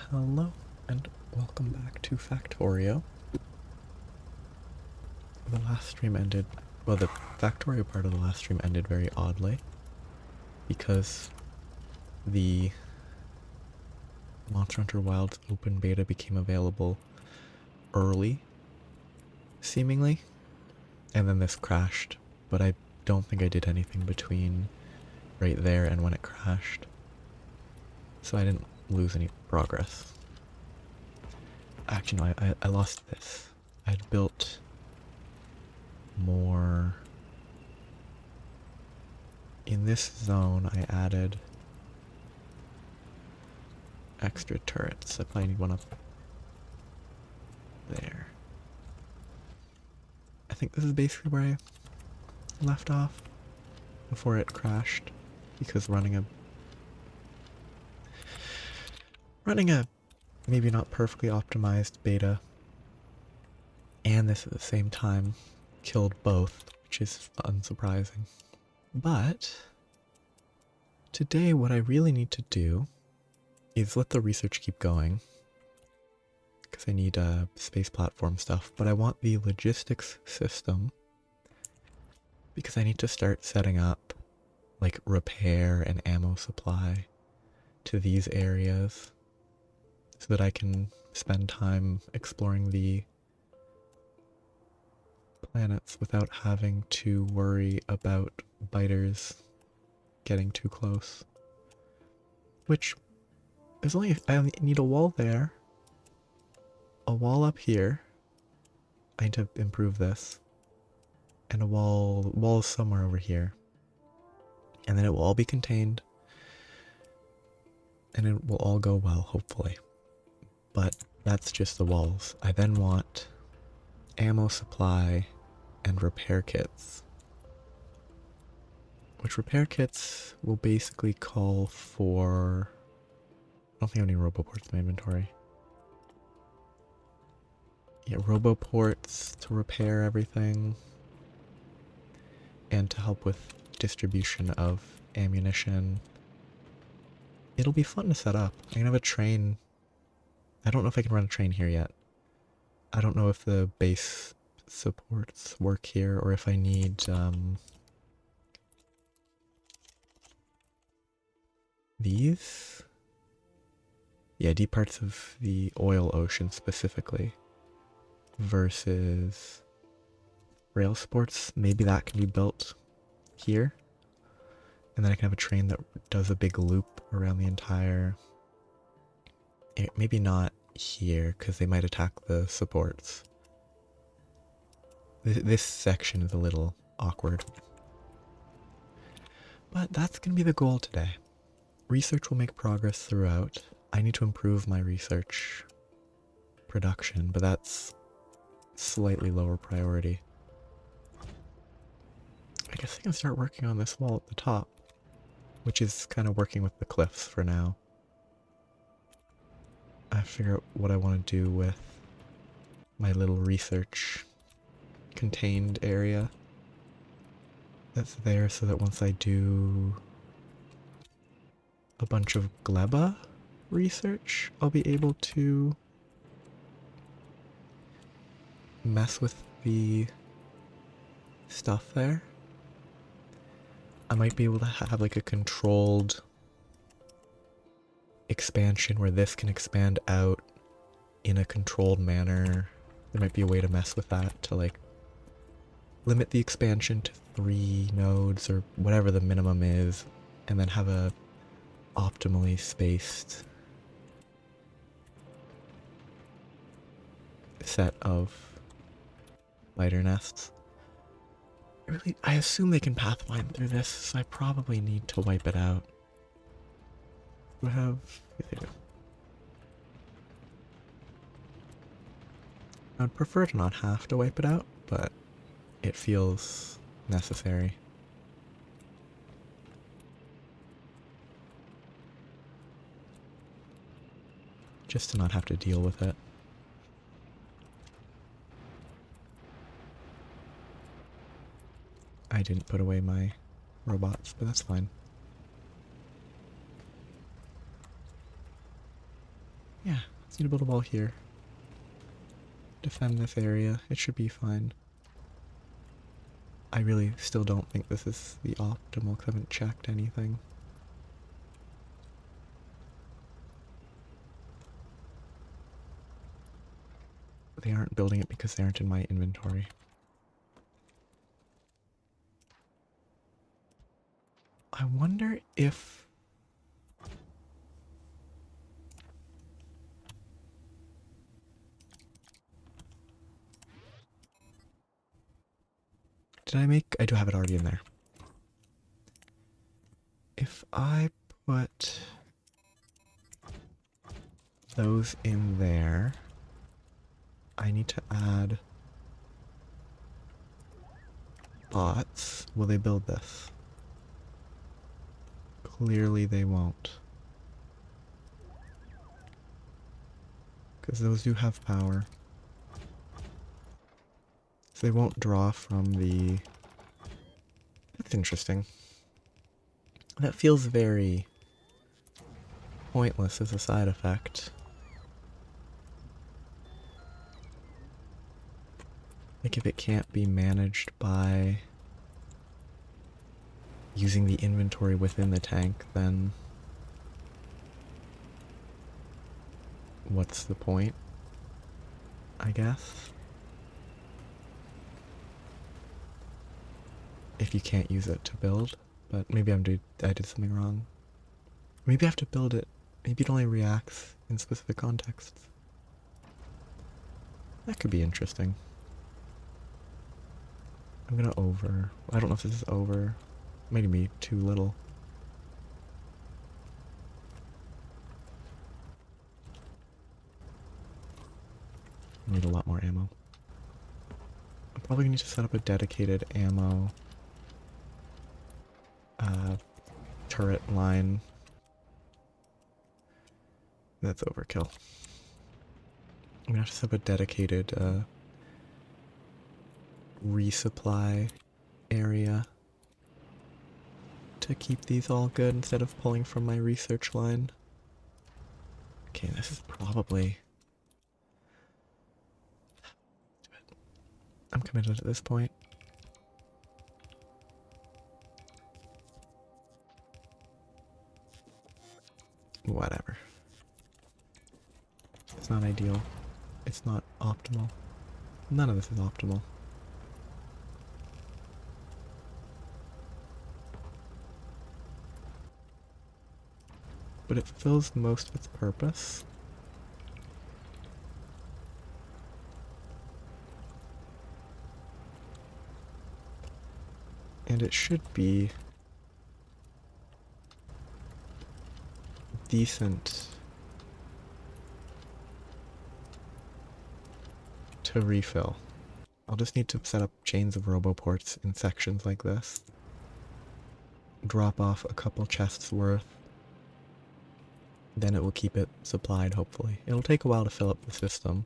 Hello, and welcome back to Factorio. The last stream ended, well, the Factorio part of the last stream ended very oddly, because the Monster Hunter Wilds open beta became available early, seemingly, and then this crashed, but I don't think I did anything between right there and when it crashed, so I didn't lose any progress. Actually, no, I lost this. I'd built more. In this zone, I added extra turrets. I probably need one up there. I think this is basically where I left off before it crashed, because running a maybe not perfectly optimized beta and this at the same time killed both, which is unsurprising. But today what I really need to do is let the research keep going, because I need space platform stuff, but I want the logistics system because I need to start setting up like repair and ammo supply to these areas so that I can spend time exploring the planets without having to worry about biters getting too close. Which, I only need a wall there, a wall up here, I need to improve this, and a wall somewhere over here. And then it will all be contained, and it will all go well, hopefully. But that's just the walls. I then want ammo supply and repair kits. Which repair kits will basically call for... I don't think I have any roboports in my inventory. Yeah, roboports to repair everything. And to help with distribution of ammunition. It'll be fun to set up. I can have a train. I don't know if I can run a train here yet. I don't know if the base supports work here or if I need these? Yeah, deep parts of the oil ocean specifically versus rail sports. Maybe that can be built here. And then I can have a train that does a big loop around the entire... Maybe not here, because they might attack the supports. This section is a little awkward. But that's going to be the goal today. Research will make progress throughout. I need to improve my research production, but that's slightly lower priority. I guess I can start working on this wall at the top, which is kind of working with the cliffs for now. I figure out what I want to do with my little research contained area that's there, so that once I do a bunch of gleba research, I'll be able to mess with the stuff there. I might be able to have like a controlled expansion where this can expand out in a controlled manner. There might be a way to mess with that to like limit the expansion to 3 nodes or whatever the minimum is, and then have a optimally spaced set of spider nests. I assume they can pathfind through this, so I probably need to wipe it out. Do I have... I'd prefer to not have to wipe it out, but it feels necessary. Just to not have to deal with it. I didn't put away my robots, but that's fine. Yeah, Just need to build a wall here. Defend this area. It should be fine. I really still don't think this is the optimal because I haven't checked anything. They aren't building it because they aren't in my inventory. I wonder if... Did I make... I do have it already in there. If I put those in there, I need to add bots. Will they build this? Clearly they won't. Because those do have power. So they won't draw from the... That's interesting. That feels very pointless as a side effect. Like if it can't be managed by using the inventory within the tank, then what's the point, I guess? If you can't use it to build, but maybe I did something wrong. Maybe I have to build it. Maybe it only reacts in specific contexts. That could be interesting. I'm gonna over... I don't know if this is over. Maybe be too little. I need a lot more ammo. I'm probably gonna need to set up a dedicated ammo turret line. That's overkill. I'm gonna have to set up a dedicated resupply area to keep these all good instead of pulling from my research line. Okay, this is probably... I'm committed at this point. Whatever. It's not ideal. It's not optimal. None of this is optimal. But it fills most of its purpose. And it should be decent to refill. I'll just need to set up chains of roboports in sections like this. Drop off a couple chests worth. Then it will keep it supplied, hopefully. It'll take a while to fill up the system.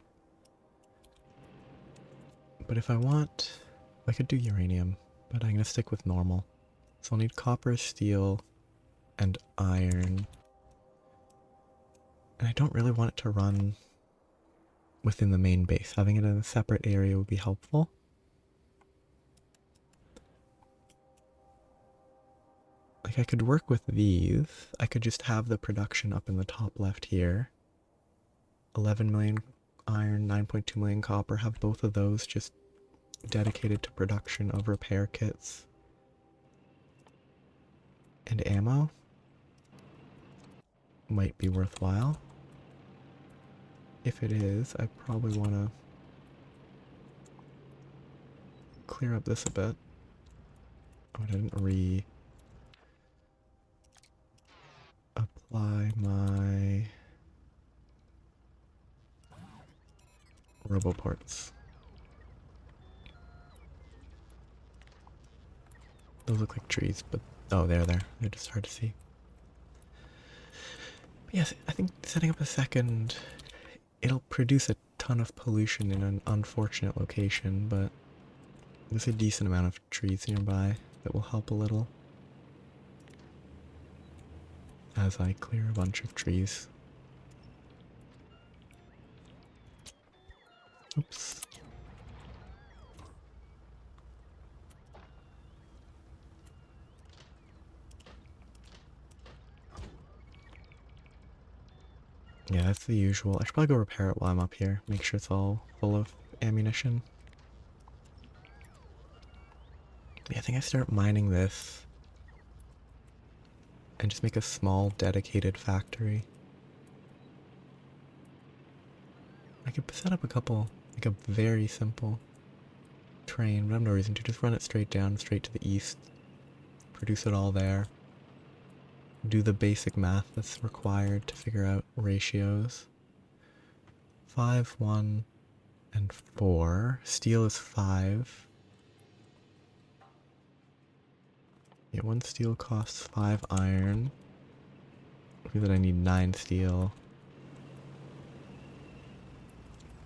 But if I want... I could do uranium, but I'm going to stick with normal. So I'll need copper, steel, and iron. And I don't really want it to run within the main base. Having it in a separate area would be helpful. Like I could work with these. I could just have the production up in the top left here. 11 million iron, 9.2 million copper. Have both of those just dedicated to production of repair kits. And ammo might be worthwhile. If it is, I probably want to clear up this a bit. Oh, I didn't apply my roboports. Those look like trees, but oh, they're there. They're just hard to see. But yes, I think setting up a second, it'll produce a ton of pollution in an unfortunate location, but there's a decent amount of trees nearby that will help a little. As I clear a bunch of trees. Oops. Yeah, that's the usual. I should probably go repair it while I'm up here. Make sure it's all full of ammunition. Yeah, I think I start mining this. And just make a small dedicated factory. I could set up a couple, like a very simple train, but I have no reason to. Just run it straight down, straight to the east. Produce it all there. Do the basic math that's required to figure out ratios. 5, 1, and 4. Steel is 5. Yeah, 1 steel costs 5 iron. Which means that I need 9 steel.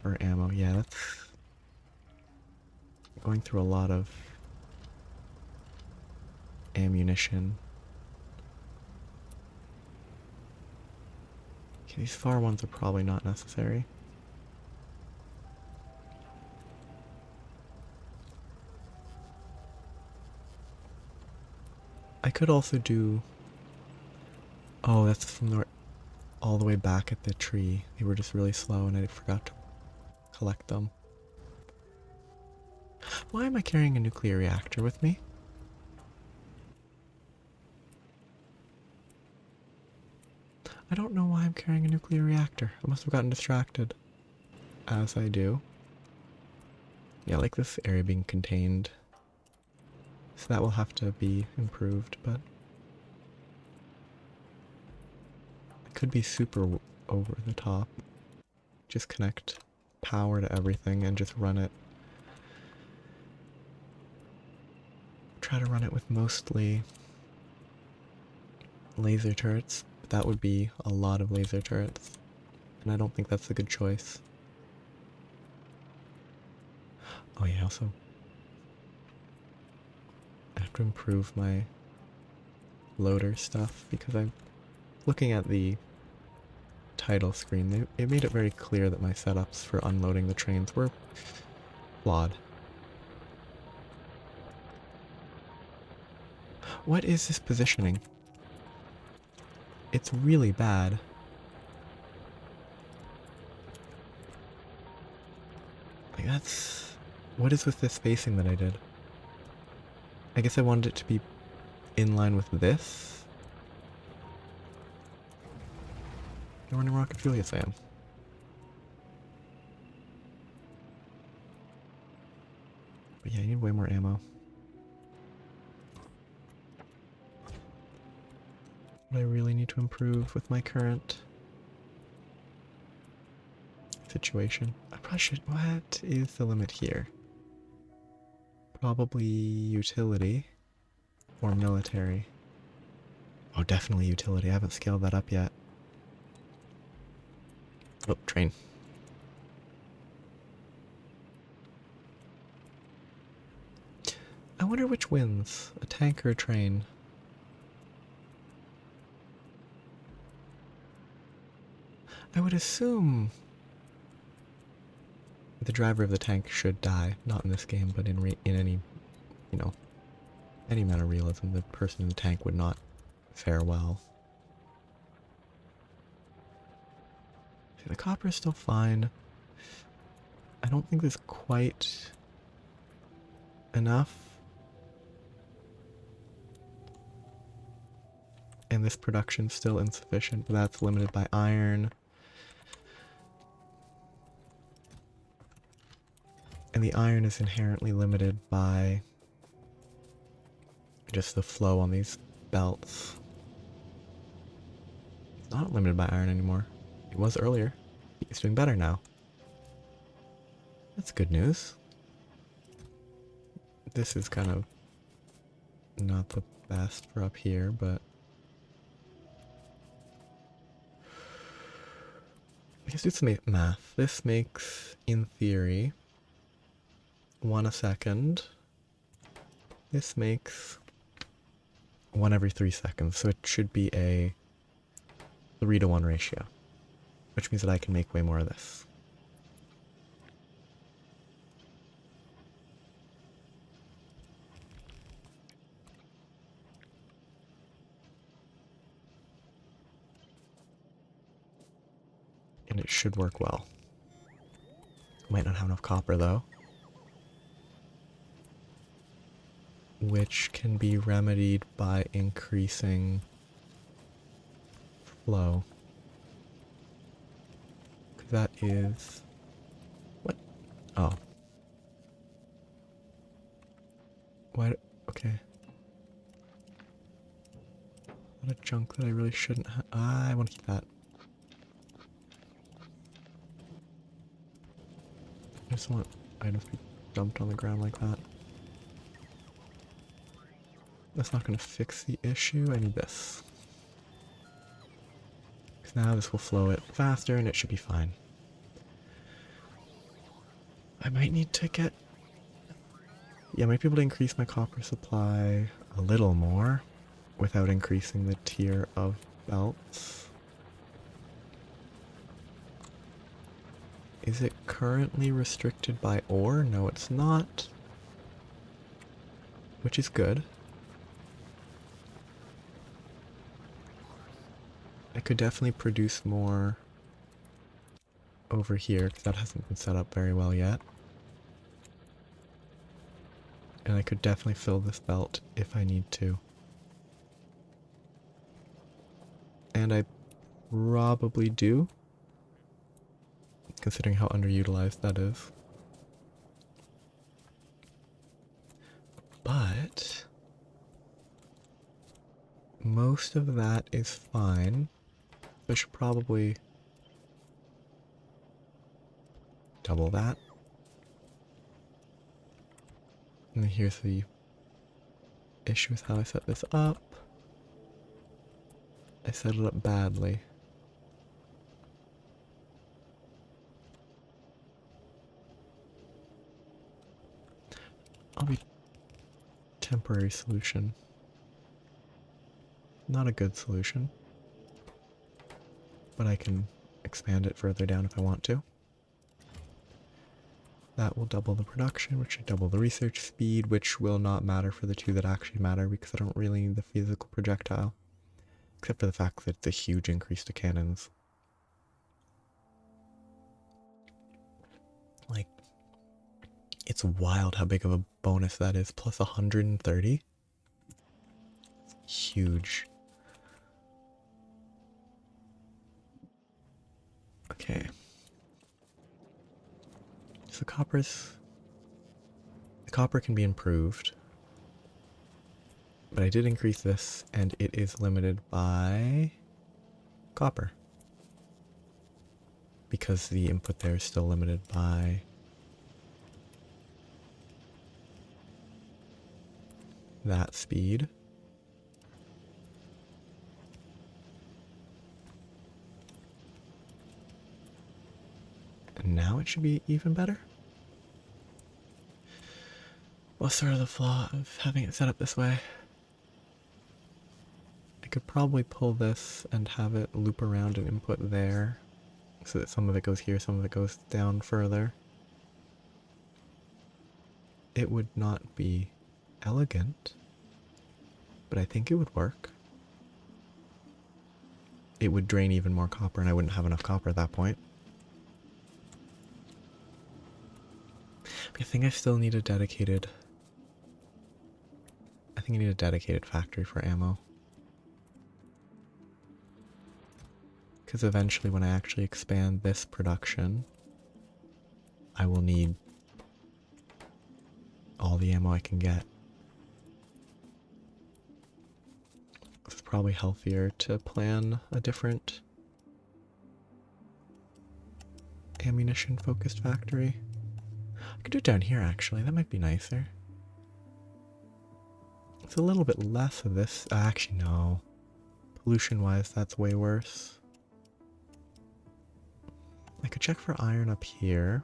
For ammo. Yeah, that's going through a lot of ammunition. Okay, these far ones are probably not necessary. I could also do... Oh, that's from the... all the way back at the tree. They were just really slow and I forgot to collect them. Why am I carrying a nuclear reactor with me? I don't know why I'm carrying a nuclear reactor. I must have gotten distracted. As I do. Yeah, I like this area being contained. So that will have to be improved, but... it could be super over the top. Just connect power to everything and just run it. Try to run it with mostly laser turrets. But that would be a lot of laser turrets. And I don't think that's a good choice. Oh yeah, also... I have to improve my loader stuff because I'm looking at the title screen. It made it very clear that my setups for unloading the trains were flawed. What is this positioning? It's really bad. Like that's... what is with this spacing that I did? I guess I wanted it to be in line with this. I'm running rocket fuel, yes I am. But yeah, I need way more ammo. What I really need to improve with my current situation. I probably should... what is the limit here? Probably utility or military. Oh, definitely utility. I haven't scaled that up yet. Oh, train. I wonder which wins, a tank or a train. I would assume the driver of the tank should die. Not in this game, but in any, you know, any amount of realism, the person in the tank would not fare well. See, the copper is still fine. I don't think there's quite enough. And this production's still insufficient, but that's limited by iron. And the iron is inherently limited by just the flow on these belts. It's not limited by iron anymore. It was earlier. It's doing better now. That's good news. This is kind of not the best for up here, but I guess do some math. This makes, in theory, 1 a second. This makes 1 every 3 seconds, so it should be a 3-to-1 ratio, which means that I can make way more of this. and it should work well. Might not have enough copper though, which can be remedied by increasing flow. Because that is... What? Oh. What? Okay. A lot of junk that I really shouldn't have. I want to keep that. I just want items to be dumped on the ground like that. That's not going to fix the issue. I need this. Because now this will flow it faster and it should be fine. I might need to get... Yeah, I might be able to increase my copper supply a little more without increasing the tier of belts. Is it currently restricted by ore? No, it's not. Which is good. I could definitely produce more over here, because that hasn't been set up very well yet. And I could definitely fill this belt if I need to. And I probably do, considering how underutilized that is. But most of that is fine. I should probably double that. And then here's the issue with how I set this up. I set it up badly. I'll be temporary solution. Not a good solution. But I can expand it further down if I want to. That will double the production, which should double the research speed, which will not matter for the two that actually matter because I don't really need the physical projectile. Except for the fact that it's a huge increase to cannons. Like, it's wild how big of a bonus that is, plus 130. Huge. Okay. So the copper can be improved. But I did increase this, and it is limited by copper. Because the input there is still limited by that speed. And now it should be even better. What's sort of the flaw of having it set up this way? I could probably pull this and have it loop around an input there, so that some of it goes here, some of it goes down further. It would not be elegant, but I think it would work. It would drain even more copper, and I wouldn't have enough copper at that point. But I think I still need a dedicated... I think I need a dedicated factory for ammo. Because eventually when I actually expand this production, I will need all the ammo I can get. It's probably healthier to plan a different ammunition focused factory. I could do it down here actually, that might be nicer. It's a little bit less of this. Actually no. Pollution wise that's way worse. I could check for iron up here.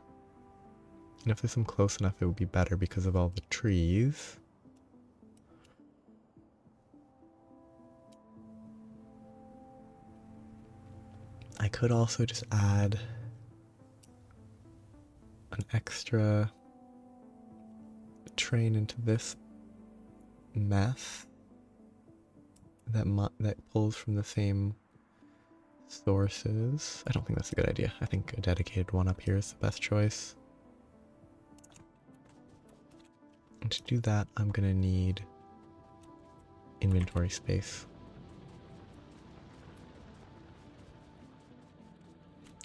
And if there's some close enough it would be better because of all the trees. I could also just add an extra train into this meth that pulls from the same sources. I don't think that's a good idea. I think a dedicated one up here is the best choice. And to do that, I'm gonna need inventory space.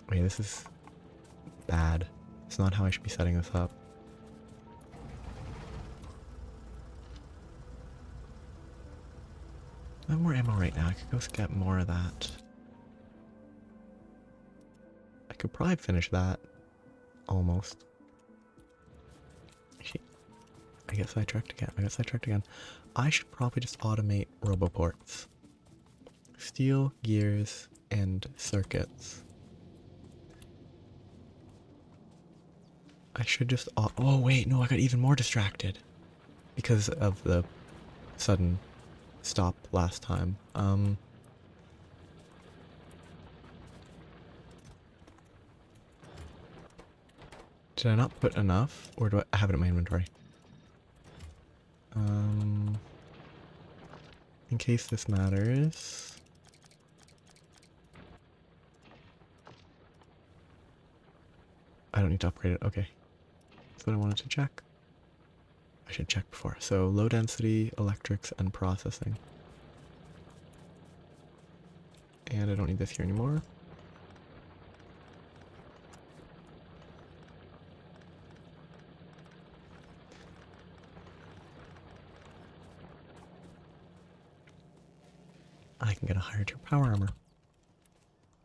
Wait, this is bad. It's not how I should be setting this up. I have more ammo right now. I could go get more of that. I could probably finish that. Almost. I get sidetracked again. I should probably just automate roboports. Steel, gears, and circuits. I should just... Oh wait, no, I got even more distracted. Because of the sudden stop last time. Did I not put enough? Or do I have it in my inventory? In case this matters. I don't need to upgrade it. Okay. That's what I wanted to check. I should check before. So low density, electrics, and processing. And I don't need this here anymore. I can get a higher tier power armor,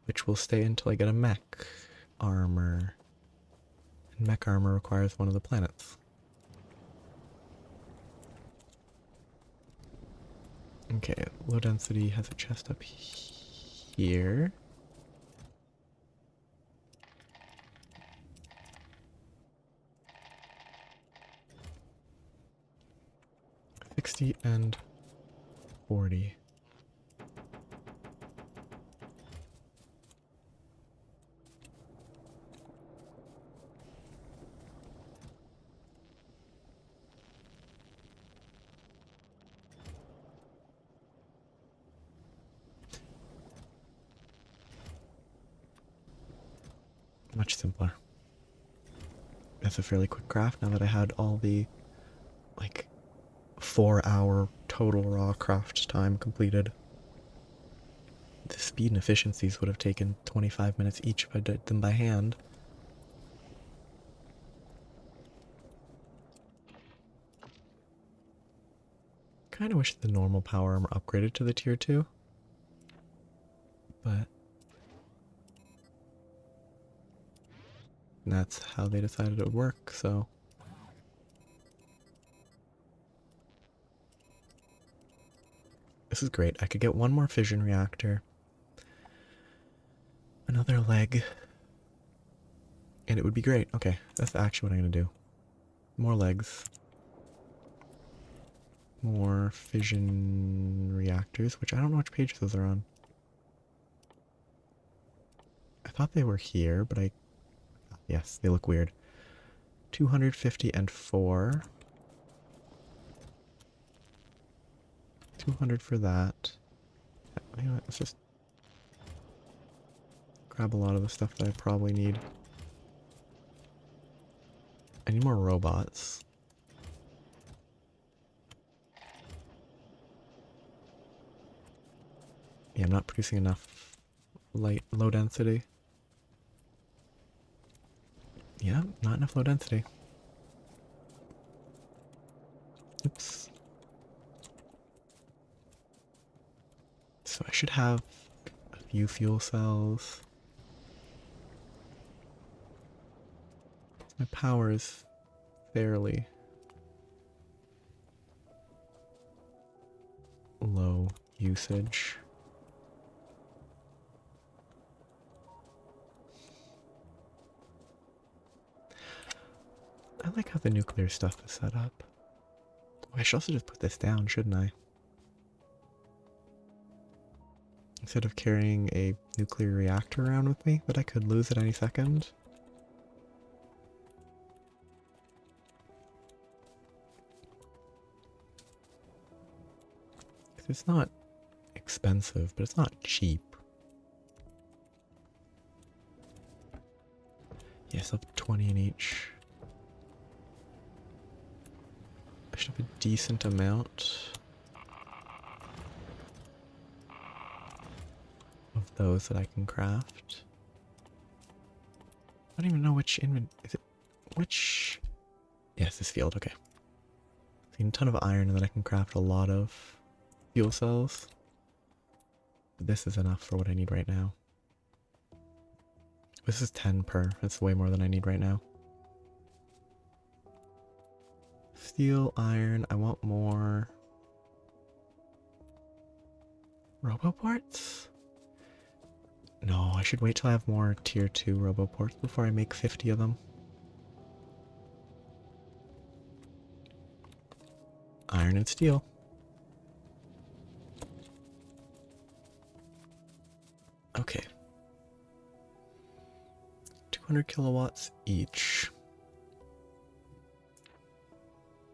which will stay until I get a mech armor. And mech armor requires one of the planets. Okay, low density has a chest up here. $60 and $40. Much simpler. That's a fairly quick craft now that I had all the, like, 4-hour total raw craft time completed. The speed and efficiencies would have taken 25 minutes each if I did them by hand. Kinda wish the normal power armor upgraded to the tier 2. But that's how they decided it would work, so. This is great. I could get one more fission reactor. Another leg. And it would be great. Okay, that's actually what I'm gonna do. More legs. More fission reactors, which I don't know which page those are on. I thought they were here, but yes, they look weird. 250 and 4. 200 for that. You know what, let's just grab a lot of the stuff that I probably need. I need more robots. Yeah, I'm not producing enough low density. Yeah, not enough low density. Oops. So I should have a few fuel cells. My power is fairly low usage. I like how the nuclear stuff is set up. Oh, I should also just put this down, shouldn't I? Instead of carrying a nuclear reactor around with me that I could lose at any second. It's not expensive, but it's not cheap. Yes, up 20 in each. I should have a decent amount of those that I can craft. I don't even know which is it which yes, this field, okay. I need a ton of iron and then I can craft a lot of fuel cells. But this is enough for what I need right now. This is 10 per. That's way more than I need right now. Steel, iron, I want more roboports? No, I should wait till I have more tier 2 roboports before I make 50 of them. Iron and steel. Okay. 200 kilowatts each.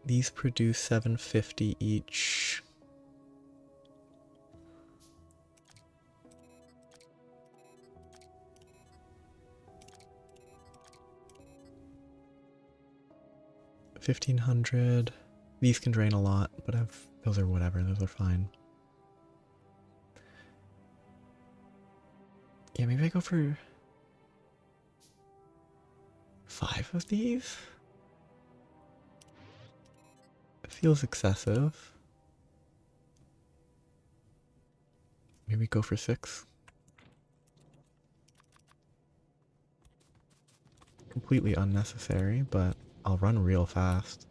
These produce 750 each. $1,500. These can drain a lot, but those are whatever. Those are fine. Yeah, maybe I go for 5 of these? It feels excessive. Maybe go for 6. Completely unnecessary, but I'll run real fast.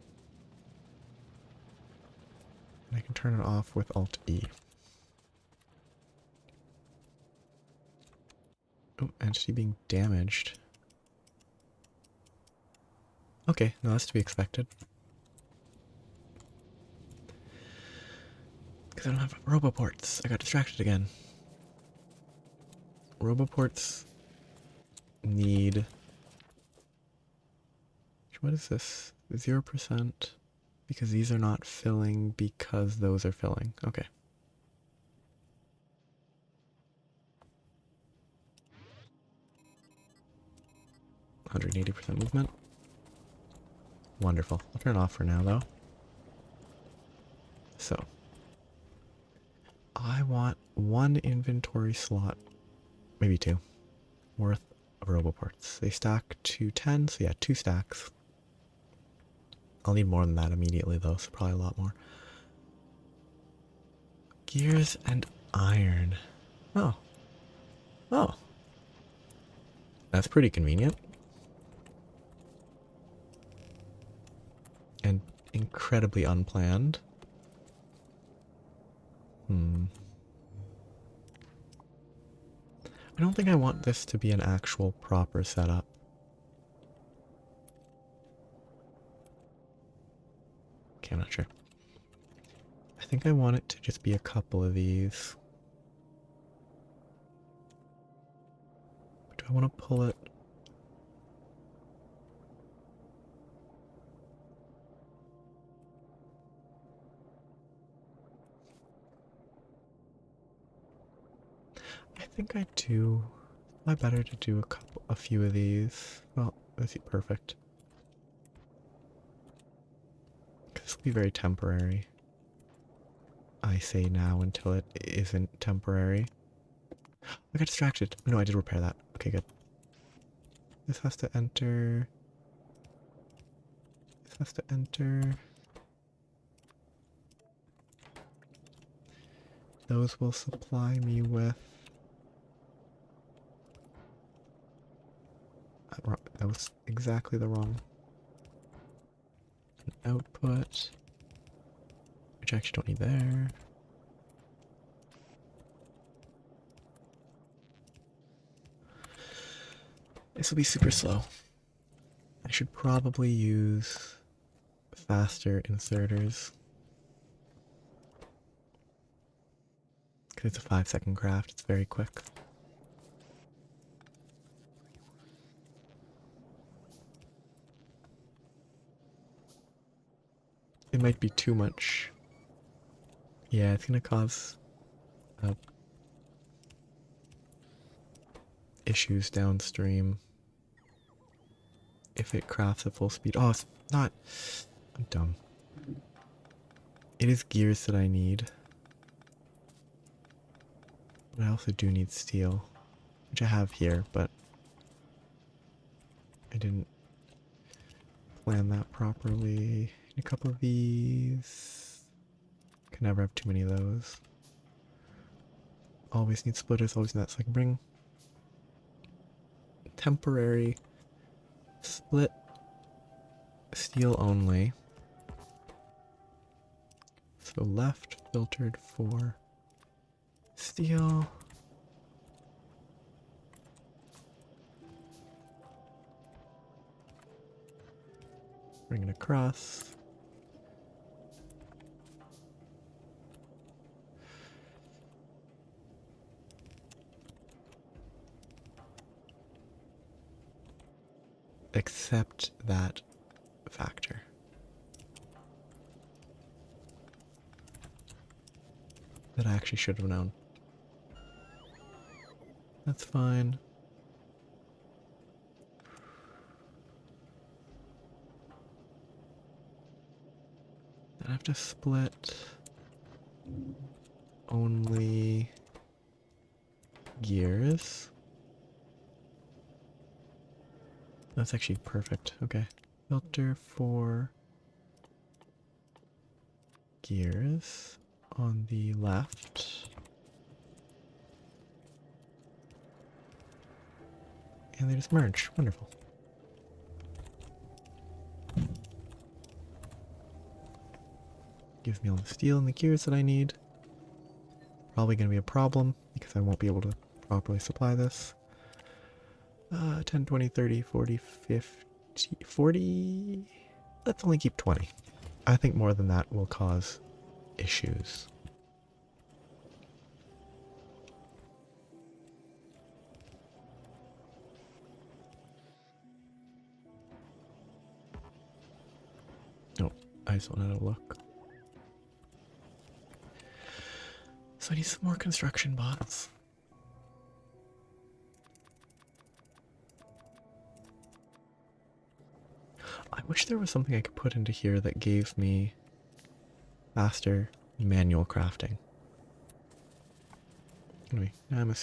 And I can turn it off with Alt-E. Oh, entity being damaged. Okay, no, that's to be expected. Because I don't have roboports. I got distracted again. Roboports need... What is this? 0%? Because these are not filling because those are filling. Okay. %180 movement. Wonderful. I'll turn it off for now, though. So. I want 1 inventory slot, maybe 2, worth of roboports. They stack to 10, so yeah, 2 stacks. I'll need more than that immediately, though, so probably a lot more. Gears and iron. Oh. Oh. That's pretty convenient. And incredibly unplanned. I don't think I want this to be an actual proper setup. Okay, I'm not sure. I think I want it to just be a couple of these. But do I want to pull it? I think I do. Am I better to do a few of these? Well, let's see, perfect. This will be very temporary. I say now until it isn't temporary. I got distracted. No, I did repair that. Okay, good. This has to enter. This has to enter. Those will supply me with... That was exactly the wrong output, which I actually don't need there. This will be super slow. I should probably use faster inserters. Because it's a 5-second craft, it's very quick. It might be too much. Yeah, it's gonna cause issues downstream. if it crafts at full speed. Oh, it's not. I'm dumb. It is gears that I need. But I also do need steel, which I have here, but I didn't plan that properly. A couple of these. Can never have too many of those. Always need splitters, always need that, so I can bring temporary split steel only. So left filtered for steel. Bring it across. Accept that factor. That I actually should have known. That's fine. I have to split only gears. That's actually perfect. Okay. Filter for gears on the left. And they just merge. Wonderful. Gives me all the steel and the gears that I need. Probably going to be a problem because I won't be able to properly supply this. 10, 20, 30, 40, 50, 40. Let's only keep 20. I think more than that will cause issues. No, I just wanted to look. So I need some more construction bots. I wish there was something I could put into here that gave me faster manual crafting. Anyway, now I'm a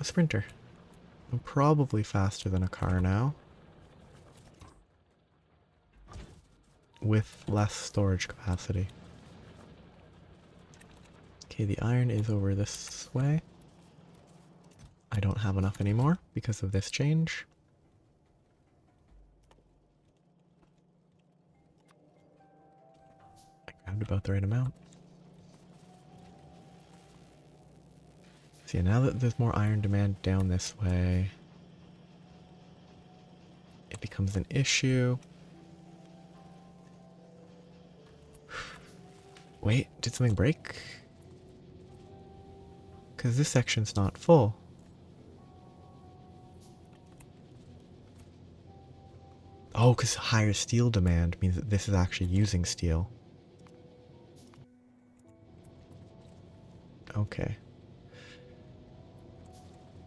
sprinter. I'm probably faster than a car now. With less storage capacity. Okay, the iron is over this way. I don't have enough anymore because of this change. I grabbed about the right amount. See, now that there's more iron demand down this way, it becomes an issue. Wait, did something break? Because this section's not full. Oh, because higher steel demand means that this is actually using steel. Okay.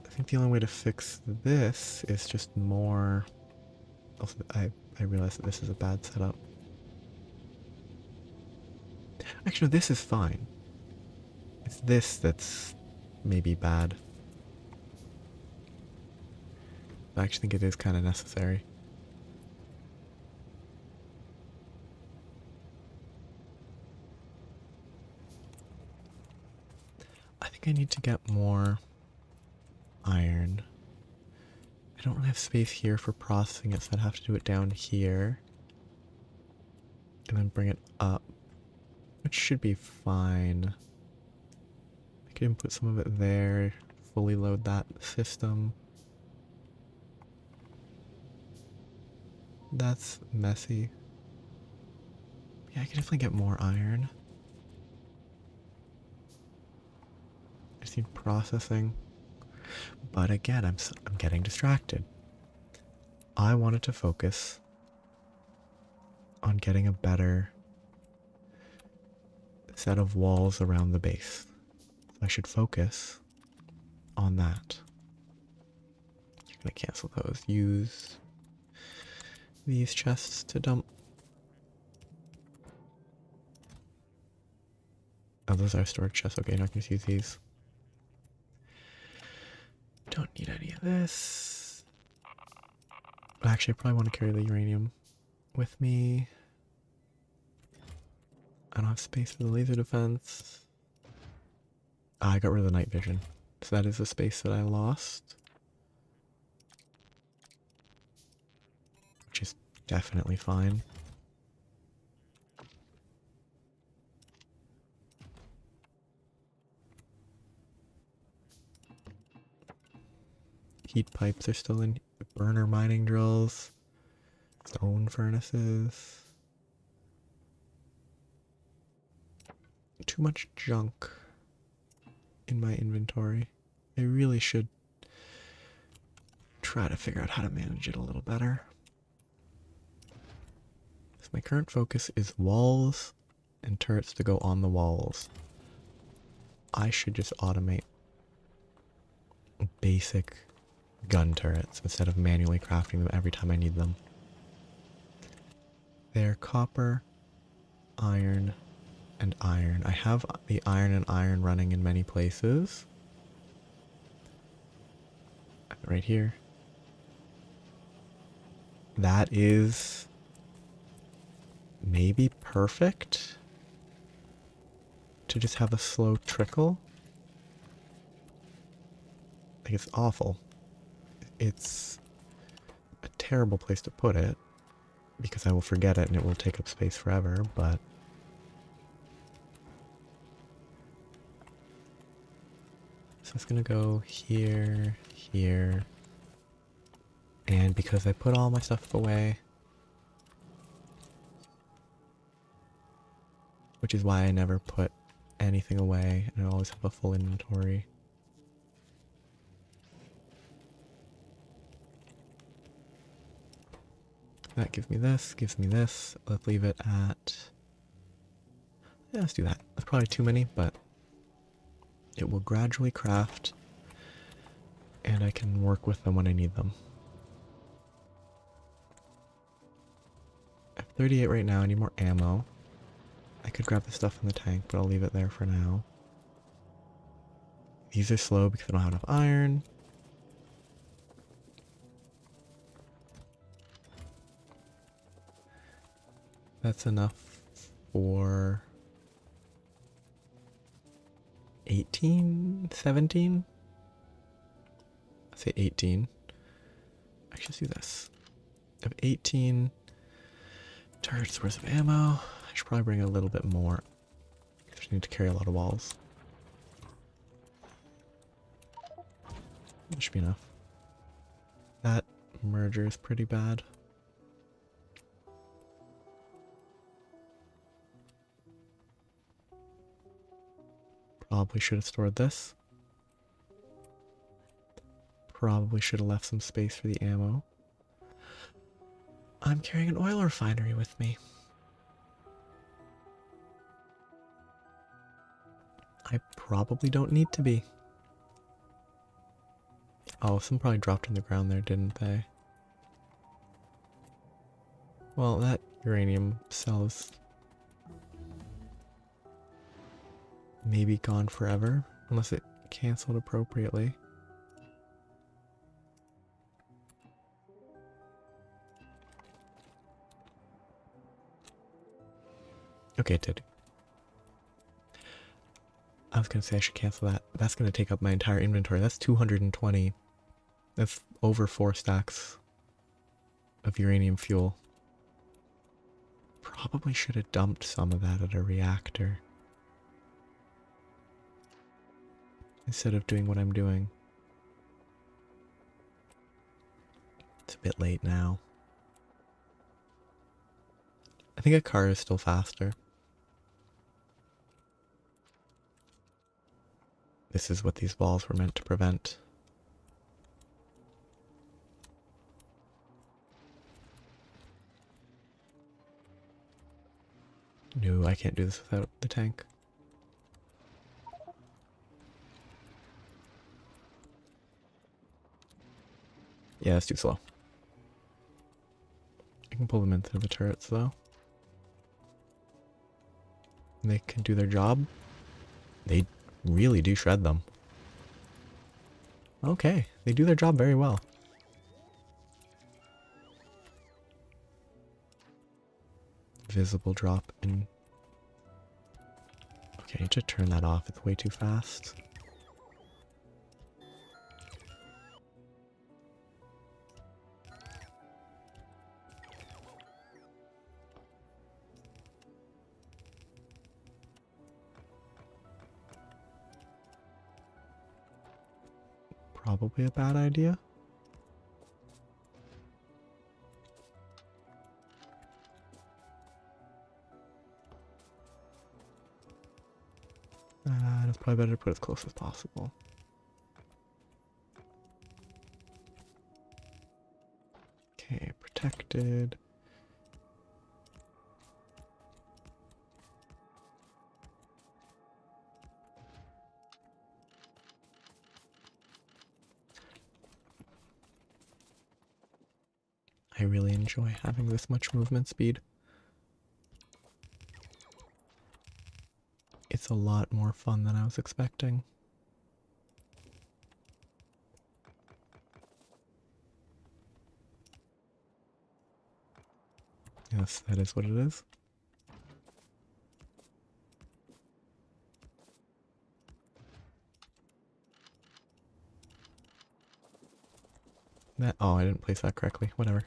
I think the only way to fix this is just more... Also, I realize that this is a bad setup. Actually, no, this is fine. It's this that's maybe bad. I actually think it is kind of necessary. I think I need to get more iron. I don't really have space here for processing it, so I'd have to do it down here. And then bring it up, which should be fine. I could input some of it there, fully load that system. That's messy. Yeah, I could definitely get more iron. I just need processing. But again, I'm getting distracted. I wanted to focus on getting a better set of walls around the base. So I should focus on that. You're gonna cancel those. Use these chests to dump. Oh, those are storage chests. Okay, not gonna use these. Don't need any of this. Actually, I probably want to carry the uranium with me. I don't have space for the laser defense. Ah, I got rid of the night vision. So that is the space that I lost. Which is definitely fine. Heat pipes are still in. Burner mining drills. Stone furnaces. Too much junk in my inventory. I really should try to figure out how to manage it a little better. So my current focus is walls and turrets to go on the walls. I should just automate basic gun turrets instead of manually crafting them every time I need them. They're copper, iron, and iron. I have the iron and iron running in many places. Right here. That is maybe perfect to just have a slow trickle. Like, it's awful. It's a terrible place to put it because I will forget it and it will take up space forever, but so it's gonna go here, here, and because I put all my stuff away, which is why I never put anything away and I always have a full inventory. That gives me this, gives me this. Let's leave it at... yeah, let's do that. That's probably too many, but it will gradually craft and I can work with them when I need them. I have 38 right now, I need more ammo. I could grab the stuff in the tank, but I'll leave it there for now. These are slow because I don't have enough iron. That's enough for 18, 17? I'd say 18. Actually, let's do this. I have 18 turrets worth of ammo. I should probably bring a little bit more. I just need to carry a lot of walls. That should be enough. That merger is pretty bad. Probably should have stored this. Probably should have left some space for the ammo. I'm carrying an oil refinery with me. I probably don't need to be. Oh, some probably dropped on the ground there, didn't they? Well, that uranium cell is maybe gone forever, unless it canceled appropriately. Okay, it did. I was gonna say I should cancel that. That's gonna take up my entire inventory. That's 220. That's over 4 stacks of uranium fuel. Probably should have dumped some of that at a reactor instead of doing what I'm doing. It's a bit late now. I think a car is still faster. This is what these walls were meant to prevent. No, I can't do this without the tank. Yeah, it's too slow. I can can pull them into the turrets though. They can do their job. They really do shred them. Okay, they do their job very well. Visible drop in. Okay, I need to turn that off. It's way too fast. Probably a bad idea. It's probably better to put it as close as possible. Okay, protected. I really enjoy having this much movement speed. It's a lot more fun than I was expecting. Yes, that is what it is. That, oh, I didn't place that correctly. Whatever.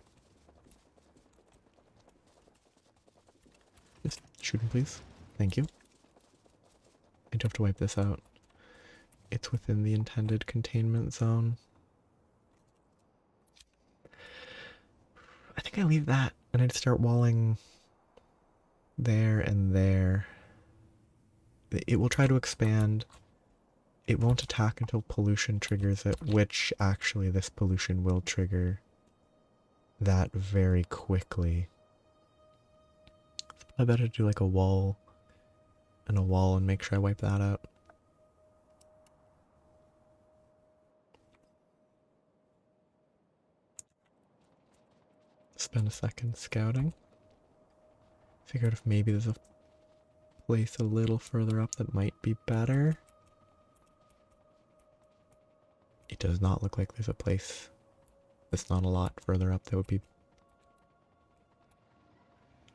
Just shoot him, please. Thank you. I do have to wipe this out. It's within the intended containment zone. I think I leave that and I'd start walling there and there. It will try to expand. It won't attack until pollution triggers it, which actually this pollution will trigger that very quickly. I better do like a wall and make sure I wipe that out. Spend a second scouting. Figure out if maybe there's a place a little further up that might be better. It does not look like there's a place that's not a lot further up that would be...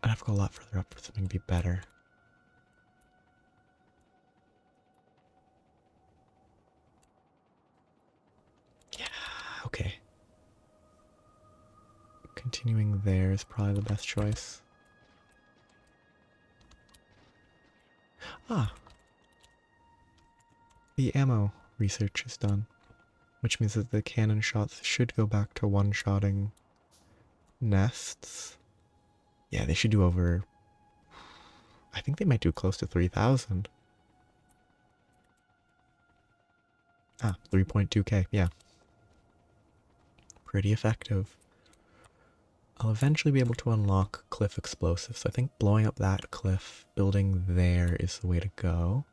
I'd have to go a lot further up for something to be better. Yeah, okay. Continuing there is probably the best choice. Ah. The ammo research is done, which means that the cannon shots should go back to one-shotting nests. Yeah, they should do over... I think they might do close to 3,000. Ah, 3.2k, yeah. Pretty effective. I'll eventually be able to unlock cliff explosives. So I think blowing up that cliff, building there is the way to go.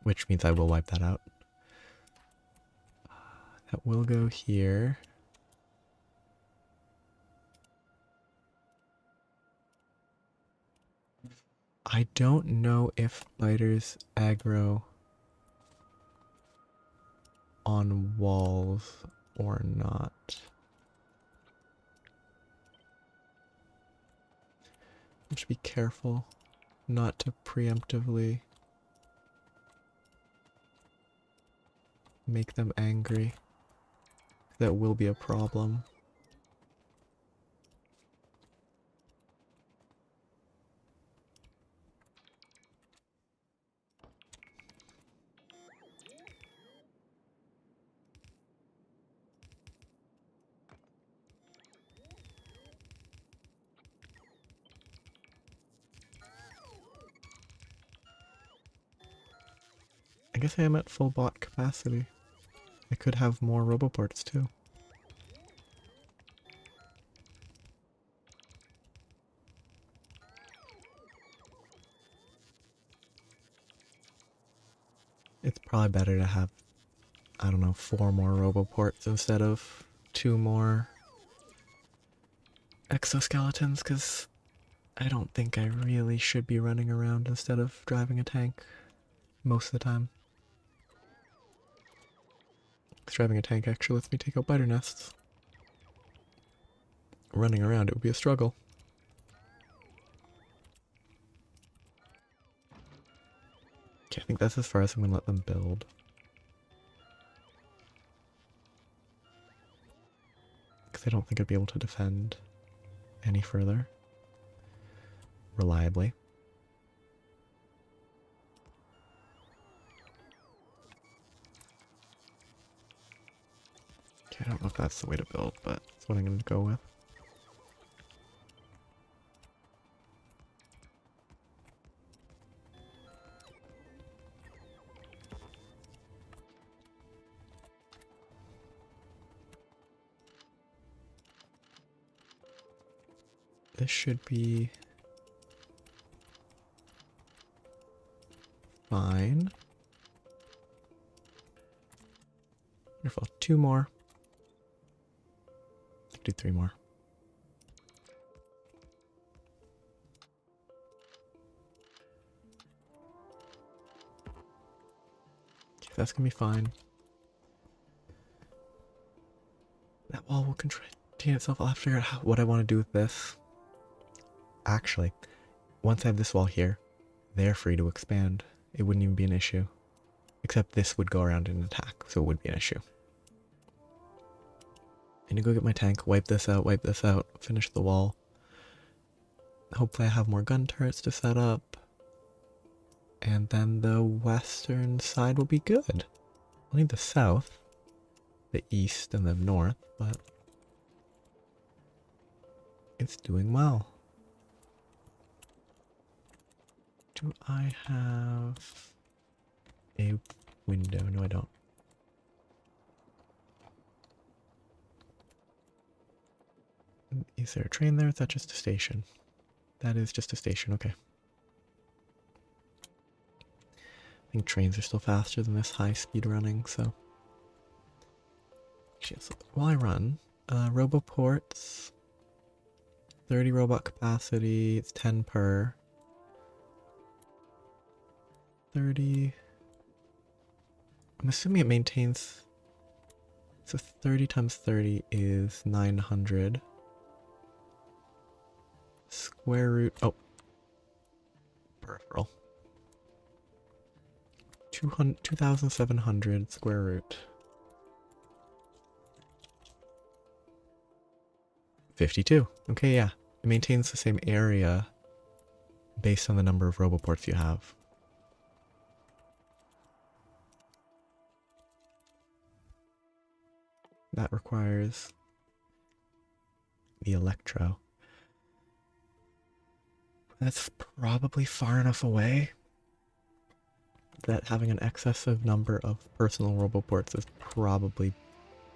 Which means I will wipe that out. That will go here. I don't know if biters aggro on walls or not. Just be careful not to preemptively make them angry. That will be a problem. I guess I am at full bot capacity. I could have more roboports too. It's probably better to have, I don't know, 4 more roboports instead of 2 more. exoskeletons because I don't think I really should be running around instead of driving a tank most of the time. Because driving a tank actually lets me take out biter nests. Running around, it would be a struggle. Okay, I think that's as far as I'm going to let them build. Because I don't think I'd be able to defend any further reliably. Okay, I don't know if that's the way to build, but that's what I'm going to go with. This should be fine. Wonderful. 2 more. I can do 3 more. Okay, that's gonna be fine. That wall will contain itself. I'll have to figure out what I want to do with this. Actually, once I have this wall here, they're free to expand. It wouldn't even be an issue. Except this would go around and attack, so it would be an issue. I need to go get my tank, wipe this out, finish the wall. Hopefully I have more gun turrets to set up. And then the western side will be good. I'll need the south, the east, and the north, but it's doing well. Do I have a window? No, I don't. Is there a train there? Is that just a station? That is just a station, okay. I think trains are still faster than this high speed running, so. Actually, so while I run, roboports, 30 robot capacity, it's 10 per. 30. I'm assuming it maintains. So 30 times 30 is 900. Square root. Oh. Peripheral. 2,700 square root. 52. Okay, yeah. It maintains the same area based on the number of roboports you have. That requires the electro. That's probably far enough away that having an excessive number of personal roboports is probably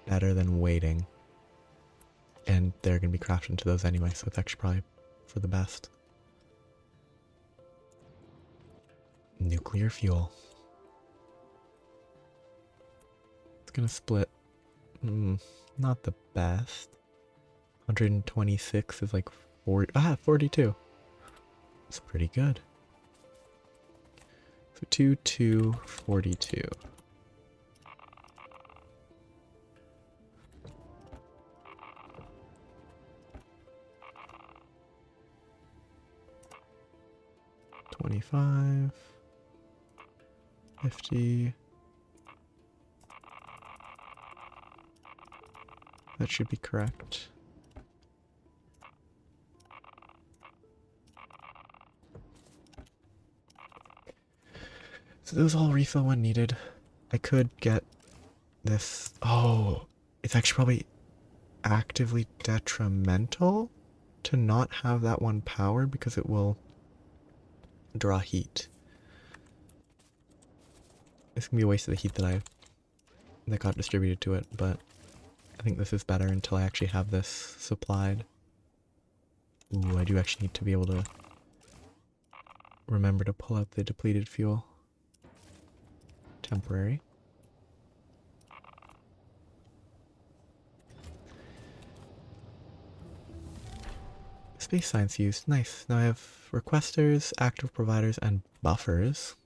better than waiting. And they're going to be crafted into those anyway, so it's actually probably for the best. Nuclear fuel. It's going to split. Not the best. 126 is like 42. It's pretty good. So 2, 42. $25, $50. That should be correct. So those all refill when needed. I could get this. Oh, it's actually probably actively detrimental to not have that one powered because it will draw heat. It's gonna be a waste of the heat that got distributed to it, but I think this is better until I actually have this supplied. Ooh, I do actually need to be able to remember to pull out the depleted fuel. Temporary. Space science used. Nice. Now I have requesters, active providers, and buffers.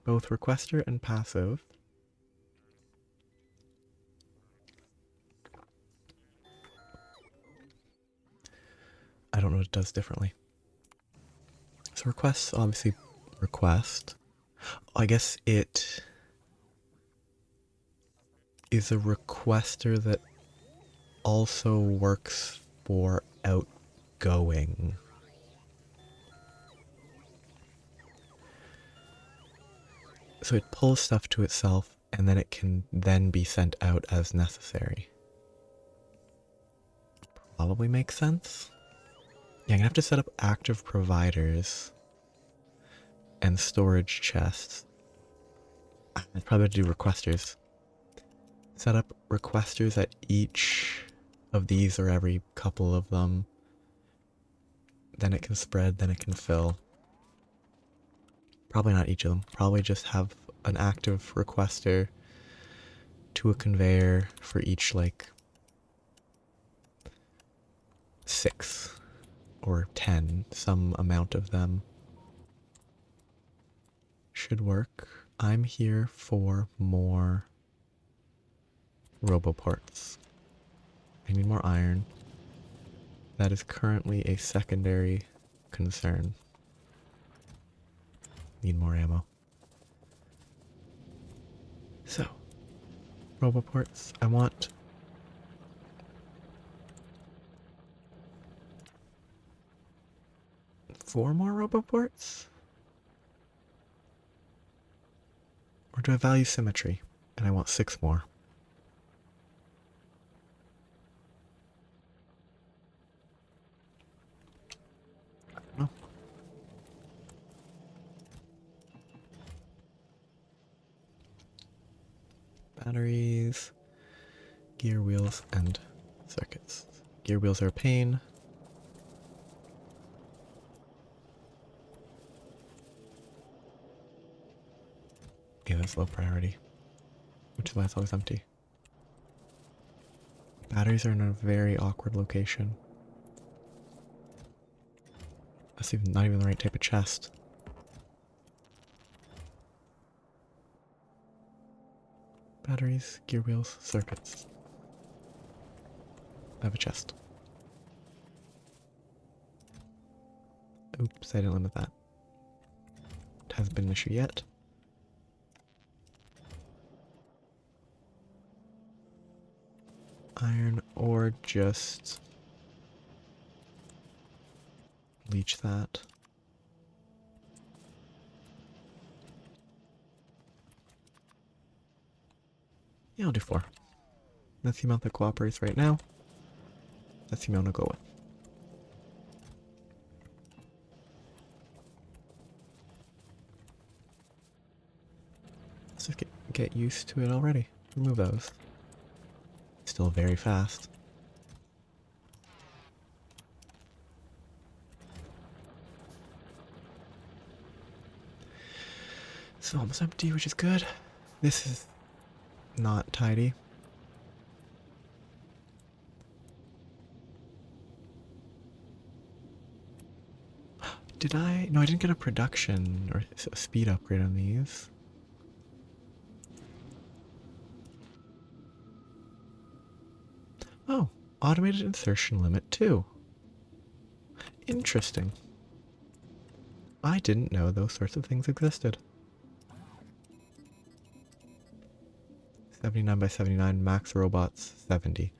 Both requester and passive. I don't know what it does differently. So requests obviously request. I guess it is a requester that also works for outgoing. So it pulls stuff to itself and then it can then be sent out as necessary. Probably makes sense. Yeah, I'm gonna have to set up active providers and storage chests. I'd probably have to do requesters. Set up requesters at each of these or every couple of them. Then it can spread, then it can fill. Probably not each of them. Probably just have an active requester to a conveyor for each, like, 6 or 10, some amount of them. Should work. I'm here for more roboports. I need more iron. That is currently a secondary concern. Need more ammo. So, roboports. I want 4 more roboports? Or do I value symmetry? And I want 6 more. I don't know. Batteries, gear wheels, and circuits. Gear wheels are a pain. Yeah, that's low priority, which is why it's always empty. Batteries are in a very awkward location. That's not even the right type of chest. Batteries, gear wheels, circuits. I have a chest. Oops, I didn't limit that. It hasn't been an issue yet. Iron or just leech that. Yeah, I'll do 4. That's the amount that cooperates right now. That's the amount I'll go with. Let's just get used to it already. Remove those. Still very fast. It's almost empty, which is good. This is not tidy. Did I? No, I didn't get a production or a speed upgrade on these. Oh, automated insertion limit too. Interesting. I didn't know those sorts of things existed. 79 by 79, max robots 70.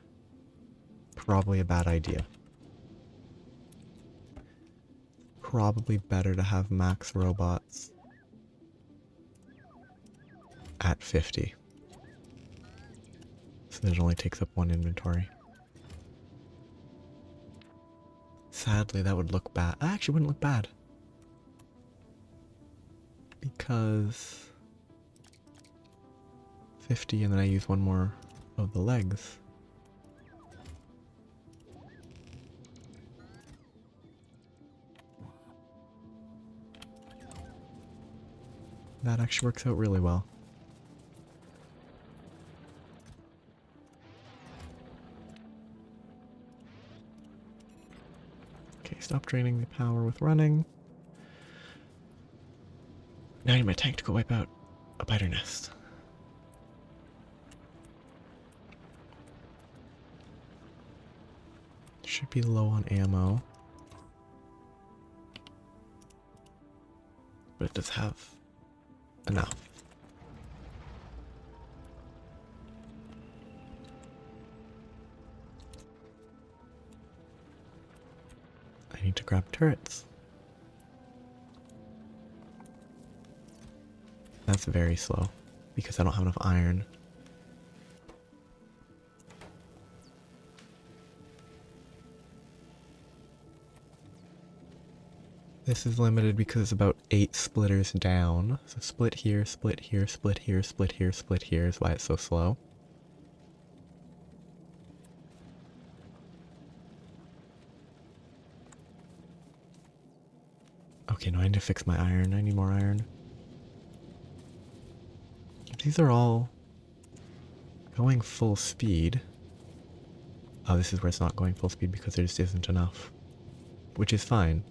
Probably a bad idea. Probably better to have max robots at 50. So that it only takes up 1 inventory. Sadly, that would look bad. Actually, wouldn't look bad. Because 50 and then I use 1 more of the legs. That actually works out really well. Okay, stop draining the power with running. Now I need my tank to go wipe out a biter nest. Should be low on ammo. But it does have enough. I need to grab turrets. That's very slow because I don't have enough iron. This is limited because it's about 8 splitters down. So split here, split here, split here, split here, split here is why it's so slow. Okay, no, I need to fix my iron. I need more iron. These are all going full speed. Oh, this is where it's not going full speed because there just isn't enough. Which is fine.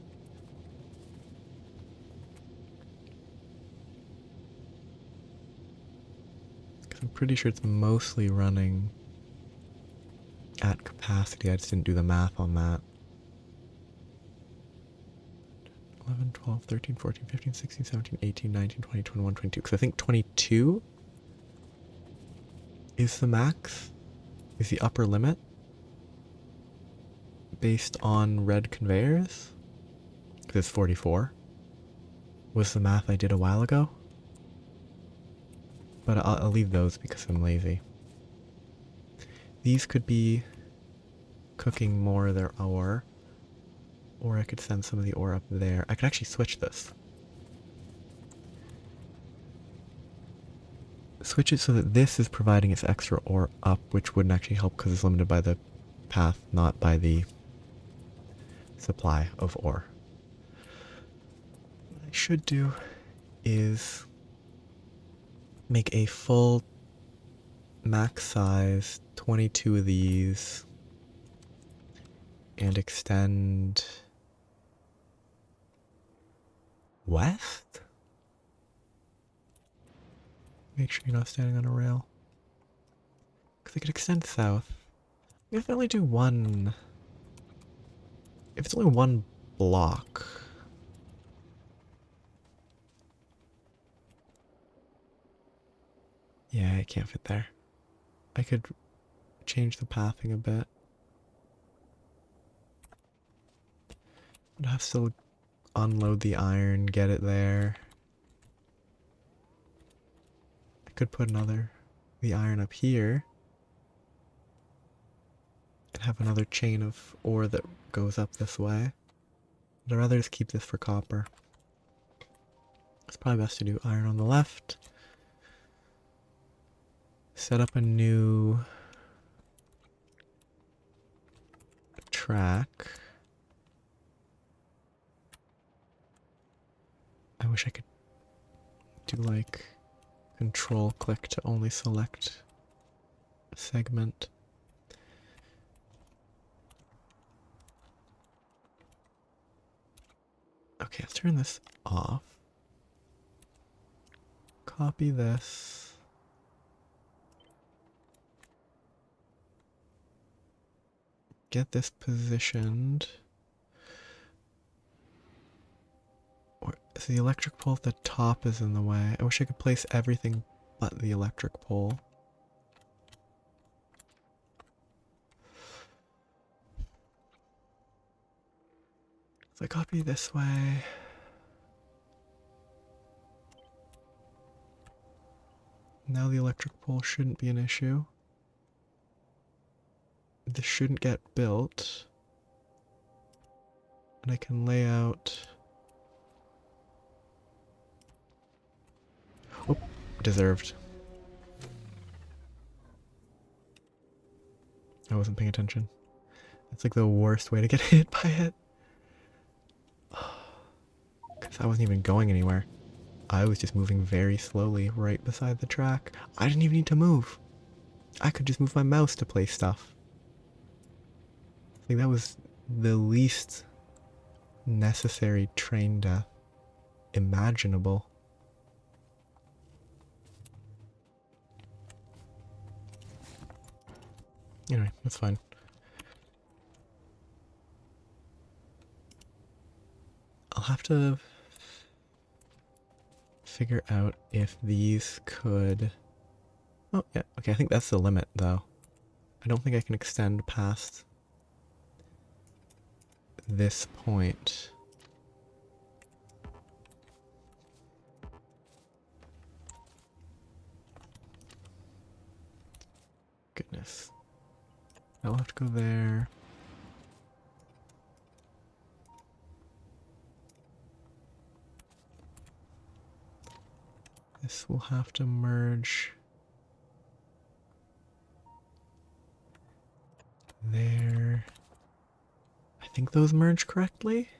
I'm pretty sure it's mostly running at capacity. I just didn't do the math on that. 11, 12, 13, 14, 15, 16, 17, 18, 19, 20, 21, 22. Because I think 22 is the max, is the upper limit, based on red conveyors. Because it's 44. Was the math I did a while ago. But I'll leave those because I'm lazy. These could be cooking more of their ore. Or I could send some of the ore up there. I could actually switch this. Switch it so that this is providing its extra ore up, which wouldn't actually help because it's limited by the path, not by the supply of ore. What I should do is make a full max size 22 of these and extend west? Make sure you're not standing on a rail. Because I could extend south. If I only do one... If it's only one block... Yeah, I can't fit there. I could change the pathing a bit. I'd have to still unload the iron, get it there. I could put the iron up here. And have another chain of ore that goes up this way. But I'd rather just keep this for copper. It's probably best to do iron on the left. Set up a new track. I wish I could do like control click to only select a segment. Okay, let's turn this off. Copy this. Get this positioned. So the electric pole at the top is in the way. I wish I could place everything but the electric pole. So I copy this way. Now the electric pole shouldn't be an issue. This shouldn't get built. And I can lay out... Oh, deserved. I wasn't paying attention. That's like the worst way to get hit by it. Because I wasn't even going anywhere. I was just moving very slowly right beside the track. I didn't even need to move. I could just move my mouse to place stuff. Like that was the least necessary train death imaginable. Anyway, that's fine. I'll have to figure out if these could... Oh, yeah. Okay, I think that's the limit, though. I don't think I can extend past this point. Goodness. I'll have to go there. This will have to merge there. I think those merge correctly.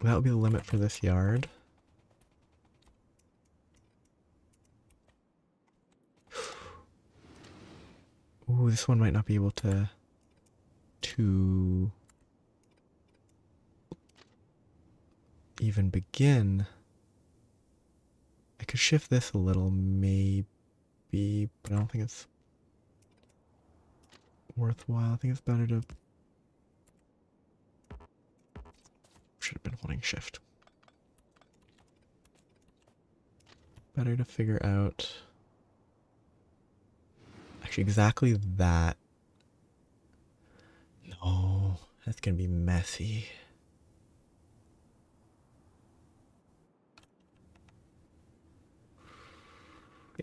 That would be the limit for this yard. Ooh, this one might not be able to even begin. I could shift this a little, maybe, but I don't think it's worthwhile. I think it's better to... Should have been holding shift. Better to figure out... Actually, exactly that. No, that's gonna be messy.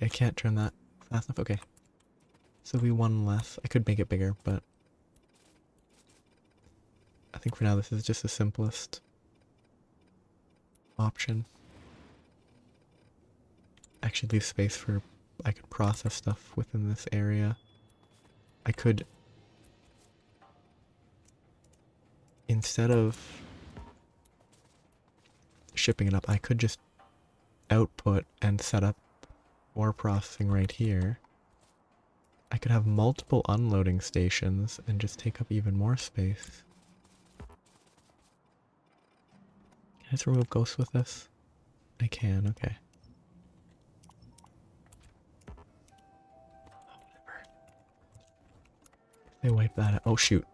I can't turn that fast enough. Okay. So we one less. I could make it bigger, but I think for now this is just the simplest option. Actually leave space for... I could process stuff within this area. I could... Instead of shipping it up, I could just output and set up ore processing right here. I could have multiple unloading stations and just take up even more space. Can I just remove ghosts with this? I can, okay. Whatever. They wipe that out. Oh shoot.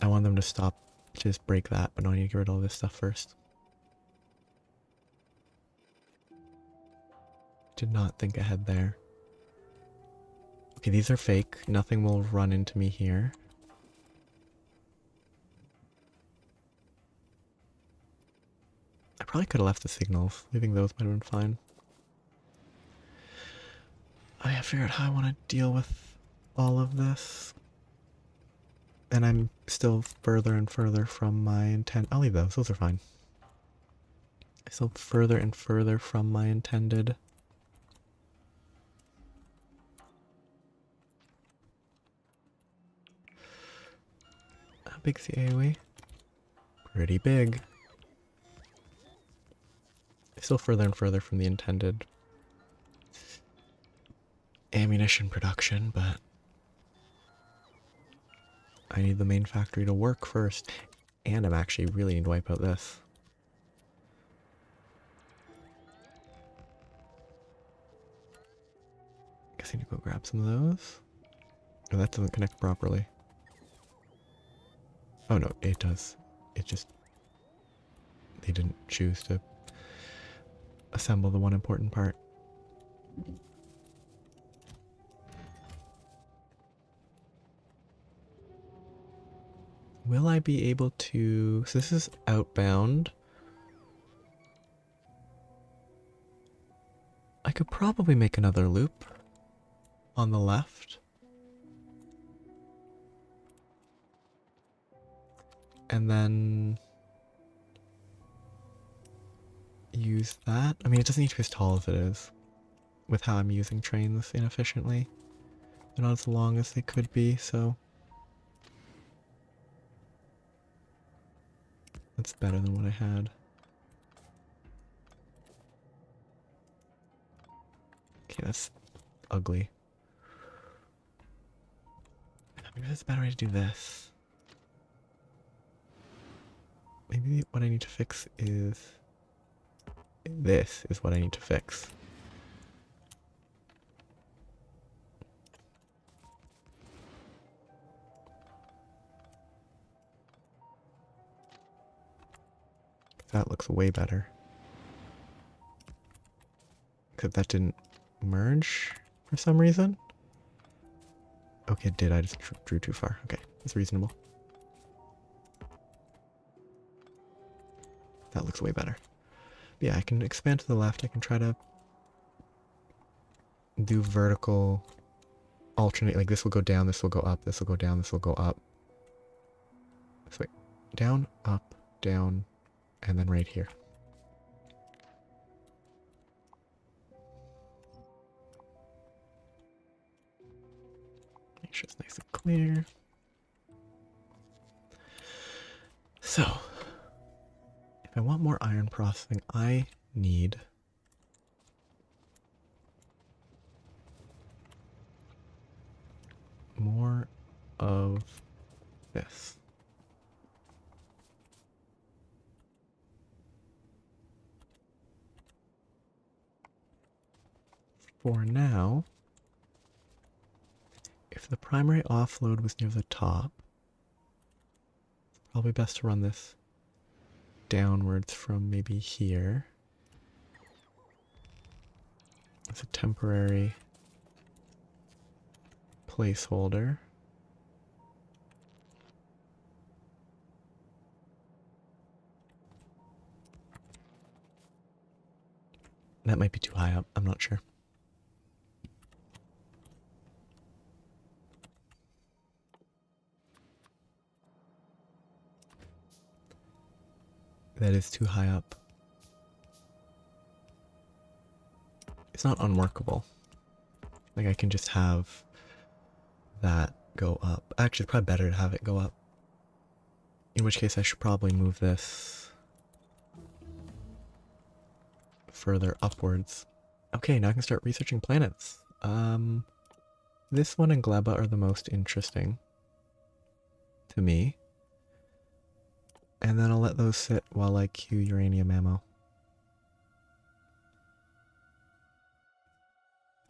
I want them to stop, just break that, but no, I need to get rid of all this stuff first. Did not think ahead there. Okay, these are fake. Nothing will run into me here. I probably could have left the signals. Leaving those might have been fine. I have figured out how I want to deal with all of this. And I'm still further and further from my intent. I'll leave those. Those are fine. Still further and further from my intended. How big's the AoE? Pretty big. Still further and further from the intended ammunition production, but I need the main factory to work first. And I'm actually really need to wipe out this. Guess I need to go grab some of those. Oh, that doesn't connect properly. Oh no, it does. It just... They didn't choose to assemble the one important part. Will I be able to... So this is outbound. I could probably make another loop on the left. And then use that. I mean, it doesn't need to be as tall as it is with how I'm using trains inefficiently. They're not as long as they could be, so that's better than what I had. Okay, that's ugly. Maybe that's a better way to do this. Maybe what I need to fix is... This is what I need to fix. That looks way better. Except that didn't merge for some reason. Okay, it did. I just drew too far. Okay, that's reasonable. That looks way better. But yeah, I can expand to the left. I can try to do vertical alternate. Like this will go down, this will go up, this will go down, this will go up. So wait, down, up, down, and then right here. Make sure it's nice and clear. So, if I want more iron processing, I need more of this. For now, if the primary offload was near the top, it's probably best to run this downwards from maybe here. It's a temporary placeholder. That might be too high up, I'm not sure. That is too high up. It's not unworkable. Like I can just have that go up. Actually, it's probably better to have it go up. In which case I should probably move this further upwards. Okay, now I can start researching planets. This one and Gleba are the most interesting to me. And then I'll let those sit while I queue uranium ammo.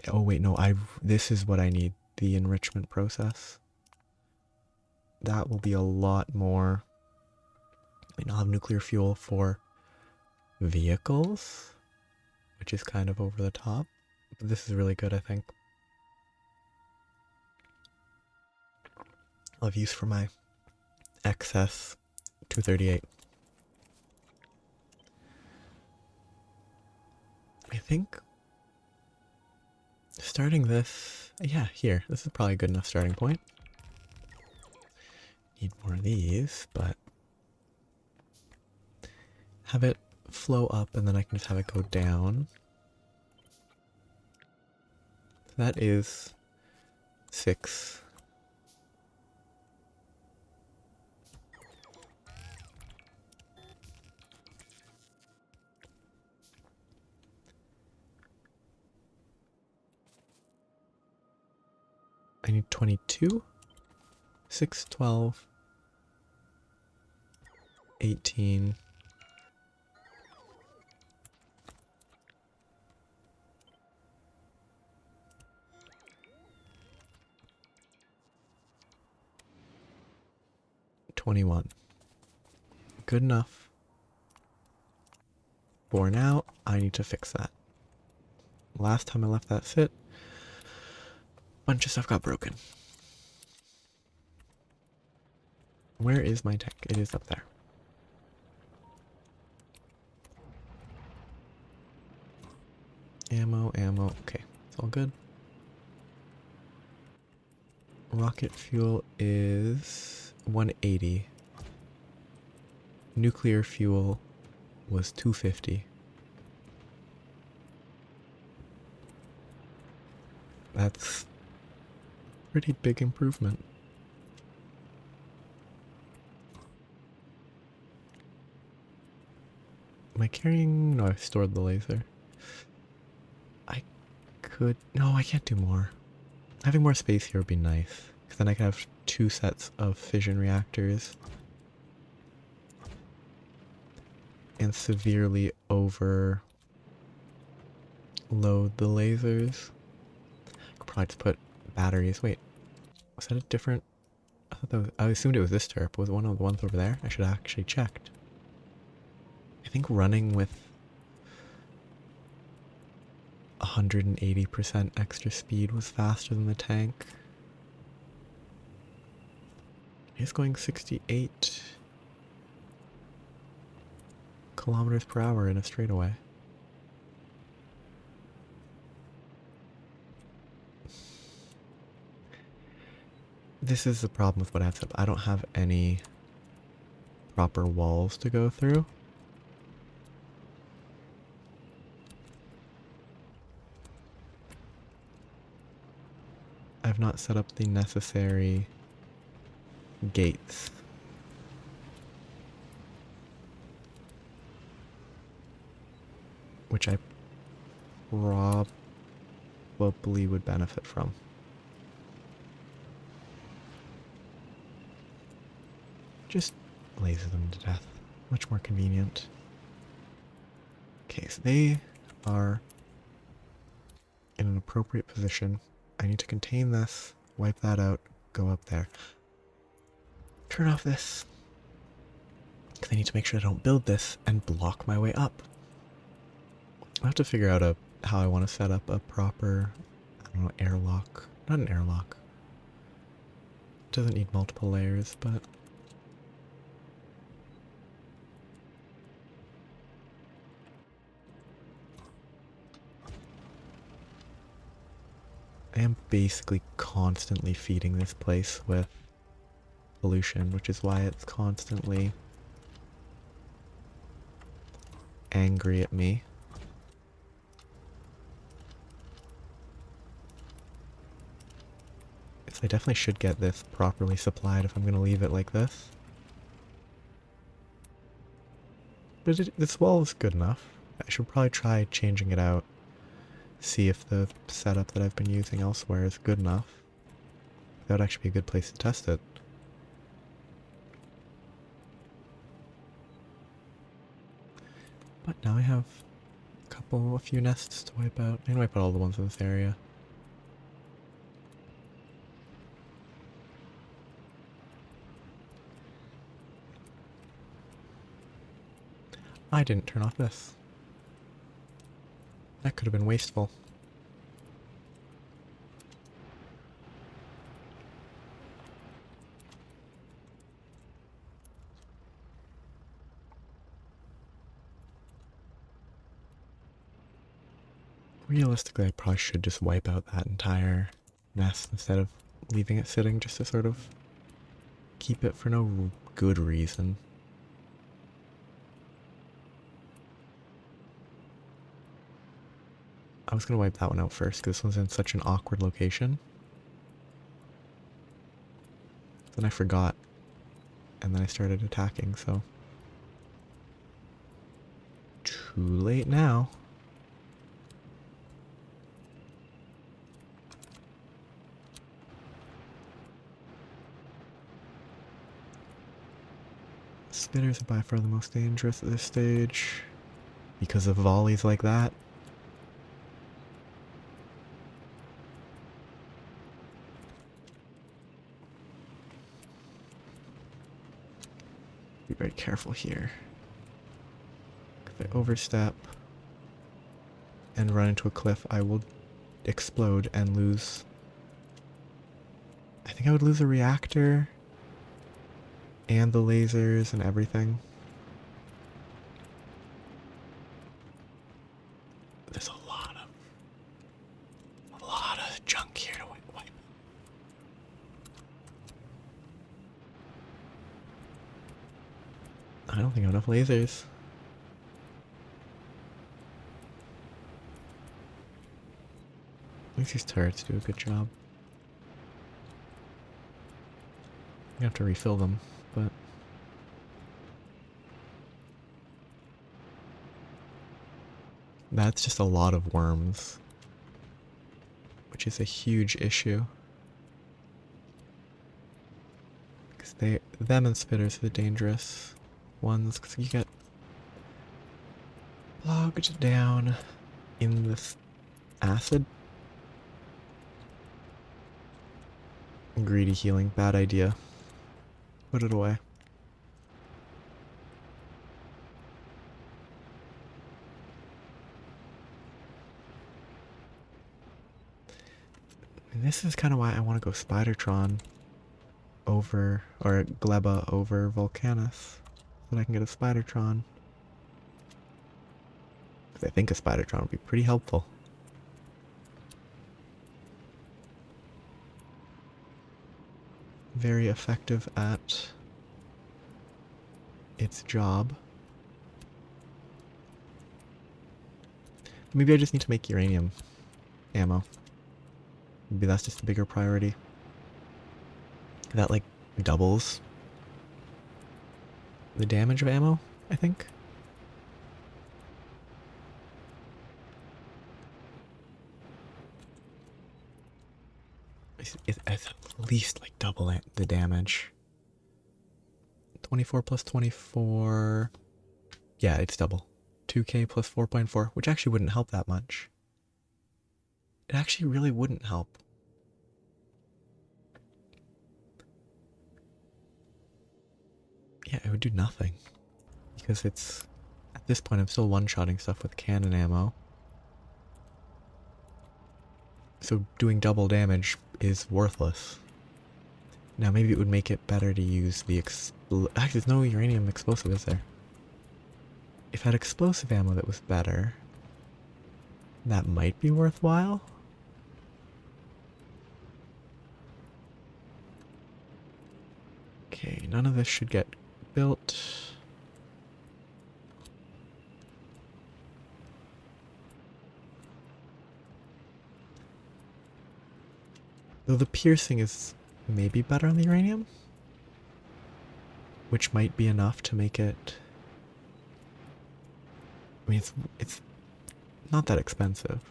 Oh wait, no, this is what I need, the enrichment process. That will be a lot more. I mean, I'll have nuclear fuel for vehicles, which is kind of over the top. But this is really good, I think. I'll have use for my excess 238. I think starting this, yeah, here, this is probably a good enough starting point. Need more of these, but have it flow up and then I can just have it go down. That is 6. I need 22, 6, 12, 18, 21. Good enough. For now, I need to fix that. Last time I left that sit, bunch of stuff got broken. Where is my tech? It is up there. Ammo, ammo. Okay, it's all good. Rocket fuel is 180. Nuclear fuel was 250. That's pretty big improvement. Am I carrying? No, I stored the laser. I could... No, I can't do more. Having more space here would be nice. Because then I could have 2 sets of fission reactors. and severely overload the lasers. Could probably just put batteries. Wait, was that a different? I thought that was, I assumed it was this turret. Was it one of the ones over there? I should have actually checked. I think running with 180% extra speed was faster than the tank. It's going 68 kilometers per hour in a straightaway. This is the problem with what I have set up. I don't have any proper walls to go through. I've not set up the necessary gates. Which I probably would benefit from. Just laser them to death. Much more convenient. Okay, so they are in an appropriate position. I need to contain this, wipe that out, go up there. Turn off this. Because I need to make sure I don't build this and block my way up. I have to figure out how I want to set up a proper, I don't know, airlock. Not an airlock. It doesn't need multiple layers, but I am basically constantly feeding this place with pollution, which is why it's constantly angry at me. So I definitely should get this properly supplied if I'm going to leave it like this. But this wall is good enough. I should probably try changing it out. See if the setup that I've been using elsewhere is good enough. That would actually be a good place to test it. But now I have a few nests to wipe out. I can wipe out all the ones in this area. I didn't turn off this. That could have been wasteful. Realistically, I probably should just wipe out that entire nest instead of leaving it sitting just to sort of keep it for no good reason. I was going to wipe that one out first because this one's in such an awkward location. Then I forgot, and then I started attacking, so too late now. Spitters are by far the most dangerous at this stage because of volleys like that. Be very careful here. If I overstep and run into a cliff, I will explode and lose. I think I would lose a reactor and the lasers and everything. There's a lot of junk here to wipe. I don't think I have enough lasers. At least these turrets do a good job. I have to refill them, but that's just a lot of worms, which is a huge issue. Because them and spitters are the dangerous ones, because you get it down in this acid. Greedy healing, bad idea. Put it away. And this is kind of why I want to go Spidertron over, or Gleba over Volcanus, so that I can get a Spidertron. Because I think a Spidertron would be pretty helpful. Very effective at its job. Maybe I just need to make uranium ammo. Maybe that's just a bigger priority. That like doubles the damage of ammo, I think. It's at least like double the damage. 24 plus 24. Yeah, it's double. 2k plus 4.4, which actually wouldn't help that much. It actually really wouldn't help. Yeah, it would do nothing. Because it's... At this point, I'm still one-shotting stuff with cannon ammo. So doing double damage is worthless. Now maybe it would make it better to use the actually, there's no uranium explosive, is there? If I had explosive ammo that was better, that might be worthwhile. Okay, none of this should get built. Though the piercing is maybe better on the uranium, which might be enough to make it... I mean, it's not that expensive.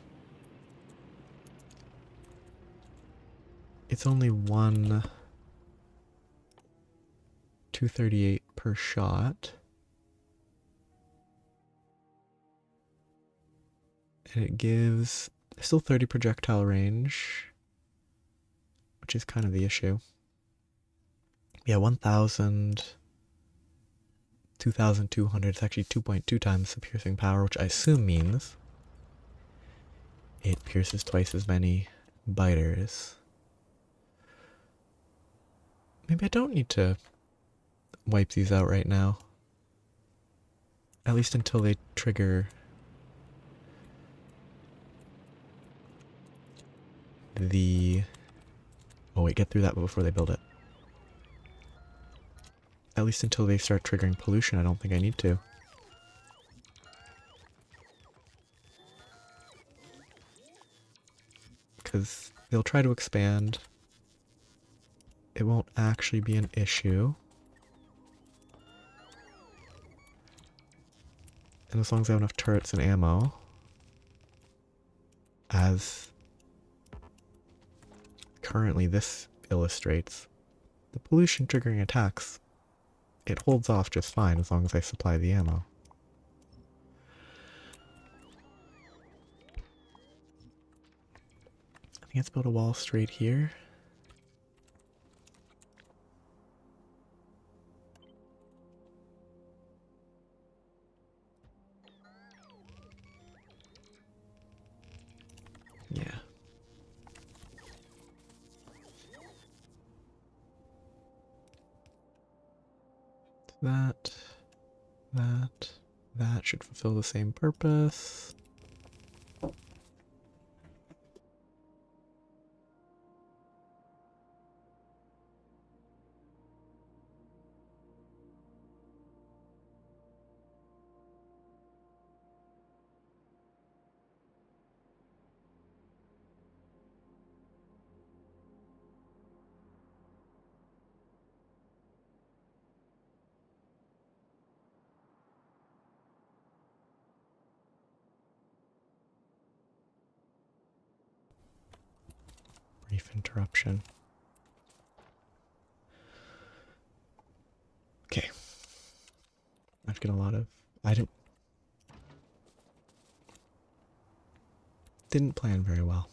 It's only 238 per shot. And it gives still 30 projectile range, which is kind of the issue. Yeah, 1,000, 2,200. It's actually 2.2 times the piercing power, which I assume means it pierces twice as many biters. Maybe I don't need to wipe these out right now. At least until they trigger the... Oh wait, get through that before they build it. At least until they start triggering pollution, I don't think I need to. Because they'll try to expand. It won't actually be an issue. And as long as I have enough turrets and ammo, as currently this illustrates, the pollution triggering attacks, it holds off just fine as long as I supply the ammo. I think let's build a wall straight here. Yeah. That should fulfill the same purpose. Brief interruption. Okay. I have to get a lot of... I didn't... didn't plan very well.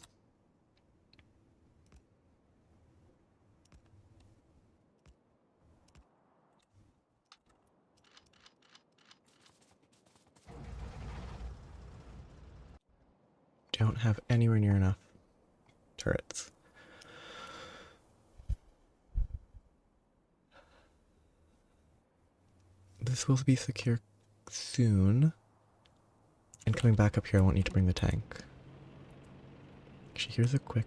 Don't have anywhere near enough turrets. This will be secure soon. And coming back up here, I won't need to bring the tank. Actually, here's a quick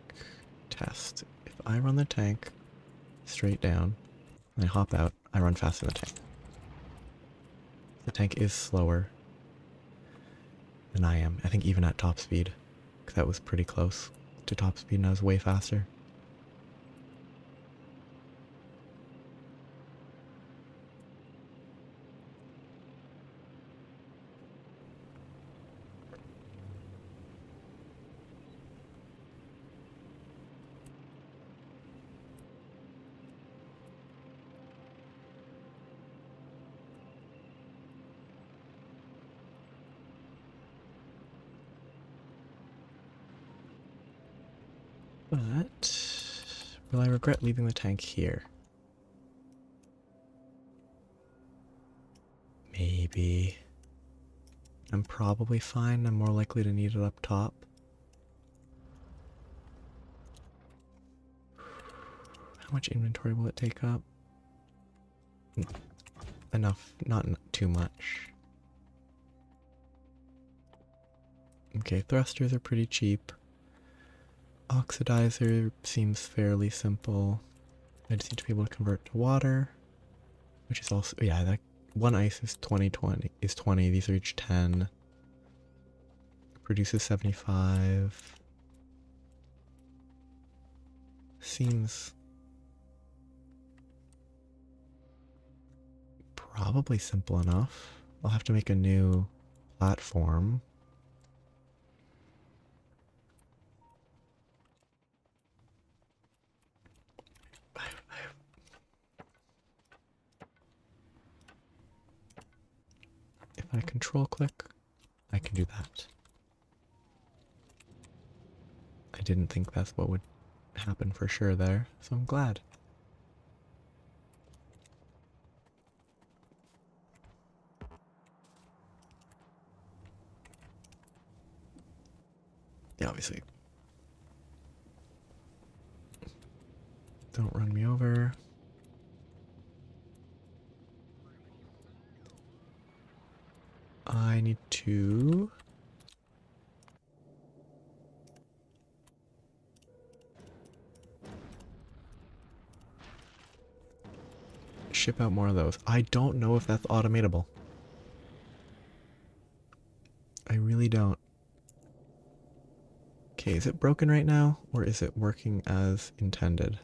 test. If I run the tank straight down, and I hop out, I run faster than the tank. The tank is slower than I am. I think even at top speed, because that was pretty close to top speed and I was way faster. But will I regret leaving the tank here? Maybe. I'm probably fine. I'm more likely to need it up top. How much inventory will it take up? Enough, not too much. Okay, thrusters are pretty cheap. Oxidizer seems fairly simple. I just need to be able to convert to water, which is also, yeah, that one ice is 20, is 20. These are each 10. Produces 75. Seems probably simple enough. I'll have to make a new platform. If I control click, I can do that. I didn't think that's what would happen for sure there, so I'm glad. Yeah, obviously. Don't run me over. I need to ship out more of those. I don't know if that's automatable. I really don't. Okay, is it broken right now, or is it working as intended?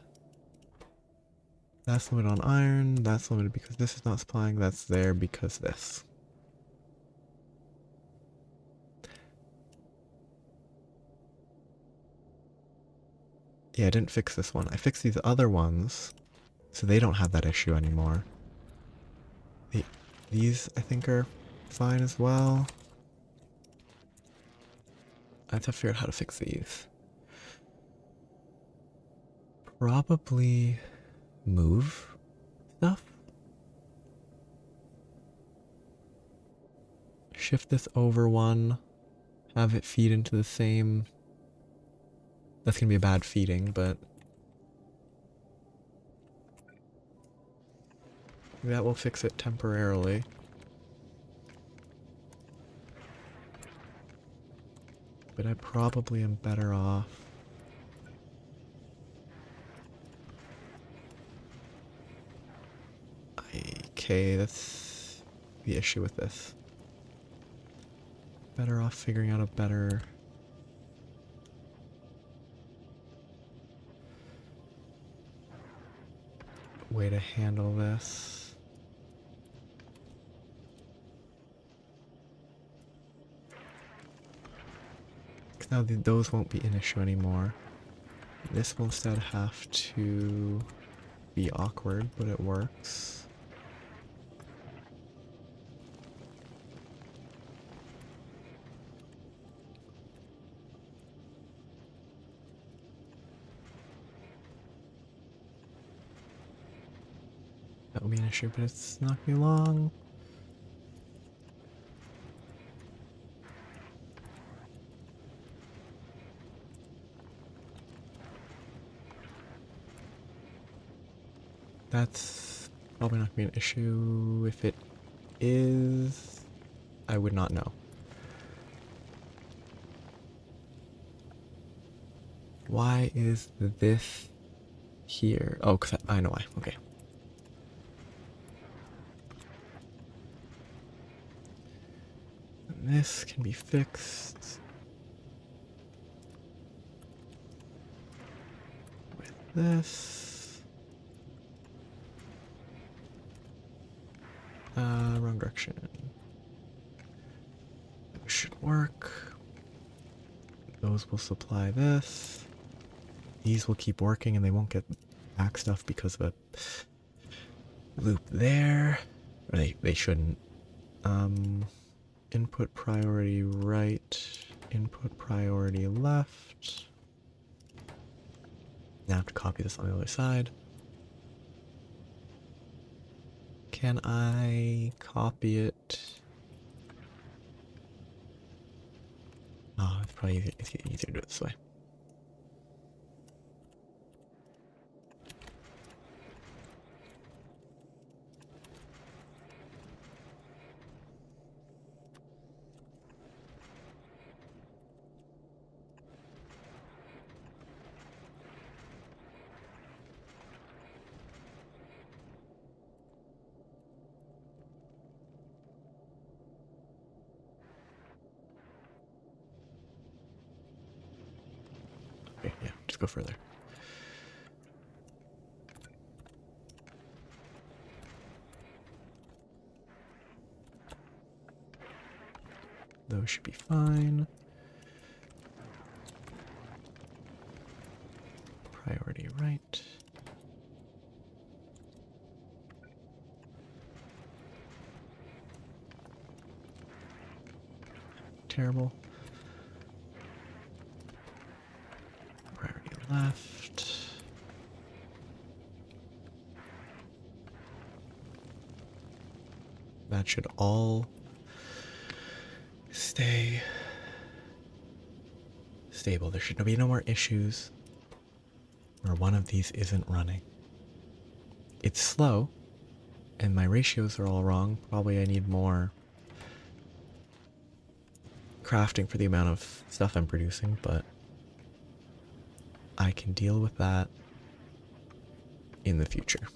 That's limited on iron, that's limited because this is not supplying, that's there because this. Yeah, I didn't fix this one. I fixed these other ones, so they don't have that issue anymore. These, I think, are fine as well. I have to figure out how to fix these. Probably move stuff. Shift this over one. Have it feed into the same. That's gonna be a bad feeding, but that will fix it temporarily. But I probably am better off. Okay, that's the issue with this. Better off figuring out a better way to handle this. Because now those won't be an issue anymore. This will instead have to be awkward, but it works. That will be an issue, but it's not gonna be long. That's probably not gonna be an issue. If it is, I would not know. Why is this here? Oh, because I know why. Okay. And this can be fixed with this. Wrong direction. That should work. Those will supply this. These will keep working and they won't get back stuff because of a loop there. Or they shouldn't. Input priority right, input priority left. Now I have to copy this on the other side. Can I copy it? Oh, it's probably easier to do it this way. Okay, yeah, just go further. Those should be fine. Priority right. Terrible. Priority left. That should all stay stable. There should be no more issues where one of these isn't running. It's slow, and my ratios are all wrong. Probably I need more crafting for the amount of stuff I'm producing, but I can deal with that in the future.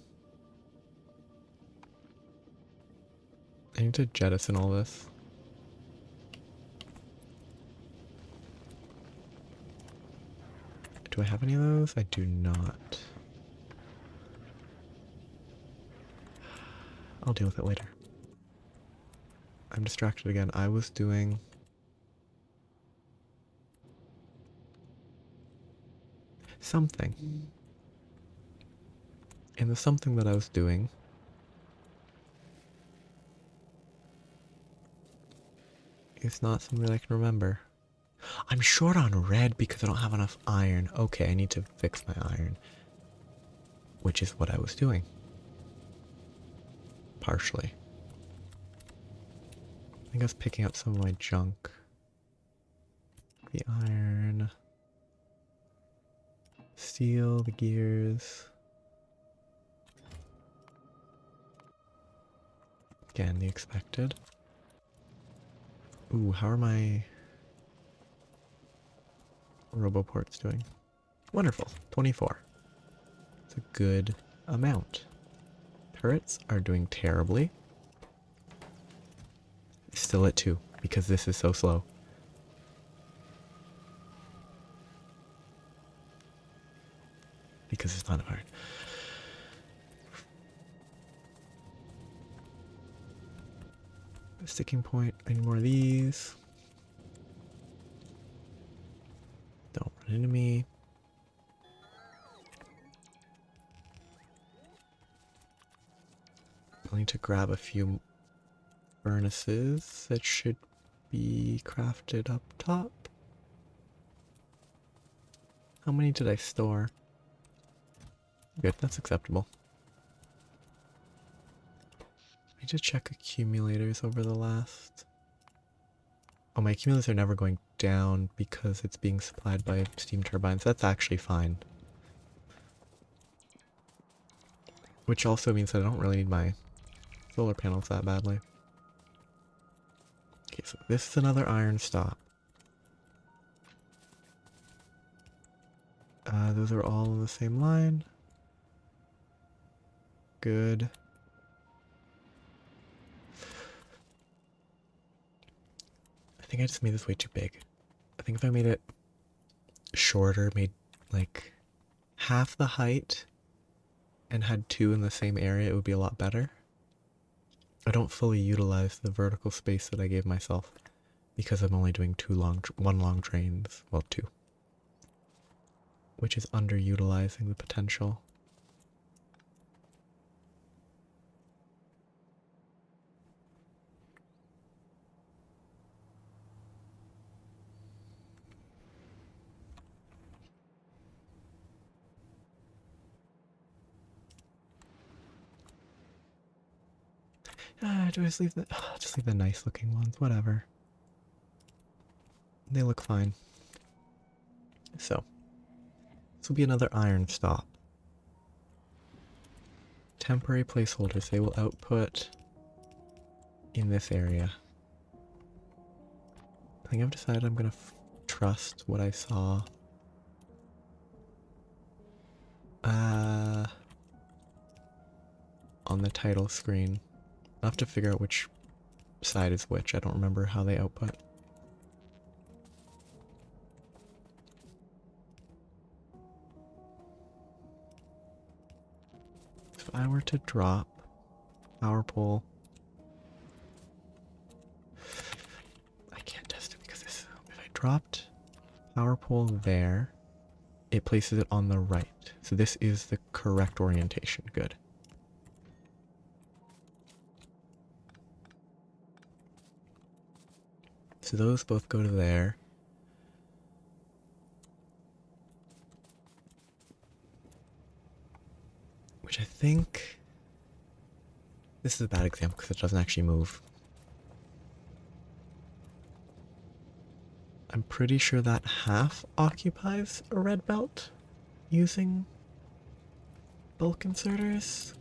I need to jettison all this. Do I have any of those? I do not. I'll deal with it later. I'm distracted again. I was doing something. And the something that I was doing is not something that I can remember. I'm short on red because I don't have enough iron. Okay, I need to fix my iron. Which is what I was doing. Partially. I think I was picking up some of my junk. The iron. Steel, the gears. Again, the expected. Ooh, how are my roboports doing? Wonderful, 24. It's a good amount. Turrets are doing terribly. Still at 2, because this is so slow. Because it's not hard. Sticking point, I need more of these. Don't run into me. I'll need to grab a few furnaces that should be crafted up top. How many did I store? Good, that's acceptable. need to check accumulators over the last... Oh, my accumulators are never going down because it's being supplied by steam turbines. That's actually fine. Which also means that I don't really need my solar panels that badly. Okay, so this is another iron stop. Those are all in the same line. Good. I think I just made this way too big. I think if I made it shorter, made like half the height, and had two in the same area, it would be a lot better. I don't fully utilize the vertical space that I gave myself because I'm only doing one long drains. Well, two. Which is underutilizing the potential. Do I just leave the nice looking ones? Whatever. They look fine. So, this will be another iron stop. Temporary placeholders. They will output in this area. I think I've decided I'm gonna trust what I saw. On the title screen. I'll have to figure out which side is which. I don't remember how they output. If I were to drop power pole, I can't test it because if I dropped power pole there, it places it on the right. So this is the correct orientation. Good. So those both go to there. Which I think... This is a bad example because it doesn't actually move. I'm pretty sure that half occupies a red belt using bulk inserters.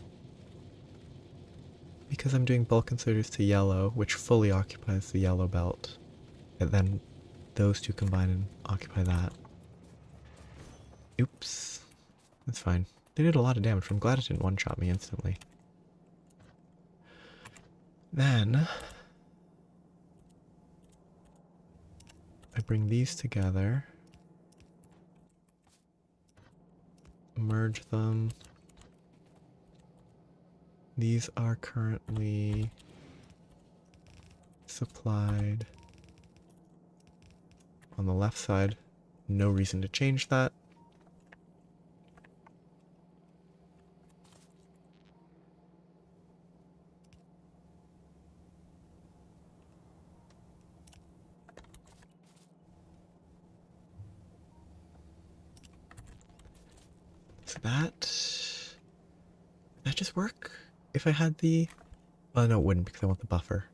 Because I'm doing bulk inserters to yellow, which fully occupies the yellow belt. And then those two combine and occupy that. Oops. That's fine. They did a lot of damage. I'm glad it didn't one-shot me instantly. Then I bring these together. Merge them. These are currently supplied on the left side. No reason to change that. So that just work? If I had the... Well, no, it wouldn't because I want the buffer.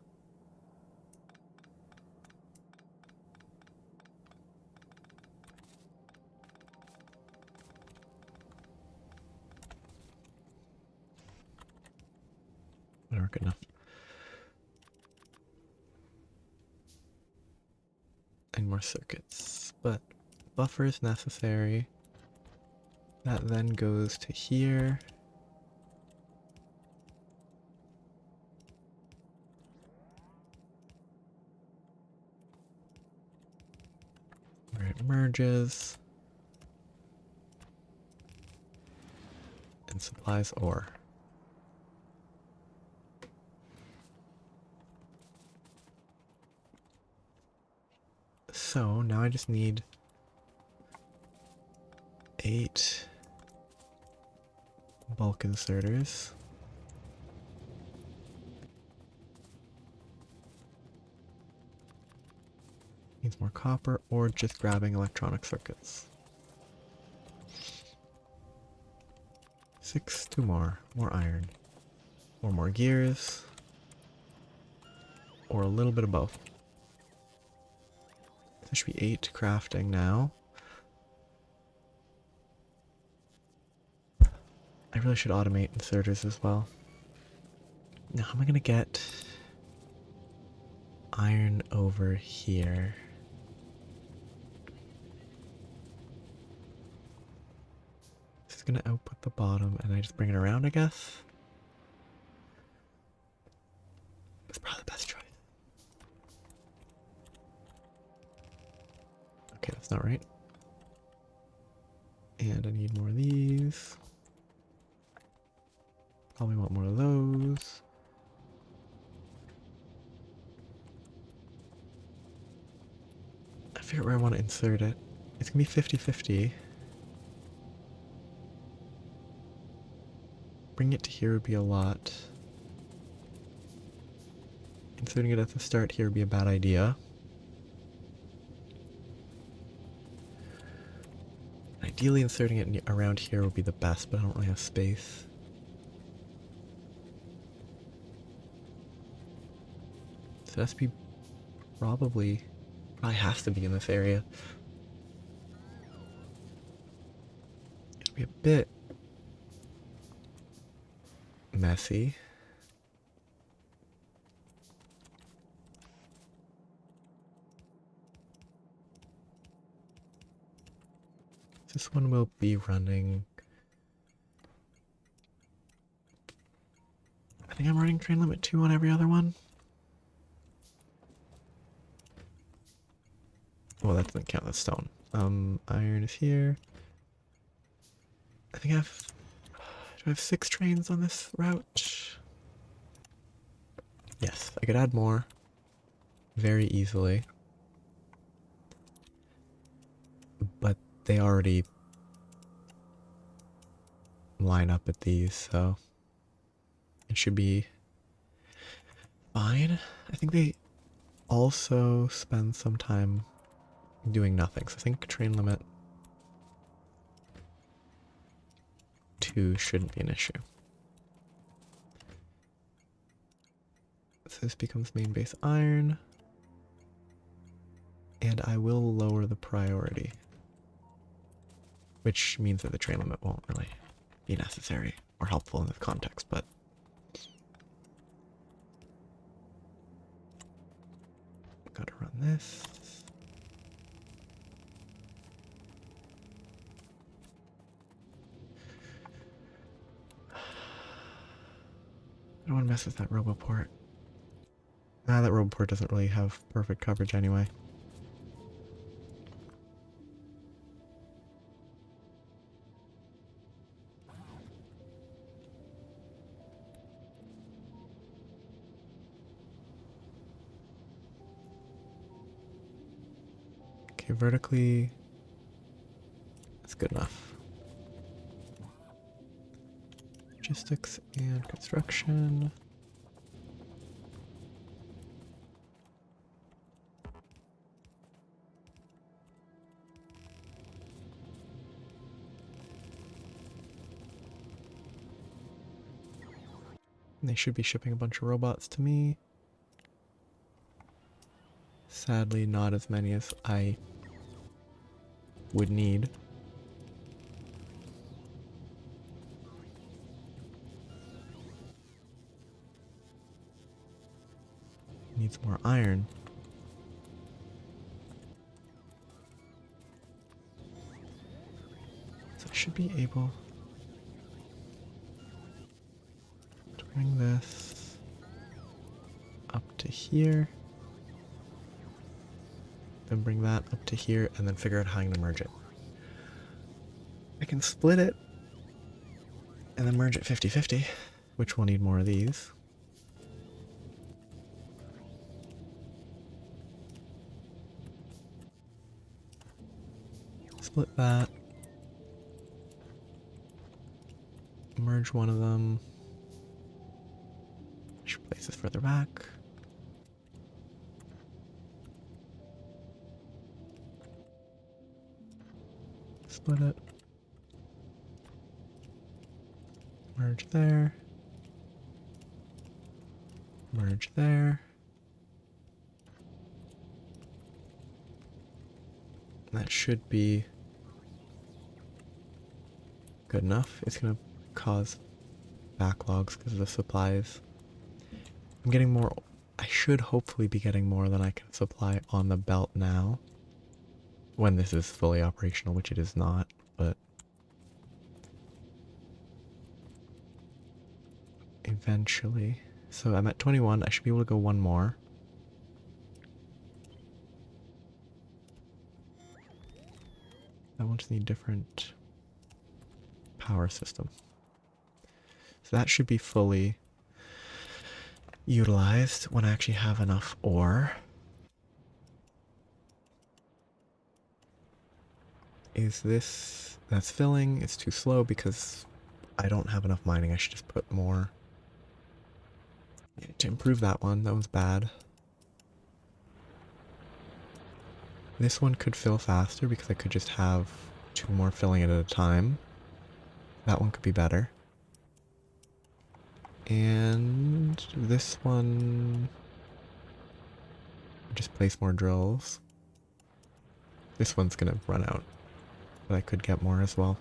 Whatever, good enough. And more circuits, but buffer is necessary. That then goes to here. Where it merges. And supplies ore. So now I just need 8 bulk inserters. Needs more copper or just grabbing electronic circuits. 6, 2 more. More iron. More gears. or a little bit of both. There should be 8 crafting now. I really should automate inserters as well. Now, how am I going to get iron over here? This is going to output the bottom, and I just bring it around, I guess? It's probably the best choice. Okay, that's not right. And I need more of these. Probably want more of those. I figure where I want to insert it. It's going to be 50-50. Bringing it to here would be a lot. Inserting it at the start here would be a bad idea. Ideally, inserting it around here would be the best, but I don't really have space. So it has to be probably has to be in this area. It'll be a bit messy. This one will be running. I think I'm running train limit 2 on every other one. Well, that doesn't count, that's stone. Iron is here. I think do I have 6 trains on this route? Yes, I could add more very easily. But they already line up at these, so it should be fine. I think they also spend some time doing nothing, so I think train limit 2 shouldn't be an issue. So this becomes main base iron, and I will lower the priority, which means that the train limit won't really be necessary or helpful in this context, but gotta run this. I don't want to mess with that roboport. That roboport doesn't really have perfect coverage anyway. Okay, vertically, that's good enough. Logistics and construction. And they should be shipping a bunch of robots to me. Sadly, not as many as I would need. Needs more iron. So I should be able to bring this up to here. Then bring that up to here and then figure out how I'm going to merge it. I can split it and then merge it 50-50, which will need more of these. Split that. Merge one of them. I should place this further back. Split it. Merge there. Merge there. That should be good enough. It's gonna cause backlogs because of the supplies. I'm getting more. I should hopefully be getting more than I can supply on the belt now. When this is fully operational, which it is not, but eventually. So I'm at 21. I should be able to go one more. I will just need different power system. So that should be fully utilized when I actually have enough ore. Is this... that's filling? It's too slow because I don't have enough mining. I should just put more to improve that one. That one's bad. This one could fill faster because I could just have 2 more filling it at a time. That one could be better. And this one... just place more drills. This one's gonna run out, but I could get more as well.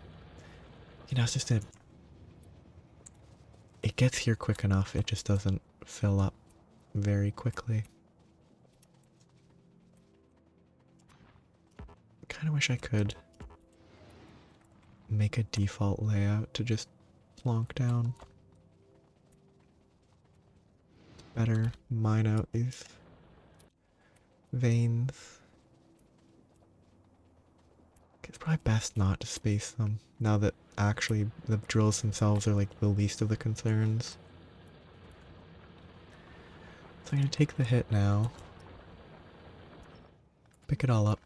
You know, it's just a... it gets here quick enough, it just doesn't fill up very quickly. Kinda wish I could make a default layout to just plonk down. Better mine out these veins. It's probably best not to space them, now that actually the drills themselves are like the least of the concerns. So I'm gonna take the hit now. Pick it all up.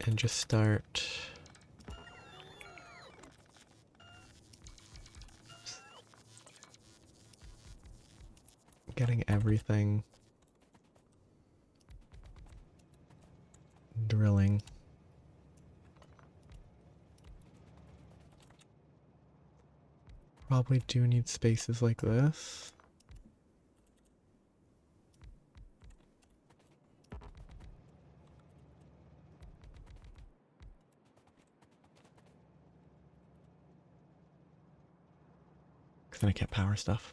And just start... getting everything drilling. Probably do need spaces like this. Because then I can't power stuff.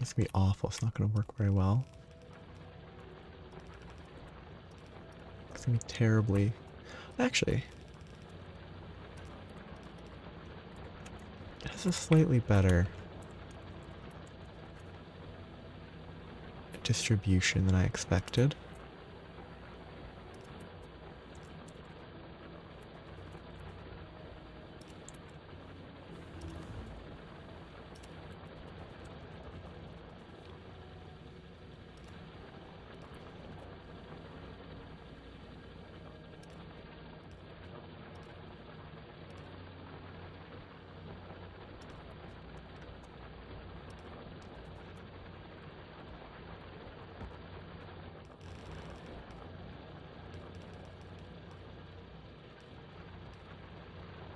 It's gonna be awful. It's not gonna work very well. It's gonna be terribly... actually... it has a slightly better distribution than I expected.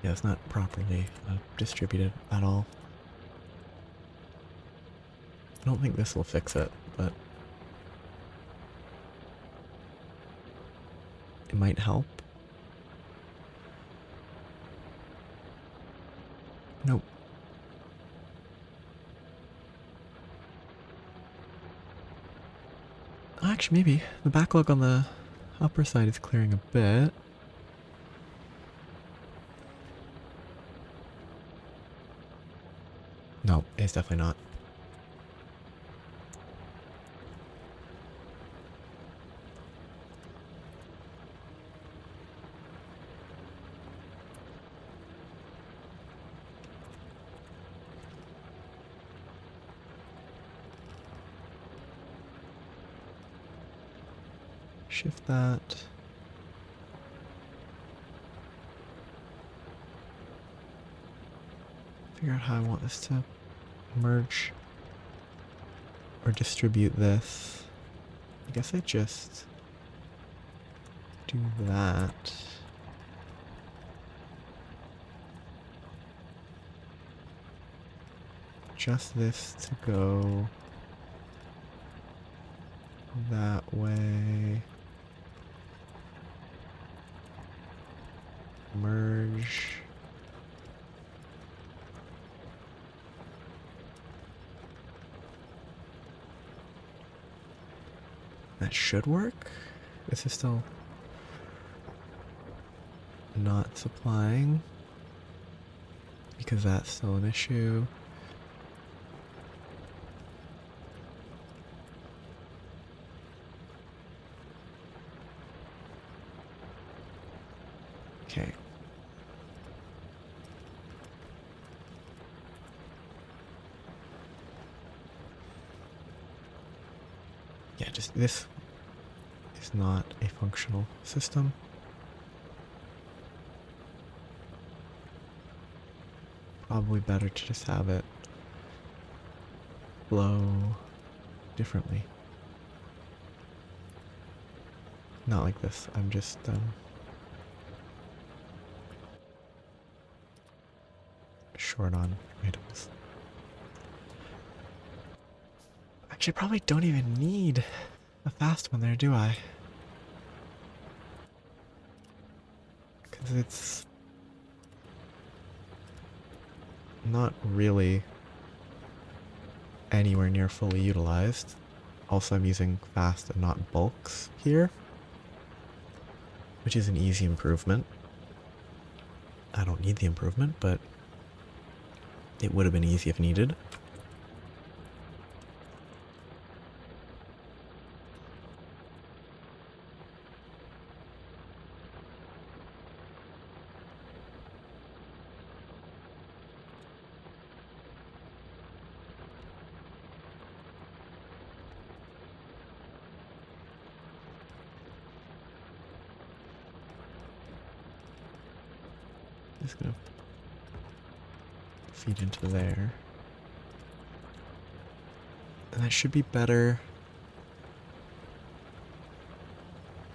Yeah, it's not properly distributed at all. I don't think this will fix it, but it might help. Nope. Actually, maybe. The backlog on the upper side is clearing a bit. No, it's definitely not. Shift that. Figure out how I want this to merge. or distribute this. I guess I just do that. Just this to go that way. Merge. That should work. This is still not supplying because that's still an issue. Okay. Yeah, just this is not a functional system. Probably better to just have it flow differently. Not like this. I'm just short on items. Actually, probably don't even need a fast one there, do I? Because it's not really anywhere near fully utilized. Also, I'm using fast and not bulks here, which is an easy improvement. I don't need the improvement, but it would have been easy if needed. Just gonna feed into there. And that should be better.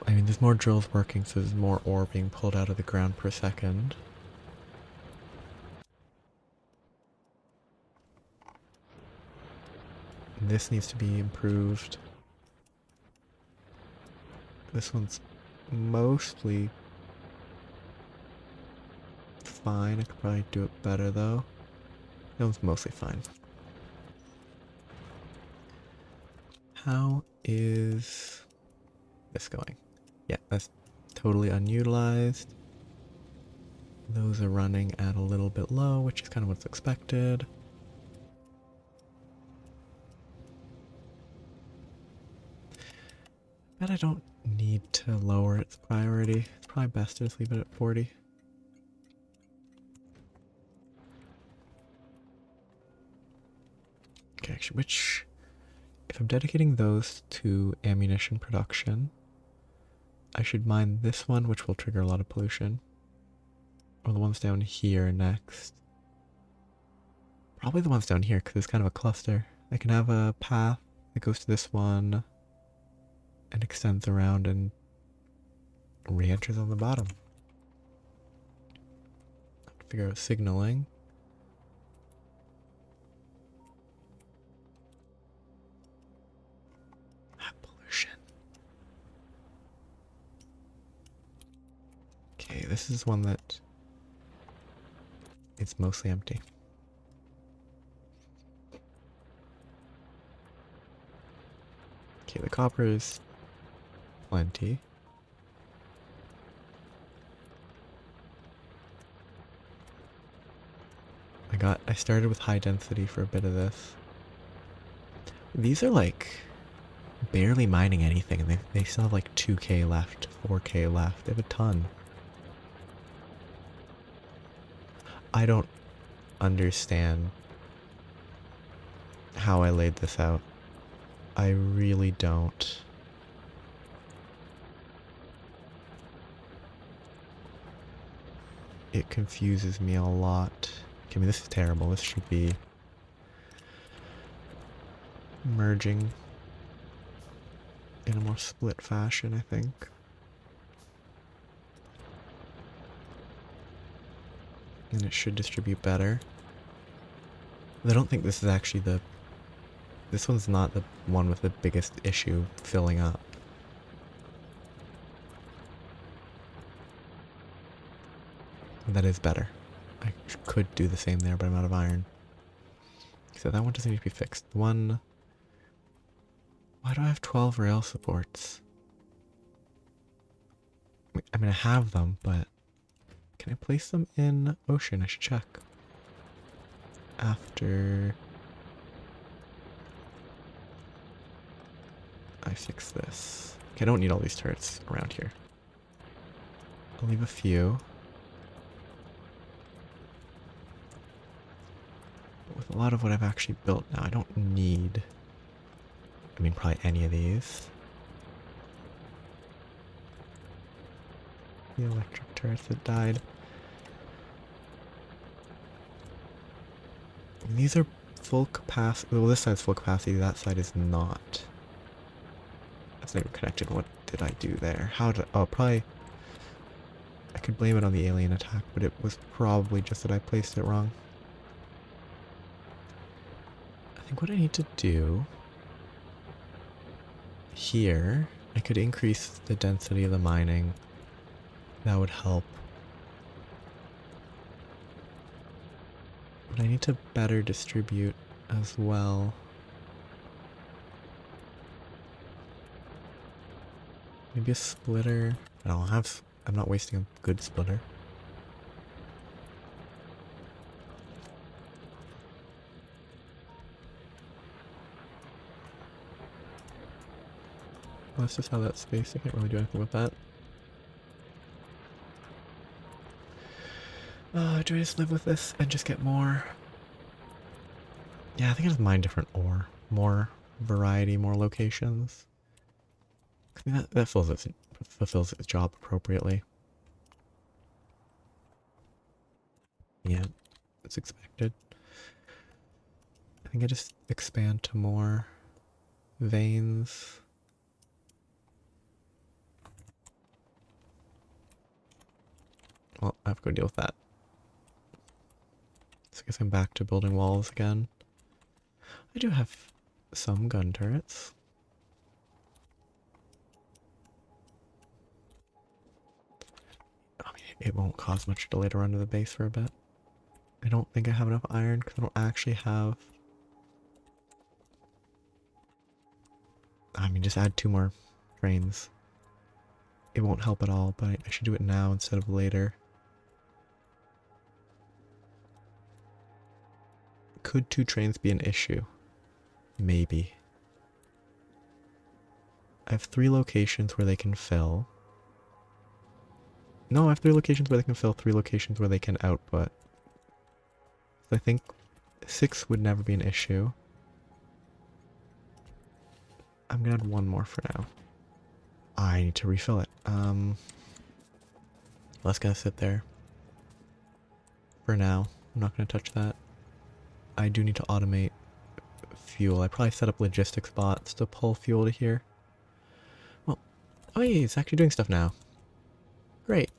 I mean, there's more drills working, so there's more ore being pulled out of the ground per second. And this needs to be improved. This one's mostly fine. I could probably do it better though. That one's mostly fine. How is this going? Yeah, that's totally unutilized. Those are running at a little bit low, which is kind of what's expected. But I don't need to lower its priority. It's probably best to just leave it at 40. Okay, actually, which... If I'm dedicating those to ammunition production, I should mine this one, which will trigger a lot of pollution. Or the ones down here next. Probably the ones down here, because it's kind of a cluster. I can have a path that goes to this one and extends around and re-enters on the bottom. I have to figure out signaling. Pollution. Okay, this is one that it's mostly empty. Okay, the copper is plenty. I started with high density for a bit of this. These are like barely mining anything, and they still have like 2k left, 4k left. They have a ton. I don't understand how I laid this out. I really don't. It confuses me a lot. Okay, I mean, this is terrible. This should be merging in a more split fashion, I think. And it should distribute better. I don't think this is actually the... This one's not the one with the biggest issue filling up. That is better. I could do the same there, but I'm out of iron. So that one doesn't need to be fixed. One... Why do I have 12 rail supports? I mean, I have them, but... Can I place them in ocean? I should check. After... I fix this. Okay, I don't need all these turrets around here. I'll leave a few. With a lot of what I've actually built now, I don't need... I mean, probably any of these. The electric turrets that died. And these are full capacity. Well, this side's full capacity, that side is not. That's not even connected. What did I do there? How did... Oh, probably... I could blame it on the alien attack, but it was probably just that I placed it wrong. I think what I need to do... Here, I could increase the density of the mining. That would help. But I need to better distribute as well. Maybe a splitter. I don't have... I'm not wasting a good splitter. Let's just have that space. I can't really do anything with that. Do I just live with this and just get more? Yeah, I think I just mine different ore. More variety, more locations. I mean, that fulfills its job appropriately. Yeah, it's expected. I think I just expand to more veins. Well, I have to go deal with that. So I guess I'm back to building walls again. I do have some gun turrets. I mean, it won't cause much delay to run to the base for a bit. I don't think I have enough iron because I don't actually have... I mean, just add 2 more trains. It won't help at all, but I should do it now instead of later. Could 2 trains be an issue? Maybe. I have 3 locations where they can fill. No, I have 3 locations where they can fill, 3 locations where they can output. So I think 6 would never be an issue. I'm gonna add 1 more for now. I need to refill it. That's gonna sit there. For now. I'm not gonna touch that. I do need to automate fuel. I probably set up logistics bots to pull fuel to here. Well, oh yeah, it's actually doing stuff now. Great.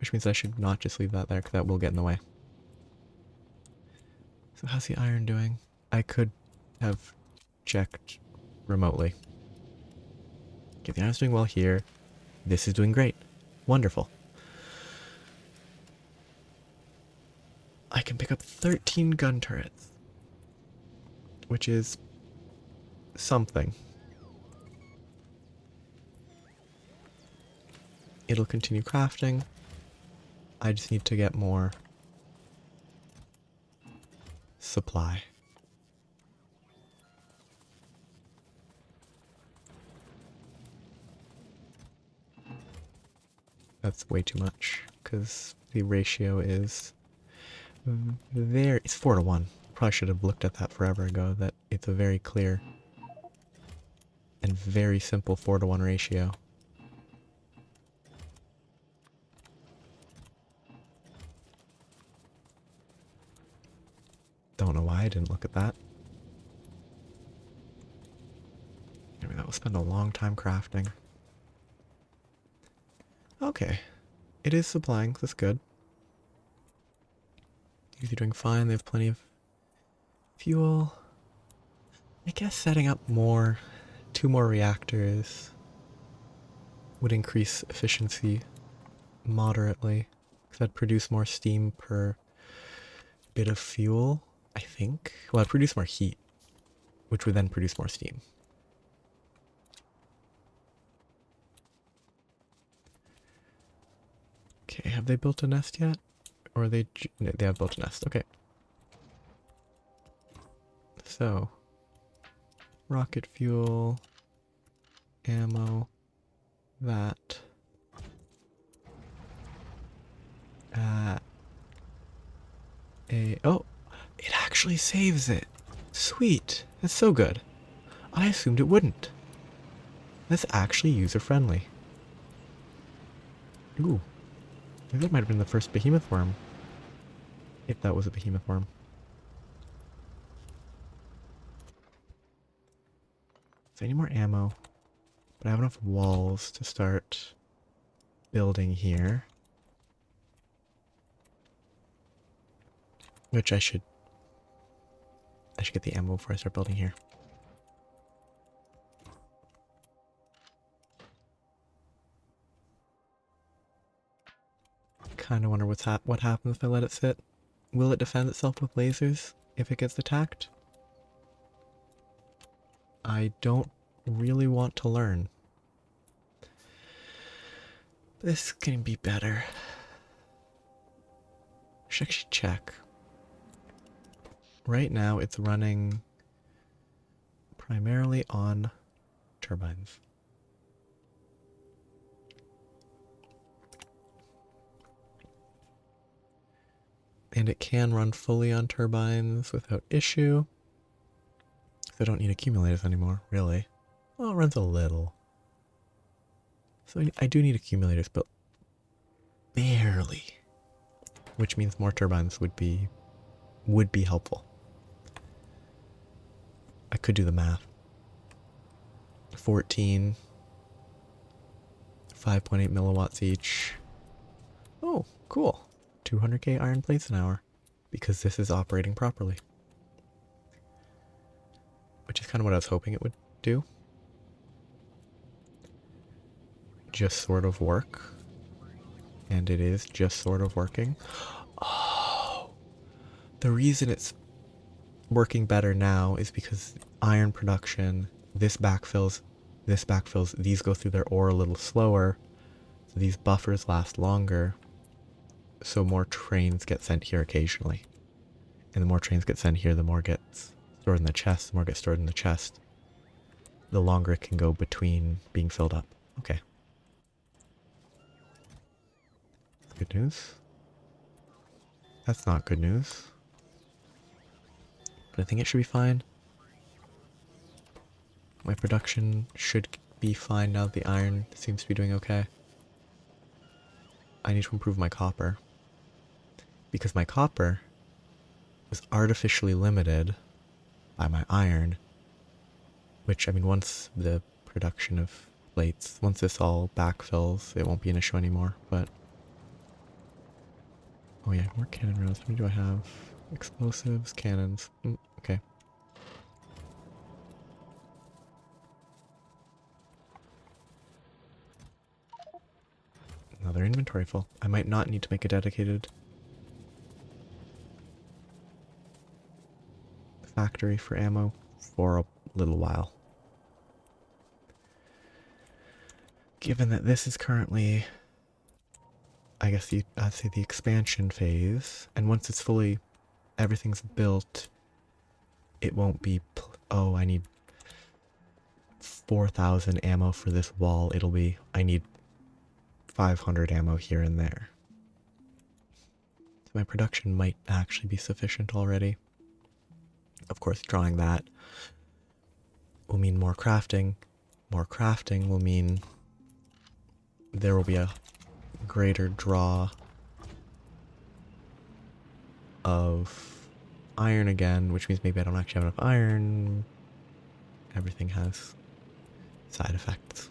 Which means I should not just leave that there, because that will get in the way. So how's the iron doing? I could have checked remotely. Okay, the iron's doing well here. This is doing great. Wonderful. I can pick up 13 gun turrets. Which is... something. It'll continue crafting. I just need to get more supply. That's way too much, because the ratio is very... It's 4 to 1. Probably should have looked at that forever ago, that it's a very clear and very simple 4 to 1 ratio. Don't know why I didn't look at that. Maybe that will spend a long time crafting. Okay. It is supplying, that's good. They're doing fine, they have plenty of fuel. I guess setting up two more reactors would increase efficiency moderately. Because that'd produce more steam per bit of fuel, I think. Well, it'd produce more heat, which would then produce more steam. Okay, have they built a nest yet? Or are they have built a nest, okay. So, rocket fuel, ammo, that. Oh, it actually saves it. Sweet, that's so good. I assumed it wouldn't. That's actually user-friendly. Ooh, maybe that might have been the first behemoth worm. If that was a behemoth worm. So I need more ammo, but I have enough walls to start building here. Which I should get the ammo before I start building here. Kinda wonder what happens if I let it sit. Will it defend itself with lasers if it gets attacked? I don't really want to learn. This can be better. Should actually check. Right now it's running primarily on turbines. And it can run fully on turbines without issue. I don't need accumulators anymore, really. Well, it runs a little. So I do need accumulators, but barely. Which means more turbines would be helpful. I could do the math. 14, 5.8 milliwatts each. Oh, cool. 200k iron plates an hour. Because this is operating properly. Which is kind of what I was hoping it would do. Just sort of work. And it is just sort of working. Oh! The reason it's working better now is because iron production, this backfills, these go through their ore a little slower, so these buffers last longer, so more trains get sent here occasionally. And the more trains get sent here, the more gets stored in the chest, the more gets stored in the chest, the longer it can go between being filled up. Okay. That's good news. That's not good news. But I think it should be fine. My production should be fine now that the iron seems to be doing okay. I need to improve my copper. Because my copper was artificially limited by my iron. Which, I mean, once the production of plates, once this all backfills, it won't be an issue anymore, but... Oh yeah, more cannon rounds. How many do I have? Explosives, cannons. Okay. Another inventory full. I might not need to make a dedicated factory for ammo for a little while. Given that this is currently, I guess I'd say the expansion phase, and once it's fully, everything's built, it won't be, oh, I need 4,000 ammo for this wall. It'll be, I need 500 ammo here and there. So my production might actually be sufficient already. Of course, drawing that will mean more crafting. More crafting will mean there will be a greater draw of iron again, which means maybe I don't actually have enough iron. Everything has side effects.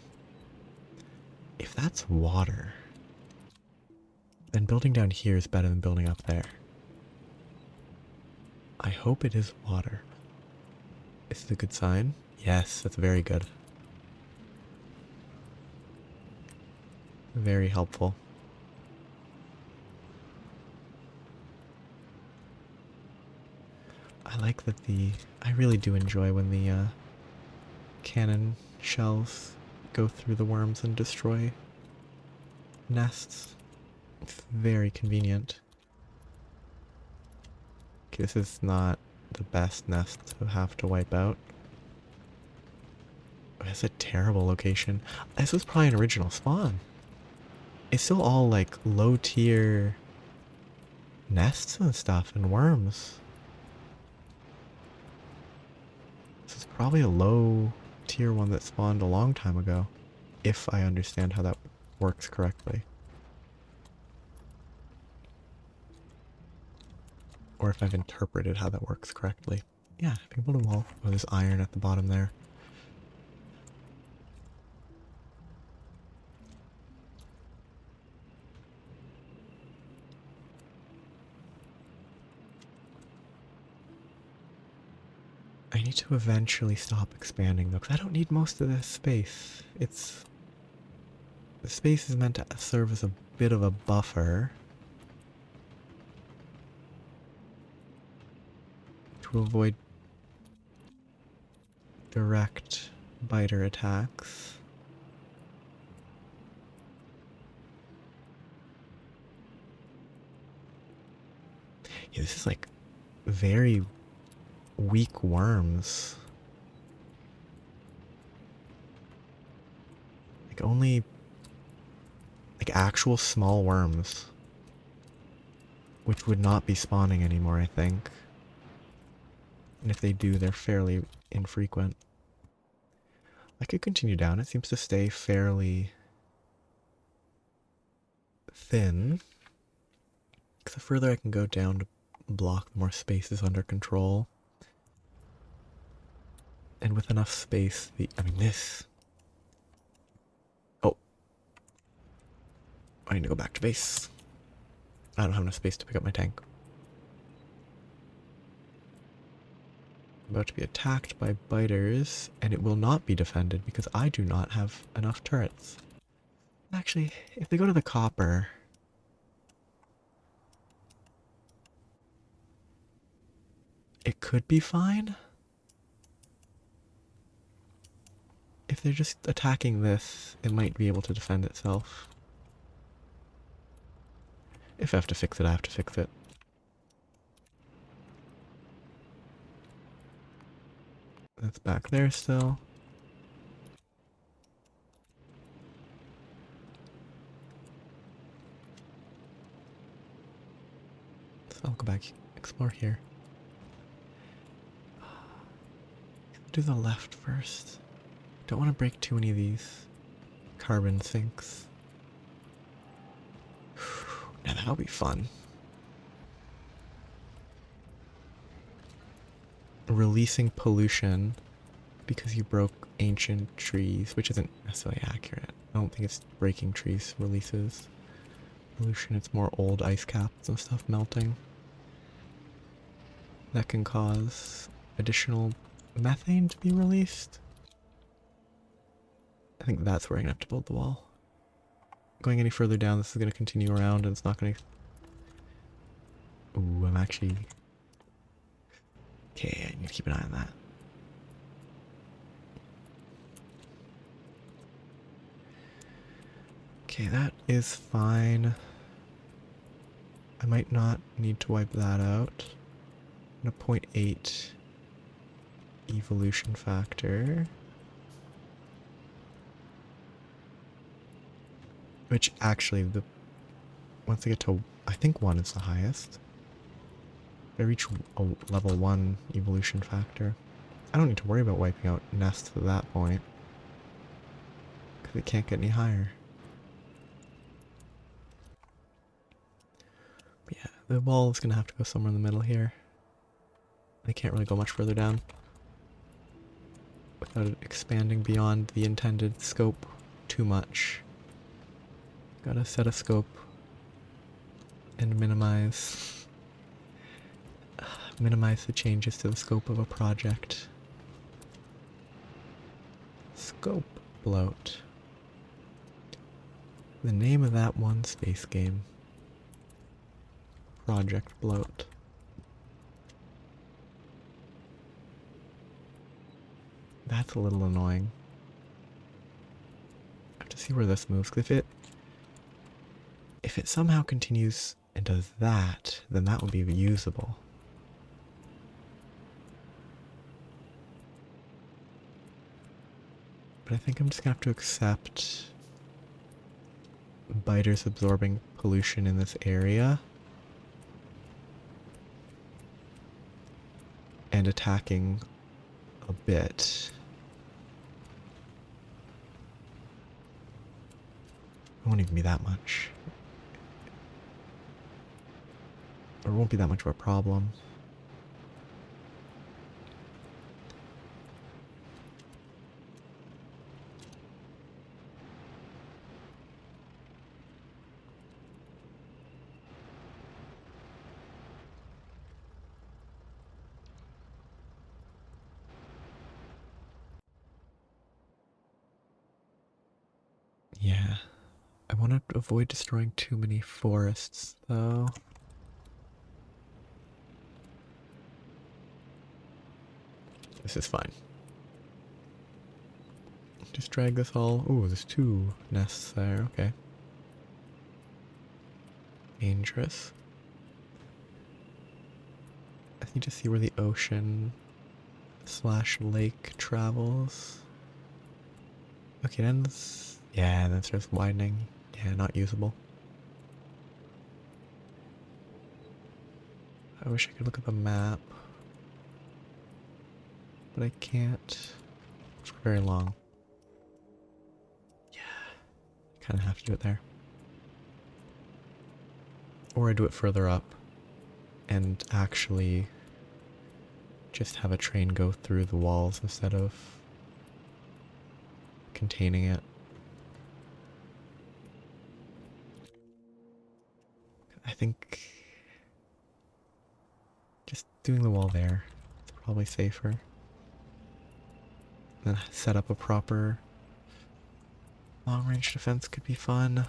If that's water, then building down here is better than building up there. I hope it is water. Is this a good sign? Yes, that's very good. Very helpful. I like that I really do enjoy when the cannon shells go through the worms and destroy nests. It's very convenient. Okay, this is not the best nest to have to wipe out. It's a terrible location. This was probably an original spawn. It's still all like low tier nests and stuff and worms. This is probably a low tier one that spawned a long time ago, if I understand how that works correctly. Or if I've interpreted how that works correctly. Yeah, I can build a wall. Oh, there's iron at the bottom there. I need to eventually stop expanding though, because I don't need most of this space. The space is meant to serve as a bit of a buffer to avoid direct biter attacks. Yeah, this is like very weak worms. Like only like actual small worms, which would not be spawning anymore, I think. And if they do, they're fairly infrequent. I could continue down. It seems to stay fairly thin. Because the further I can go down to block, the more space is under control. And with enough space, this... Oh. I need to go back to base. I don't have enough space to pick up my tank. I'm about to be attacked by biters, and it will not be defended because I do not have enough turrets. Actually, if they go to the copper... it could be fine. If they're just attacking this, it might be able to defend itself. If I have to fix it, I have to fix it. That's back there still. So I'll go back, explore here. Do the left first. Don't want to break too many of these carbon sinks. Now that'll be fun. Releasing pollution because you broke ancient trees, which isn't necessarily accurate. I don't think it's breaking trees releases pollution. It's more old ice caps and stuff melting. That can cause additional methane to be released. I think that's where I'm going to have to build the wall. Going any further down, this is going to continue around and it's not going to... Ooh, I'm actually... Okay, I need to keep an eye on that. Okay, that is fine. I might not need to wipe that out. I'm going to 0.8 evolution factor. Which actually, once I get to, I think 1 is the highest. If I reach a level 1 evolution factor, I don't need to worry about wiping out nests at that point. Because it can't get any higher. But yeah, the wall is going to have to go somewhere in the middle here. I can't really go much further down without it expanding beyond the intended scope too much. Gotta set a scope and minimize the changes to the scope of a project. Scope bloat. The name of that one space game. Project bloat. That's a little annoying. I have to see where this moves. 'Cause if it somehow continues and does that, then that would be usable. But I think I'm just gonna have to accept biters absorbing pollution in this area and attacking a bit. It won't even be that much. Or it won't be that much of a problem. Yeah. I want to avoid destroying too many forests, though. This is fine. Just drag this all... Ooh, there's 2 nests there, okay. Dangerous. I need to see where the ocean / lake travels. Okay, then it's... Yeah, then it starts widening. Yeah, not usable. I wish I could look at the map. But I can't for very long. Yeah, I kind of have to do it there. Or I do it further up and actually just have a train go through the walls instead of containing it. I think just doing the wall there is probably safer. Then set up a proper long-range defense could be fun.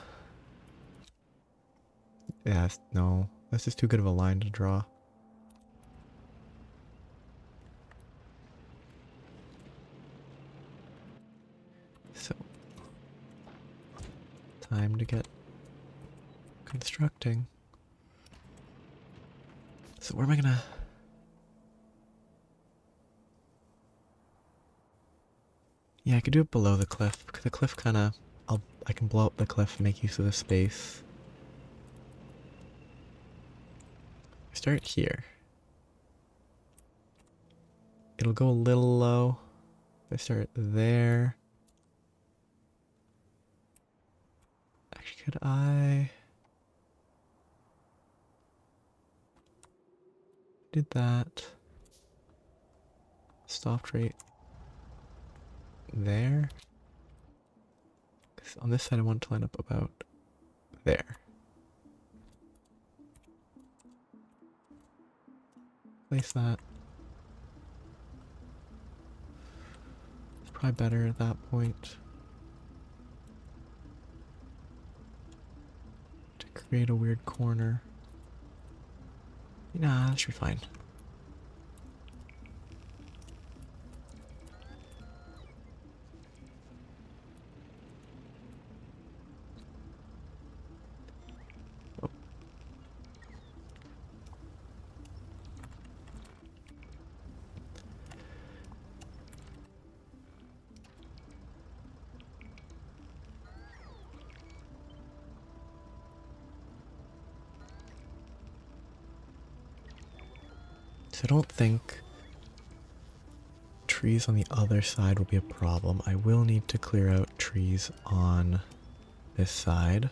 Yeah, no, that's just too good of a line to draw. So, time to get constructing. So where am I gonna... Yeah, I could do it below the cliff, because the cliff kinda... I can blow up the cliff and make use of the space. Start here. It'll go a little low. If I start there... Actually, could I... Did that. Stopped right there. Because on this side I want to line up about there. Place that. It's probably better at that point. To create a weird corner. Nah, that should be fine. Oh. So I don't think trees on the other side will be a problem. I will need to clear out trees on this side.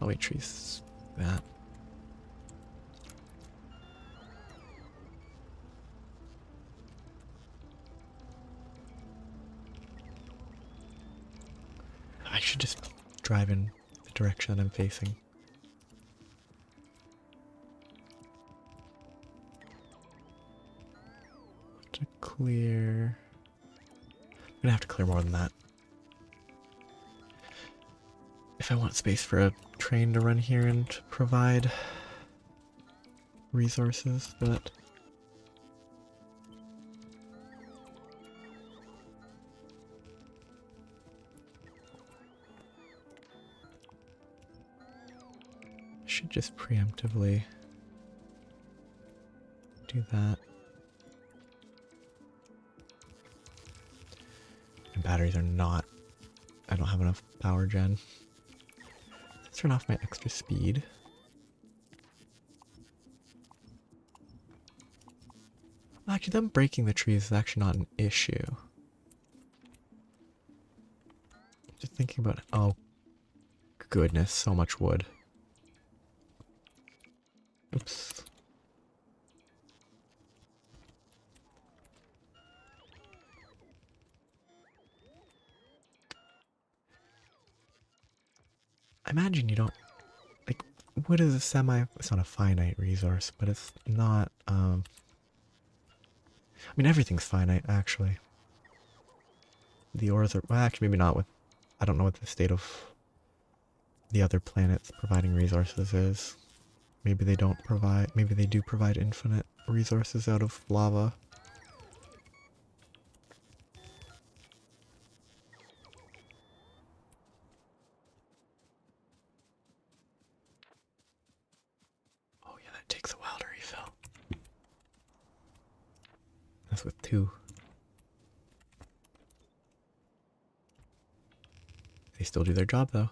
Oh wait, trees. That. I should just drive in the direction that I'm facing. To clear... I'm gonna have to clear more than that. If I want space for a train to run here and provide resources, but... I should just preemptively do that. My batteries are not... I don't have enough power gen. Let's turn off my extra speed. Actually, them breaking the trees is actually not an issue. Just thinking about... Oh, goodness, so much wood. Oops. I imagine you don't... Like, wood is a semi... It's not a finite resource, but it's not, I mean, everything's finite, actually. The ores are... Well, actually, maybe not with... I don't know what the state of the other planets providing resources is. Maybe they don't provide... Maybe they do provide infinite resources out of lava. Oh yeah, that takes a while to refill. That's with 2. They still do their job, though.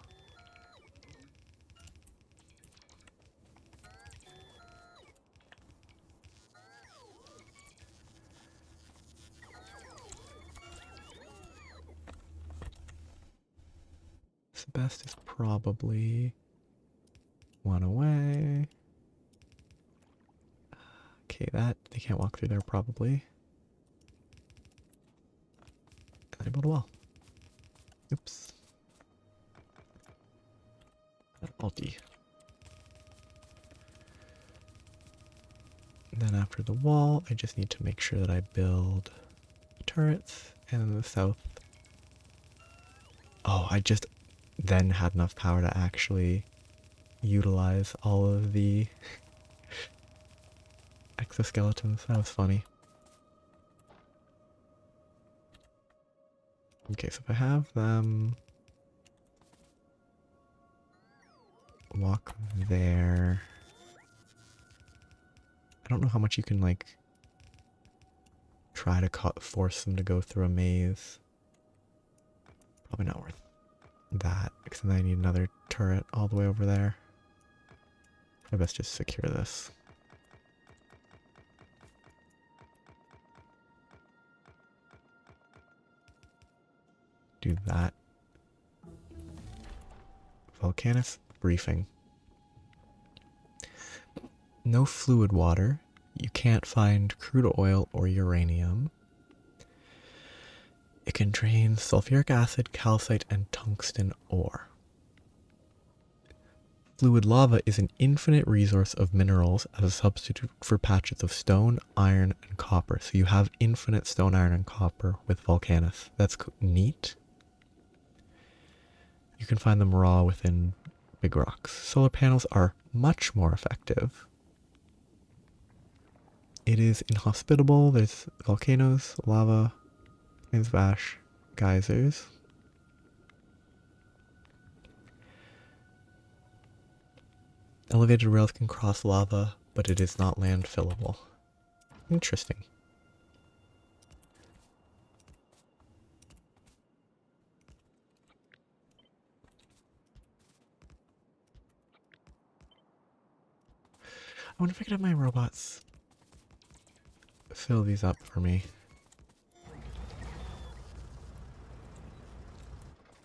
The best is probably 1 away. Okay, that they can't walk through there probably. And then I build a wall. Oops. Alti. Then after the wall, I just need to make sure that I build turrets, and in the south. Oh, I just then had enough power to actually utilize all of the exoskeletons. That was funny. Okay, so if I have them walk there, I don't know how much you can, like, try to force them to go through a maze. Probably not worth that, because then I need another turret all the way over there. I best just secure this. Do that. Volcanus briefing. No fluid water. You can't find crude oil or uranium. It contains sulfuric acid, calcite, and tungsten ore. Fluid lava is an infinite resource of minerals as a substitute for patches of stone, iron, and copper. So you have infinite stone, iron, and copper with Volcanus. That's neat. You can find them raw within big rocks. Solar panels are much more effective. It is inhospitable. There's volcanoes, lava, plains of ash, geysers. Elevated rails can cross lava, but it is not landfillable. Interesting. I wonder if I could have my robots fill these up for me.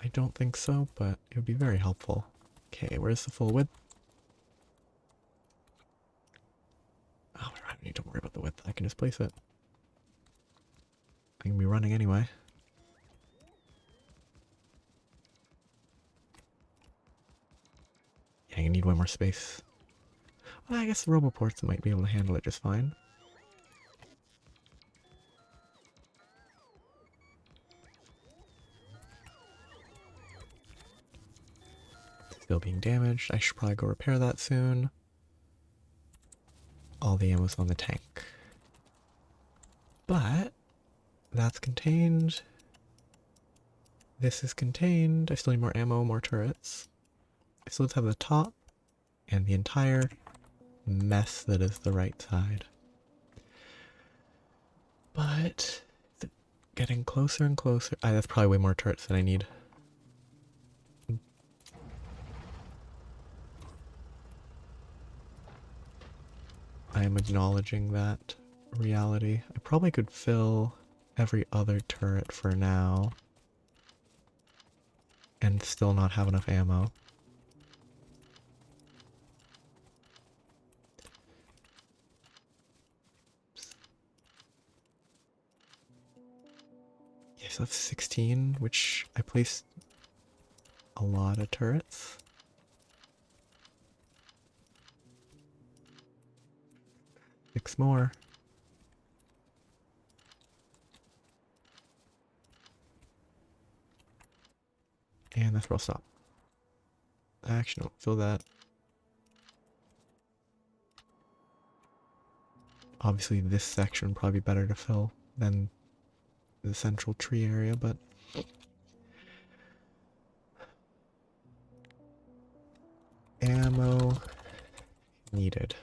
I don't think so, but it would be very helpful. Okay, where's the full width? Oh, I don't need to worry about the width. I can just place it. I can be running anyway. way more space. Well, I guess the roboports might be able to handle it just fine. Still being damaged. I should probably go repair that soon. All the ammo's on the tank. But that's contained. This is contained. I still need more ammo, more turrets. So let's have the top and the entire mess that is the right side. But getting closer and closer. That's probably way more turrets than I need. I am acknowledging that reality. I probably could fill every other turret for now and still not have enough ammo. Yes, that's 16, which I placed a lot of turrets. Six more. And that's where I'll stop. Actually, no, fill that. Obviously, this section would probably be better to fill than the central tree area, but ammo needed.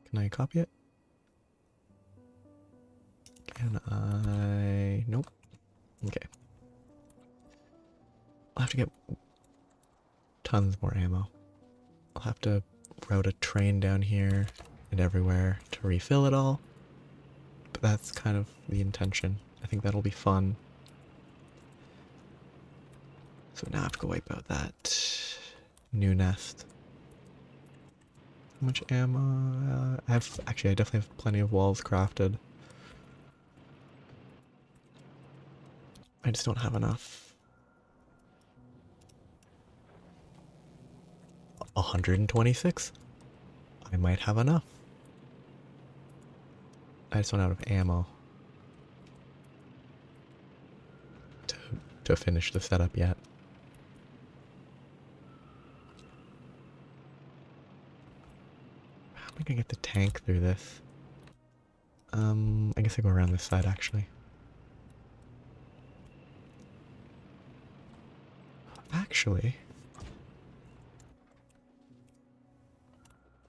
Can I copy it? Can I? Nope. Okay. I'll have to get tons more ammo. I'll have to route a train down here and everywhere to refill it all. But that's kind of the intention. I think that'll be fun. So now I have to go wipe out that new nest. How much ammo? I definitely have plenty of walls crafted. I just don't have enough. 126. I might have enough. I just don't have enough ammo to finish the setup yet. How am I gonna get the tank through this? I guess I go around this side actually. Actually,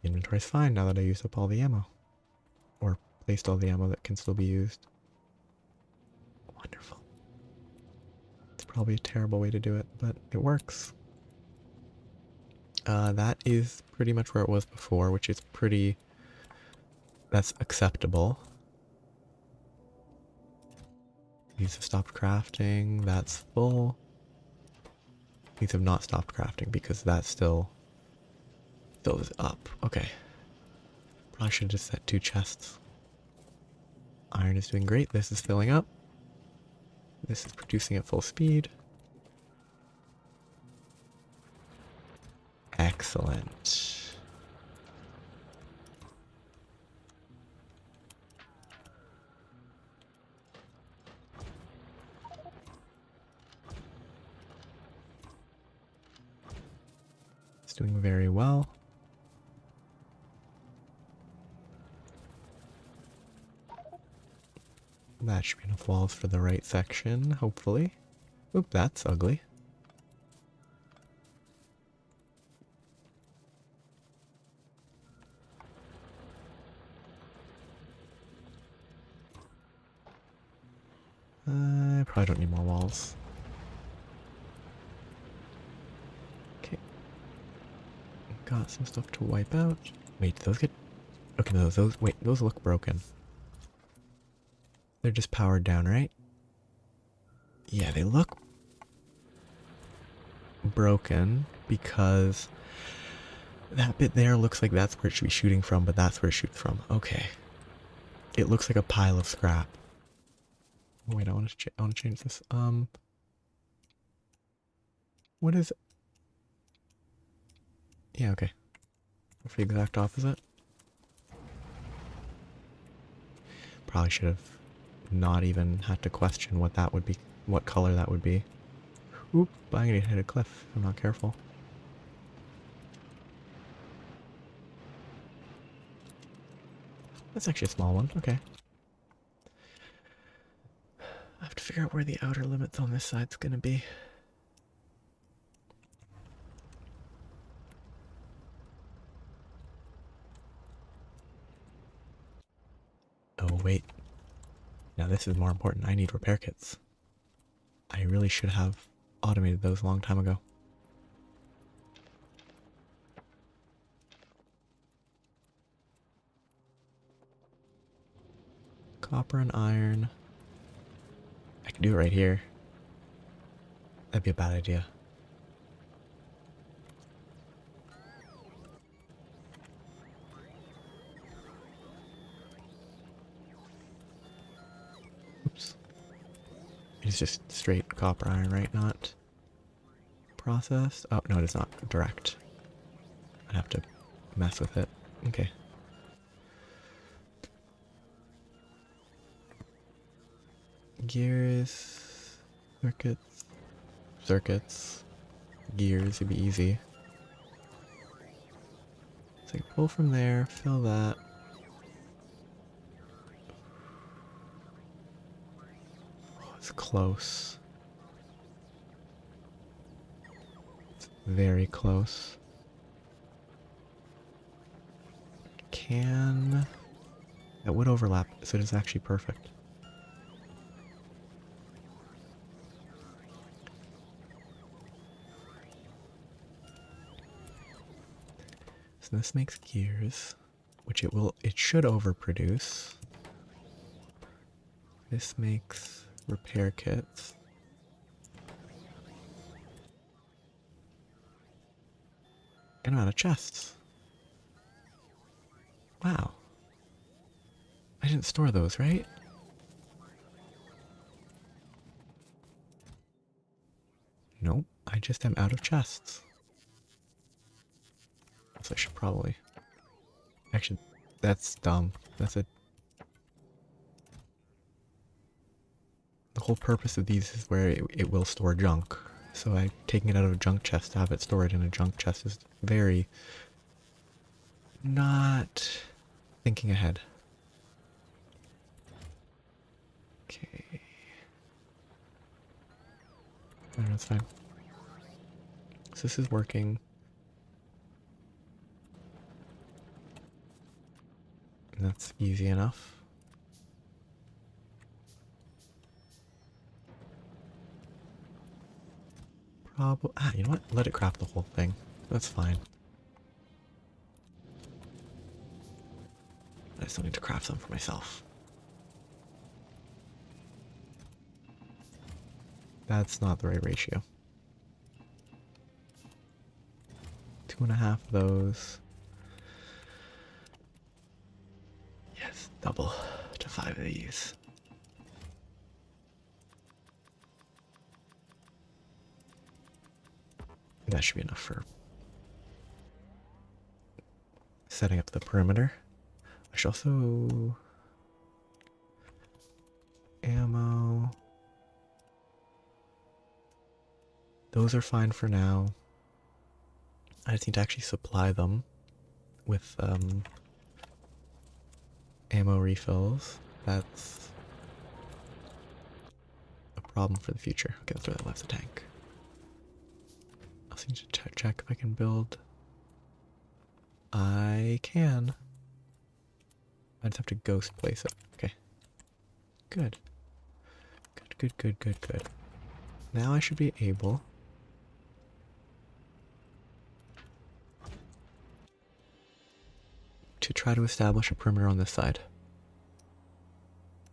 the inventory's fine now that I used up all the ammo. Or placed all the ammo that can still be used. Wonderful. It's probably a terrible way to do it, but it works. That is pretty much where it was before, which is pretty... that's acceptable. These have stopped crafting, that's full. These have not stopped crafting because that's still is up. Okay. Probably should have just set 2 chests. Iron is doing great. This is filling up. This is producing at full speed. Excellent. It's doing very well. That should be enough walls for the right section, hopefully. Oop, that's ugly. I probably don't need more walls. Okay. Got some stuff to wipe out. Wait, did those get... okay, no, wait, those look broken. They're just powered down, right? Yeah, they look broken because that bit there looks like that's where it should be shooting from, but that's where it shoots from. Okay. It looks like a pile of scrap. Oh, wait, I want to change this. What is it? Yeah, okay. For the exact opposite. Probably should have not even had to question what that would be, what color that would be. Oop, I'm gonna hit a cliff if I'm not careful. That's actually a small one, okay. I have to figure out where the outer limits on this side's gonna be. Oh, wait. Now this is more important. I need repair kits. I really should have automated those a long time ago. Copper and iron. I can do it right here. That'd be a bad idea. Oops. It's just straight copper iron, right? Not processed. Oh, no, it is not direct. I'd have to mess with it. Okay. Gears, circuits, gears would be easy. So I can pull from there, fill that. Oh, it's close. It's very close. That would overlap, so it is actually perfect. So this makes gears, which it should overproduce. This makes repair kits. And I'm out of chests. Wow. I didn't store those, right? Nope, I just am out of chests. So I should probably... Actually, that's dumb. The whole purpose of these is where it will store junk. So taking it out of a junk chest to have it stored in a junk chest is very... not thinking ahead. Okay. No, that's fine. So this is working. And that's easy enough. You know what? Let it craft the whole thing. That's fine. I still need to craft some for myself. That's not the right ratio. 2.5 of those. Yes, double to 5 of these. That should be enough for setting up the perimeter. I should also... ammo. Those are fine for now. I just need to actually supply them with ammo refills. That's a problem for the future. Okay, that's where that left the tank. I also need to check if I can build. I can. I just have to ghost place it. Okay. Good. Good. Now I should be able to try to establish a perimeter on this side.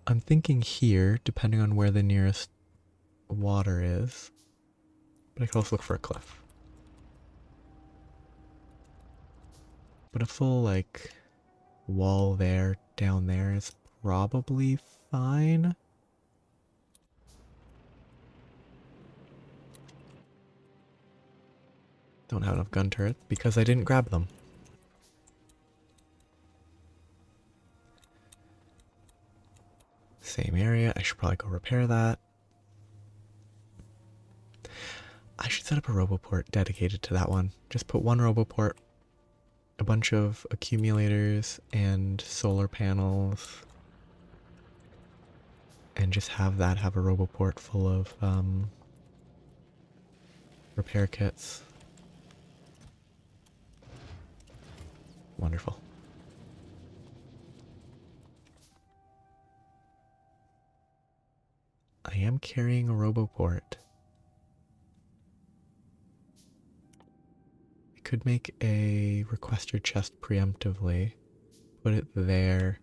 I'm thinking here, depending on where the nearest water is. But I could also look for a cliff. But a full, like, wall there, down there is probably fine. Don't have enough gun turrets because I didn't grab them. Same area. I should probably go repair that. I should set up a roboport dedicated to that one. Just put one roboport, a bunch of accumulators and solar panels, and just have that have a roboport full of repair kits. Wonderful. I am carrying a roboport. I could make a requester chest preemptively. Put it there.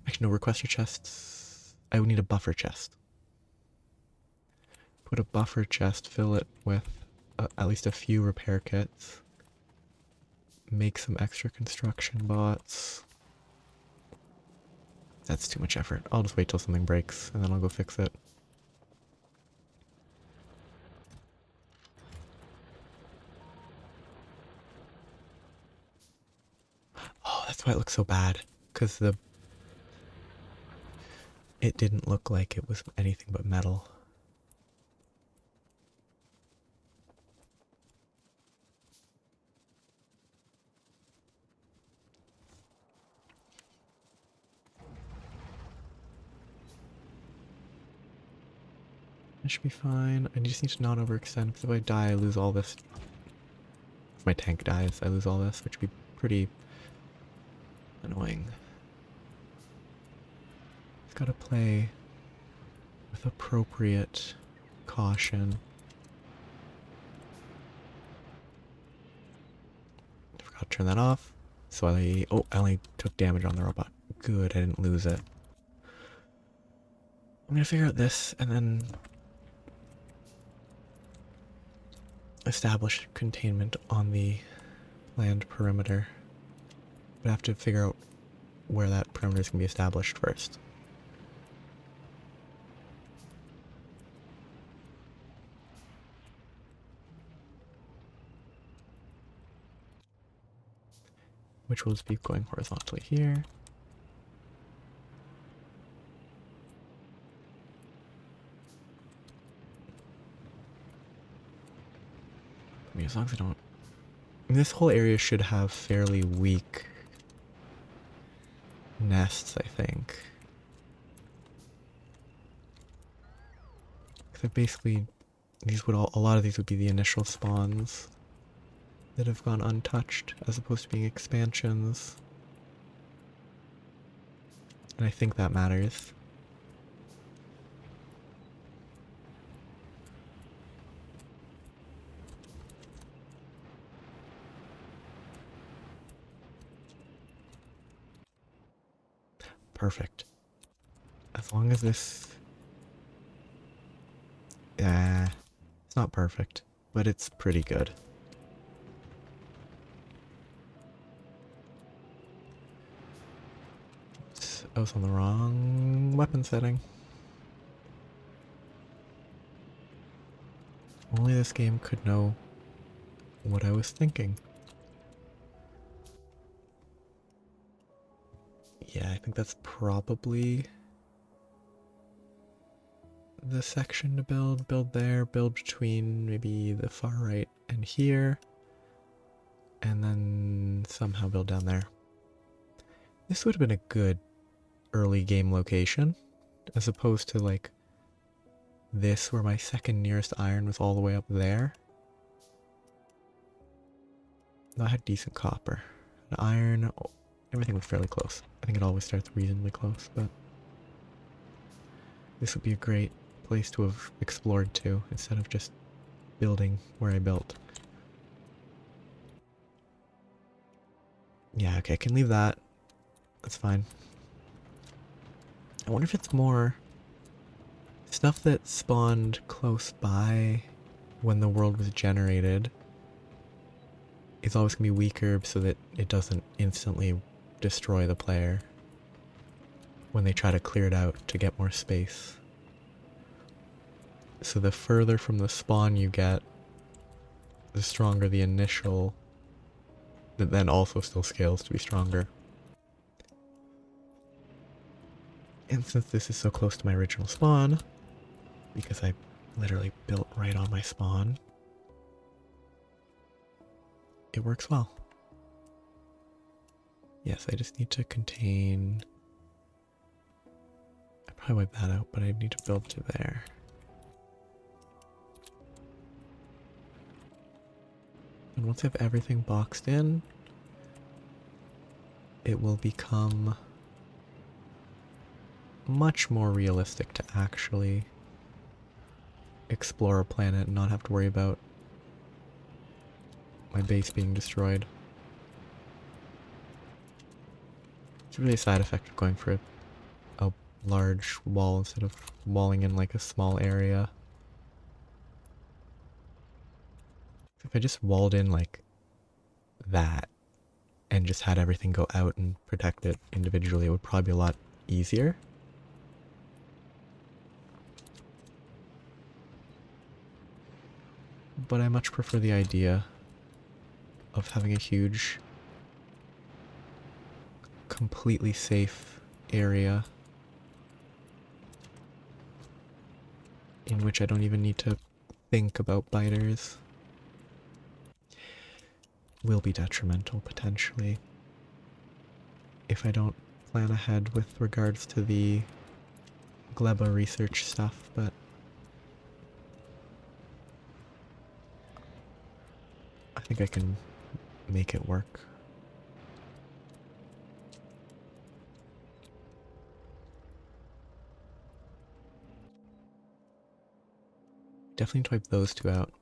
Actually, no, requester chests. I would need a buffer chest. Put a buffer chest, fill it with at least a few repair kits. Make some extra construction bots. That's too much effort. I'll just wait till something breaks and then I'll go fix it. Oh, that's why it looks so bad. Because it didn't look like it was anything but metal. That should be fine. I just need to not overextend, because if I die, I lose all this. If my tank dies, I lose all this, which would be pretty annoying. Just gotta play with appropriate caution. I forgot to turn that off. So I only took damage on the robot. Good, I didn't lose it. I'm gonna figure out this and then establish containment on the land perimeter. But I have to figure out where that perimeter is going to be established first. Which will just be going horizontally here. I mean, as long as I don't... This whole area should have fairly weak nests, I think. Because basically, a lot of these would be the initial spawns that have gone untouched, as opposed to being expansions. And I think that matters. Perfect. As long as this... it's not perfect, but it's pretty good. Oops, I was on the wrong weapon setting. Only this game could know what I was thinking. Yeah, I think that's probably the section to build. Build there, build between maybe the far right and here, and then somehow build down there. This would have been a good early game location, as opposed to like this where my second nearest iron was all the way up there. No, I had decent copper. The iron, everything was fairly close. I think it always starts reasonably close, but this would be a great place to have explored to, instead of just building where I built. Yeah, okay, I can leave that. That's fine. I wonder if it's more stuff that spawned close by when the world was generated is always going to be weaker so that it doesn't instantly destroy the player when they try to clear it out to get more space. So the further from the spawn you get, the stronger the initial, that then also still scales to be stronger. And since this is so close to my original spawn, because I literally built right on my spawn, it works well. Yes, I just need to contain... I probably wipe that out, but I need to build to there. And once I have everything boxed in, it will become much more realistic to actually explore a planet and not have to worry about my base being destroyed. It's really a side effect of going for a large wall instead of walling in like a small area. If I just walled in like that and just had everything go out and protect it individually, it would probably be a lot easier. But I much prefer the idea of having a huge, completely safe area in which I don't even need to think about biters. Will be detrimental potentially if I don't plan ahead with regards to the Gleba research stuff, but I think I can make it work. Definitely wipe those two out.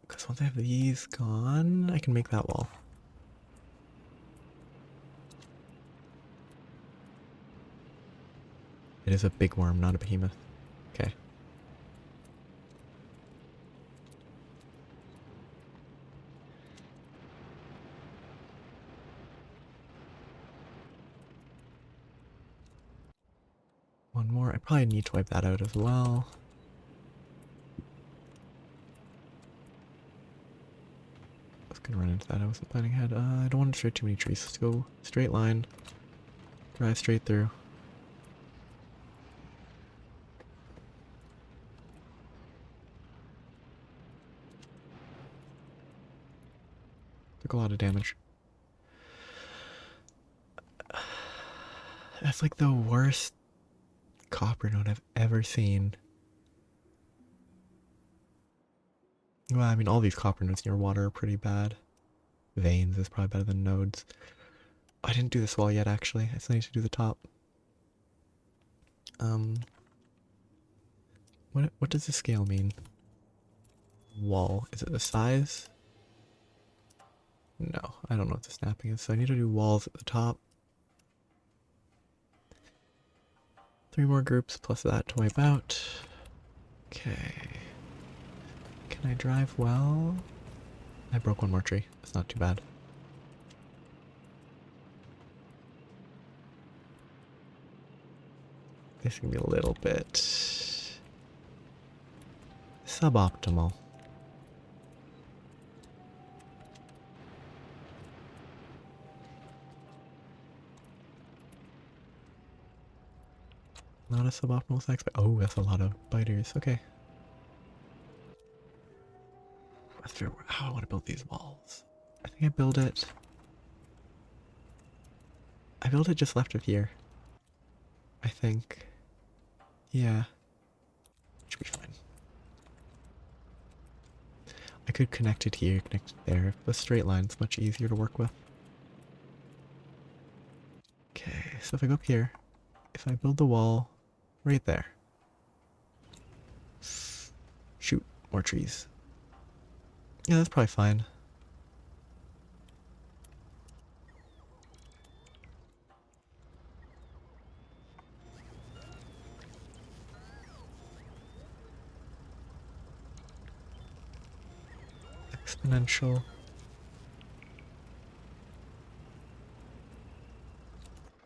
Because once I have these gone, I can make that wall. It is a big worm, not a behemoth. Okay. One more. I probably need to wipe that out as well. I was gonna run into that. I wasn't planning ahead. I don't want to destroy too many trees. Let's go straight line. Drive straight through. Took a lot of damage. That's like the worst copper node I've ever seen. Well, I mean, all these copper nodes near water are pretty bad. Veins is probably better than nodes. I didn't do this wall yet, actually. I still need to do the top. What does the scale mean? Wall. Is it the size? No, I don't know what the snapping is, so I need to do walls at the top. 3 more groups plus that to wipe out. Okay. Can I drive well? I broke one more tree. That's not too bad. This is gonna be a little bit suboptimal. Not a suboptimal sex, but oh, that's a lot of biters. Okay. Let's figure out how I want to build these walls. I think I build it. I build it just left of here. I think. Yeah. Should be fine. I could connect it here, connect it there. The straight line's much easier to work with. Okay, so if I go up here, if I build the wall right there. Shoot, more trees. Yeah, that's probably fine. Exponential.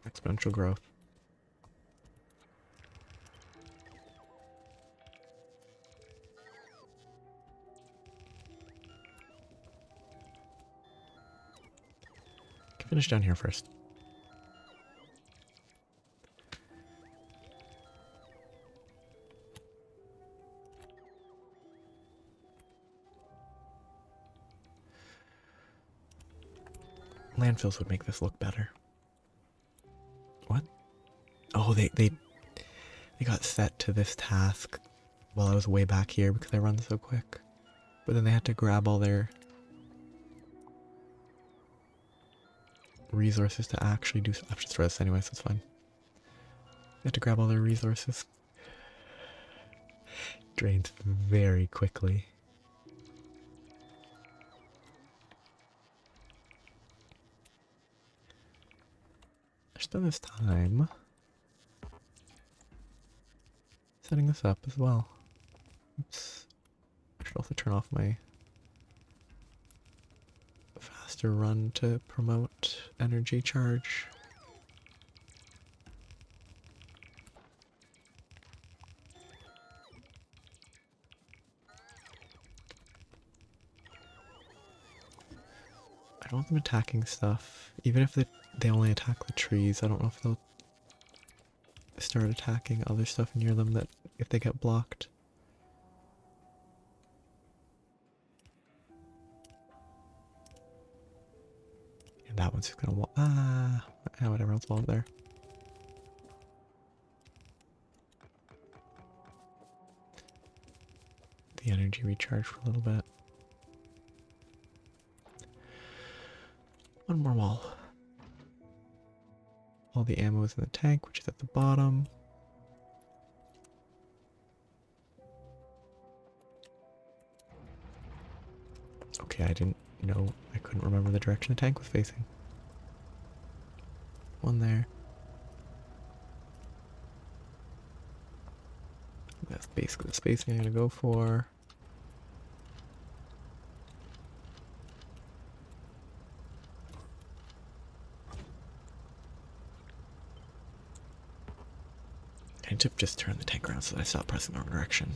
Exponential growth. finish down here first. Landfills would make this look better. What? Oh, they got set to this task while I was way back here because I run so quick. But then they had to grab all their resources to actually do stuff. I have to throw this anyway, so it's fine. They had to grab all their resources. Drains very quickly. I spent this time setting this up as well. Oops. I should also turn off my faster run to promote energy charge. I don't want them attacking stuff. Even if they only attack the trees, I don't know if they'll start attacking other stuff near them that if they get blocked. And that one's just gonna wall. Whatever, else wall up there. The energy recharge for a little bit. One more wall. All the ammo is in the tank, which is at the bottom. Okay, I didn't know. I couldn't remember the direction the tank was facing. One there. That's basically the spacing I'm gonna go for. I need to just turn the tank around so that I stop pressing the wrong direction.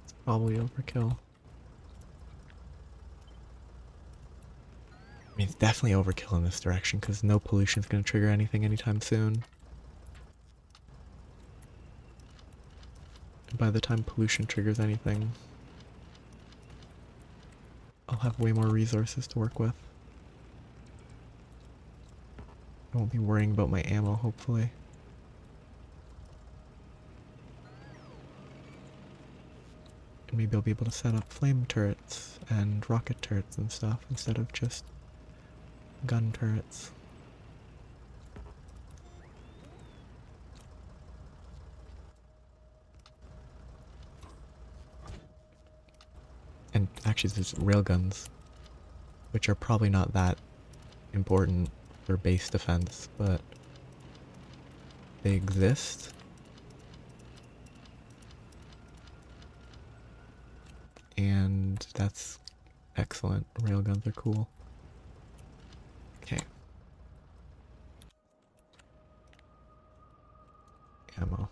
It's probably overkill. I mean, it's definitely overkill in this direction because no pollution's going to trigger anything anytime soon. By the time pollution triggers anything, I'll have way more resources to work with. I won't be worrying about my ammo, hopefully. And maybe I'll be able to set up flame turrets and rocket turrets and stuff instead of just gun turrets. And actually there's railguns, which are probably not that important for base defense, but they exist. And that's excellent. Railguns are cool. Okay. Ammo.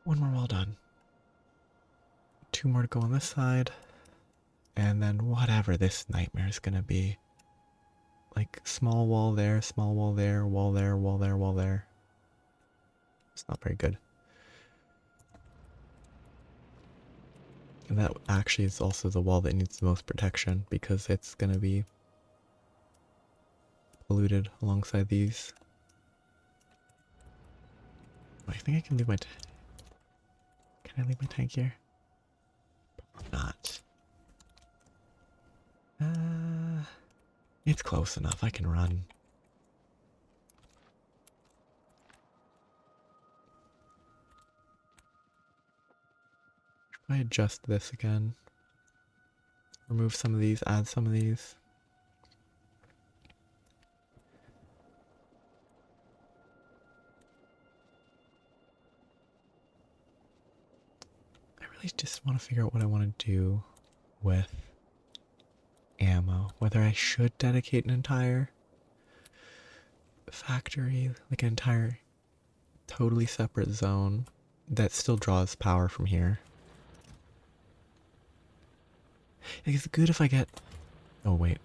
One more wall done. Two more to go on this side. And then whatever this nightmare is gonna be. Like, small wall there, small wall there, wall there, wall there, wall there. It's not very good. And that actually is also the wall that needs the most protection because it's gonna be polluted alongside these. I think I can leave my can I leave my tank here? Not. It's close enough. I can run. Should I adjust this again? Remove some of these, add some of these. I just want to figure out what I want to do with ammo. Whether I should dedicate an entire factory, like an entire totally separate zone that still draws power from here. It's good if I get... Oh wait,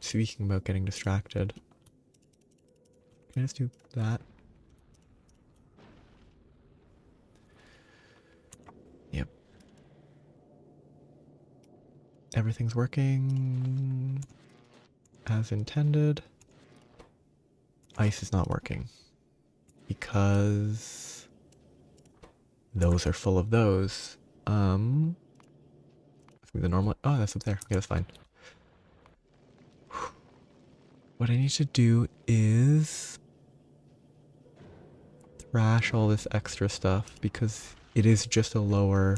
speaking about getting distracted. Can I just do that? Yep. Everything's working as intended. Ice is not working because those are full of those. The normal... Oh, that's up there. Okay, that's fine. What I need to do is thrash all this extra stuff because it is just a lower...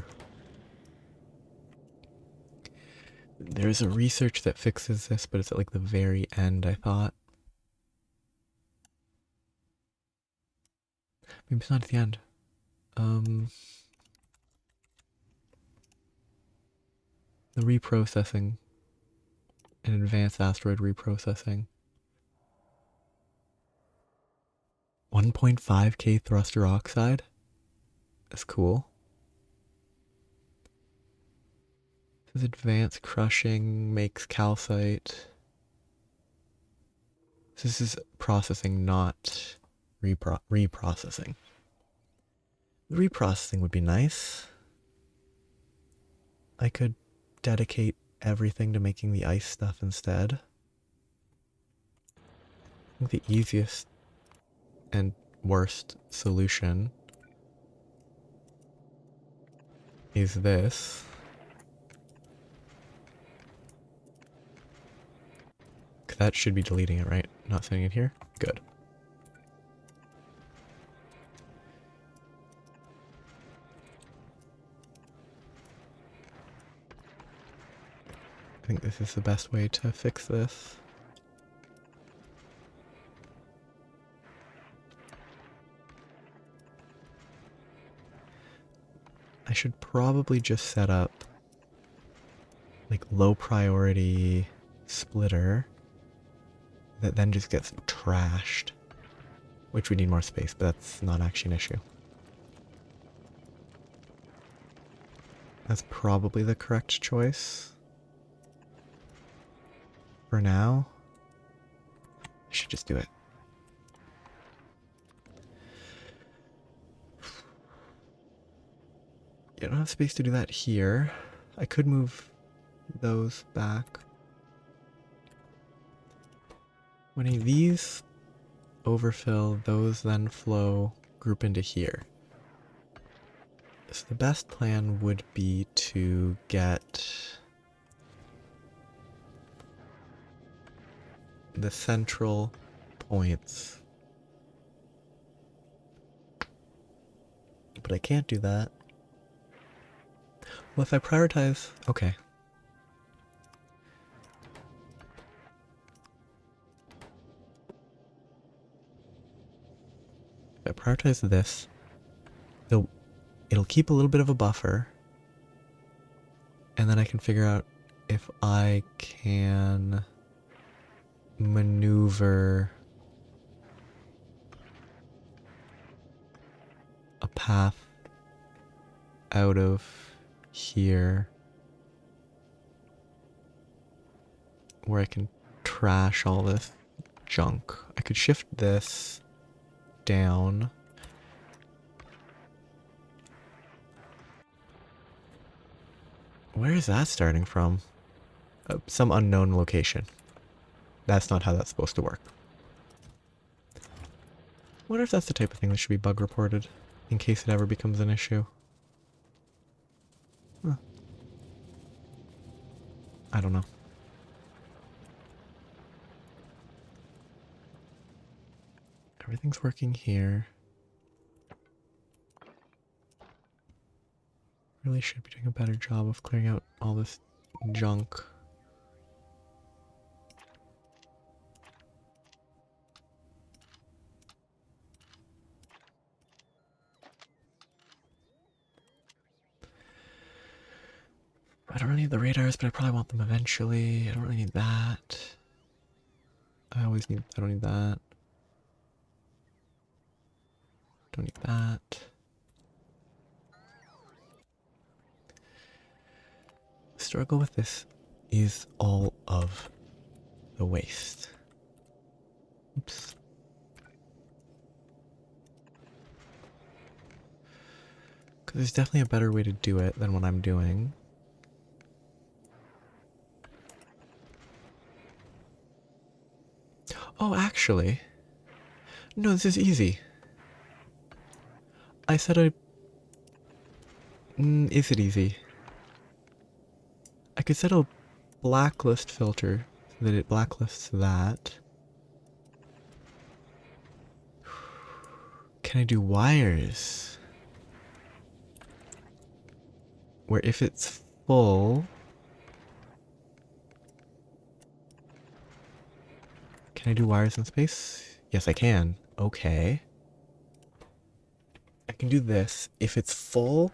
There's a research that fixes this, but it's at like the very end, I thought. Maybe it's not at the end. The reprocessing. An advanced asteroid reprocessing. 1.5k thruster oxide? That's cool. This is advanced crushing, makes calcite. This is processing, not reprocessing. The reprocessing would be nice. I could dedicate everything to making the ice stuff instead. I think the easiest and worst solution is this. That should be deleting it, right? Not sending it here? Good. I think this is the best way to fix this. I should probably just set up like low priority splitter that then just gets trashed, which we need more space, but that's not actually an issue. That's probably the correct choice. For now, I should just do it. I don't have space to do that here. I could move those back. When these overfill, those then flow, group into here. So the best plan would be to get the central points. But I can't do that. Well, if I prioritize... Okay. If I prioritize this, it'll keep a little bit of a buffer. And then I can figure out if I can maneuver a path out of here where I can trash all this junk. I could shift this down. Where is that starting from? Some unknown location. That's not how that's supposed to work. Wonder if that's the type of thing that should be bug reported in case it ever becomes an issue. Huh. I don't know. Everything's working here. Really should be doing a better job of clearing out all this junk. I don't really need the radars, but I probably want them eventually. I don't really need that. I don't need that. Don't need that. The struggle with this is all of the waste. Oops. Because there's definitely a better way to do it than what I'm doing. Oh, actually. No, this is easy. I said I... is it easy? I could set a blacklist filter so that it blacklists that. Can I do wires? Where if it's full... Can I do wires in space? Yes, I can. Okay. I can do this. If it's full,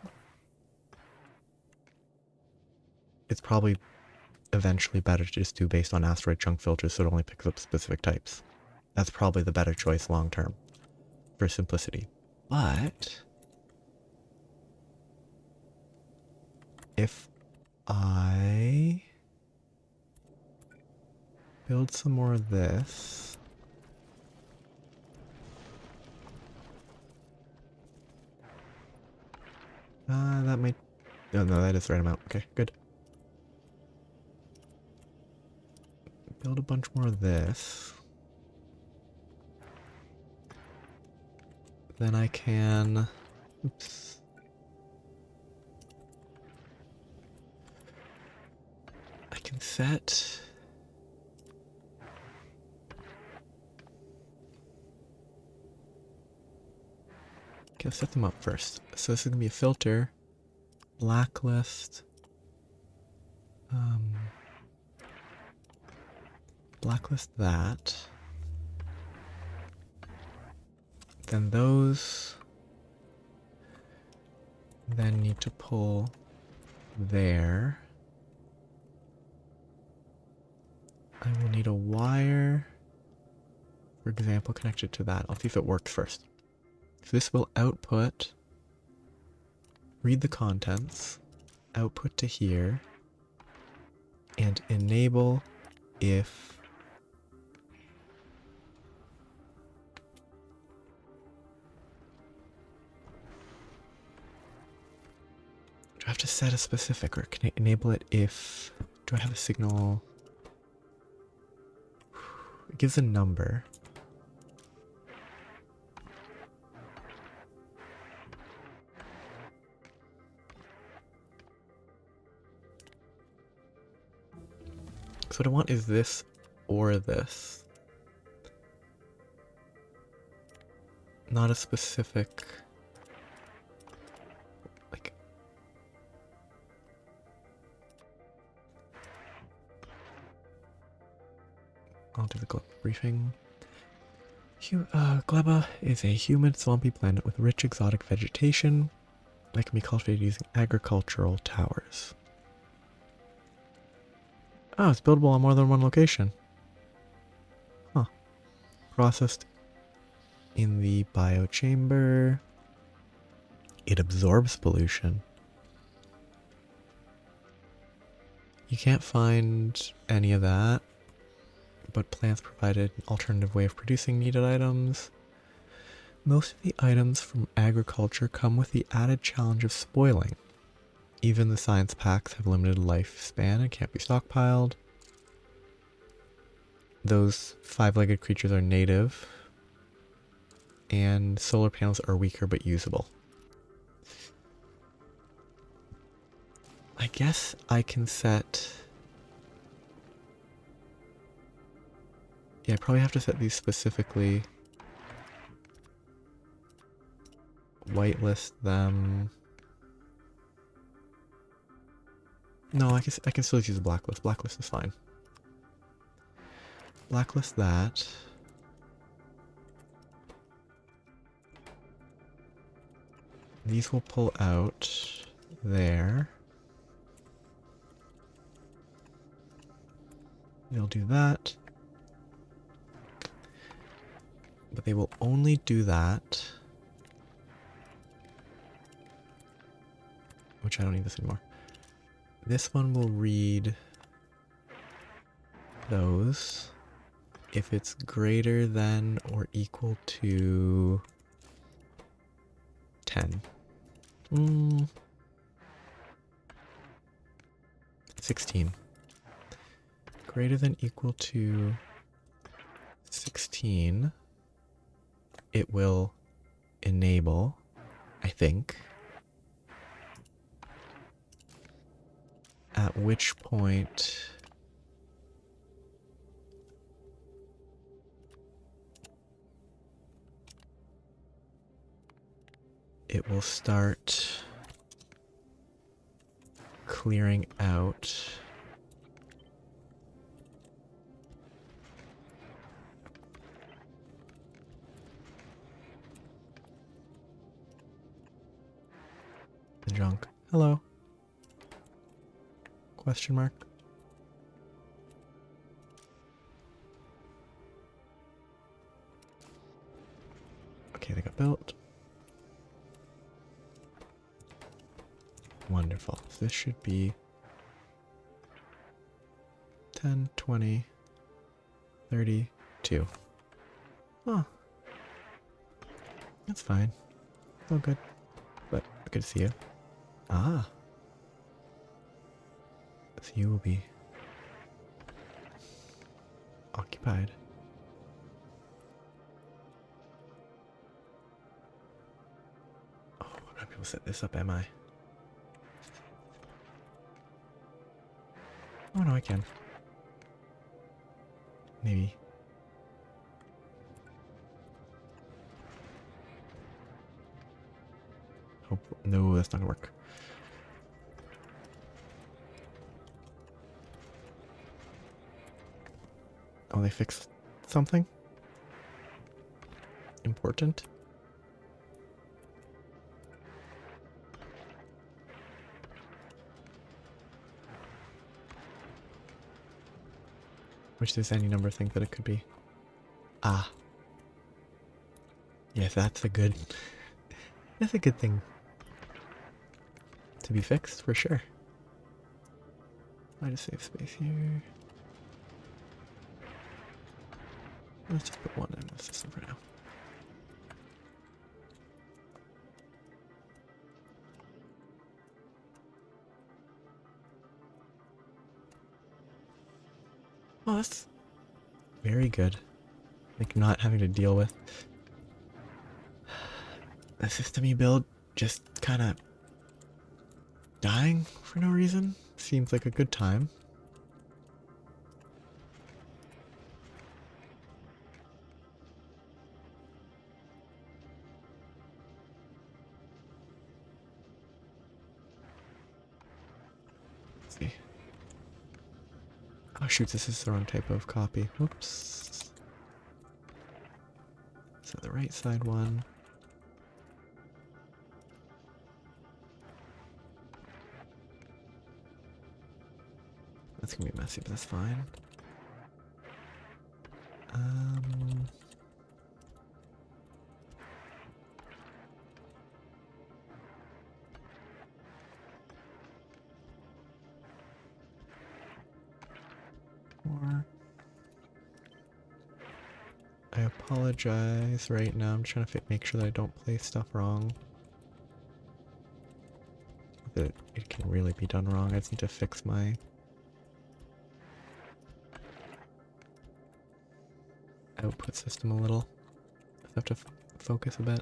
it's probably eventually better to just do based on asteroid chunk filters so it only picks up specific types. That's probably the better choice long term for simplicity. But if I build some more of this, that might... Oh no, that is the right amount. Okay, good. Build a bunch more of this. Then I can... Oops. I can set... Okay, let's set them up first. So this is going to be a filter. Blacklist. Blacklist that. Then those then need to pull there. I will need a wire, for example, connected to that. I'll see if it works first. So this will output, read the contents, output to here, and enable if do I have to set a specific, or can I enable it if... Do I have a signal? It gives a number. So what I want is this or this. Not a specific... like... I'll do the briefing. Gleba is a humid, swampy planet with rich exotic vegetation that can be cultivated using agricultural towers. Oh, it's buildable on more than one location. Huh. Processed in the biochamber. It absorbs pollution. You can't find any of that, but plants provided an alternative way of producing needed items. Most of the items from agriculture come with the added challenge of spoiling. Even the science packs have limited lifespan and can't be stockpiled. Those five-legged creatures are native, and solar panels are weaker but usable. I guess I can set... Yeah, I probably have to set these specifically. Whitelist them. No, I can still use a blacklist. Blacklist is fine. Blacklist that. These will pull out there. They'll do that. But they will only do that. Which I don't need this anymore. This one will read those if it's greater than or equal to 10. 16. Greater than equal to 16, it will enable, I think. At which point it will start clearing out the junk. Hello. Question mark. Okay, they got built. Wonderful. So this should be 10, 20, 32. Oh. That's fine. It's all good. But good to see you. Ah. So you will be occupied. Oh, I'm not able to set this up, am I? Oh no, I can. Maybe. Hope. No, that's not gonna work. Oh, they fixed something? Important? Which there's any number of things that it could be. Ah. Yes, that's a good... that's a good thing to be fixed, for sure. I just save space here. Let's just put one in the system for now. Oh, that's very good. Like, not having to deal with the system you build just kind of dying for no reason. Seems like a good time. Let's see. Oh shoot, this is the wrong type of copy. Whoops. So the right side one. That's gonna be messy, but that's fine. I apologize right now. I'm trying to make sure that I don't place stuff wrong. That it can really be done wrong. I just need to fix my output system a little. I have to focus a bit.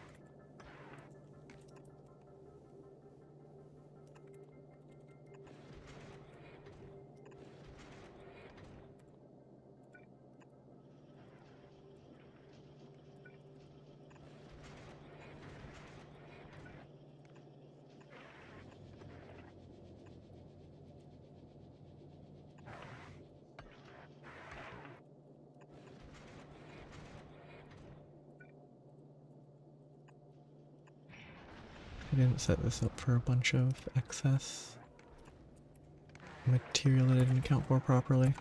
I didn't set this up for a bunch of excess material that I didn't account for properly.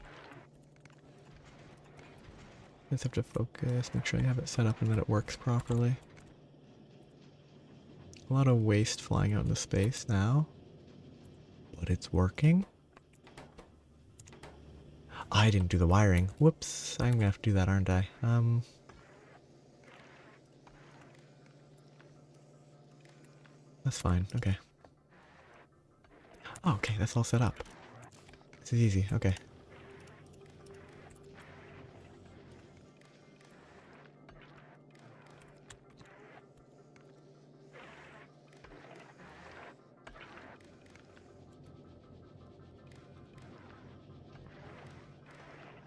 Just have to focus, make sure you have it set up and that it works properly. A lot of waste flying out into space now. But it's working. I didn't do the wiring. Whoops. I'm gonna have to do that, aren't I? That's fine. Okay. Oh, okay. That's all set up. This is easy. Okay.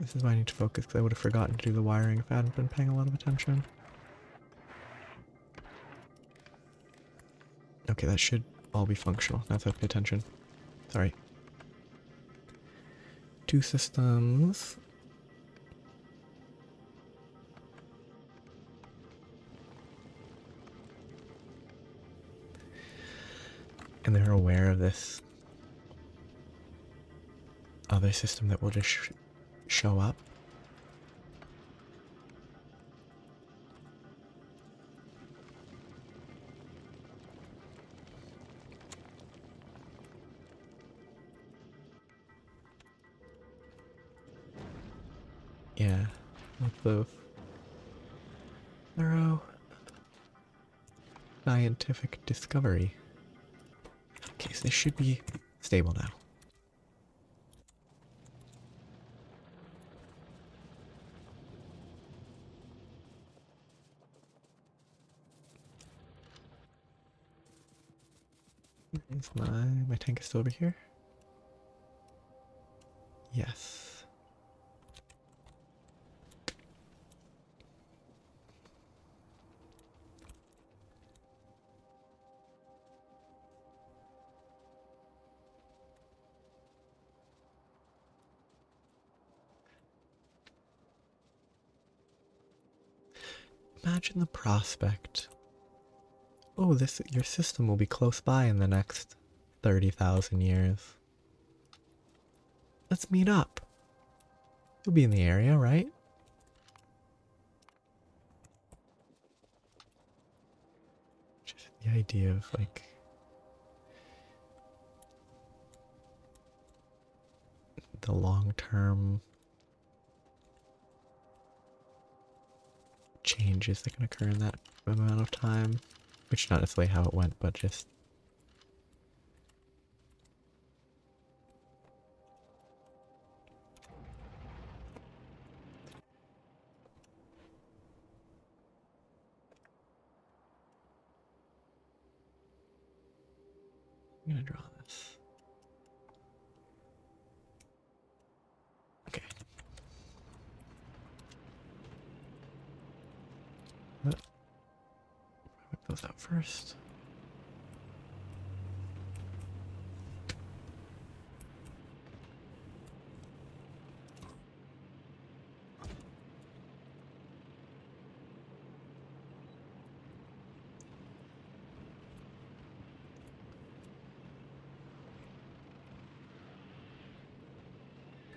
This is why I need to focus, because I would have forgotten to do the wiring if I hadn't been paying a lot of attention. Okay, that should all be functional. Now I have to pay attention. Sorry. 2 systems. And they're aware of this other system that will just show up. Yeah, with the thorough scientific discovery. Okay, so this should be stable now. Is my tank is still over here? Yes. Imagine the prospect. Oh, your system will be close by in the next 30,000 years. Let's meet up. You'll be in the area, right? Just the idea of like the long-term changes that can occur in that amount of time. Which not necessarily how it went, but just I'm gonna draw this. Okay. Whip those out first.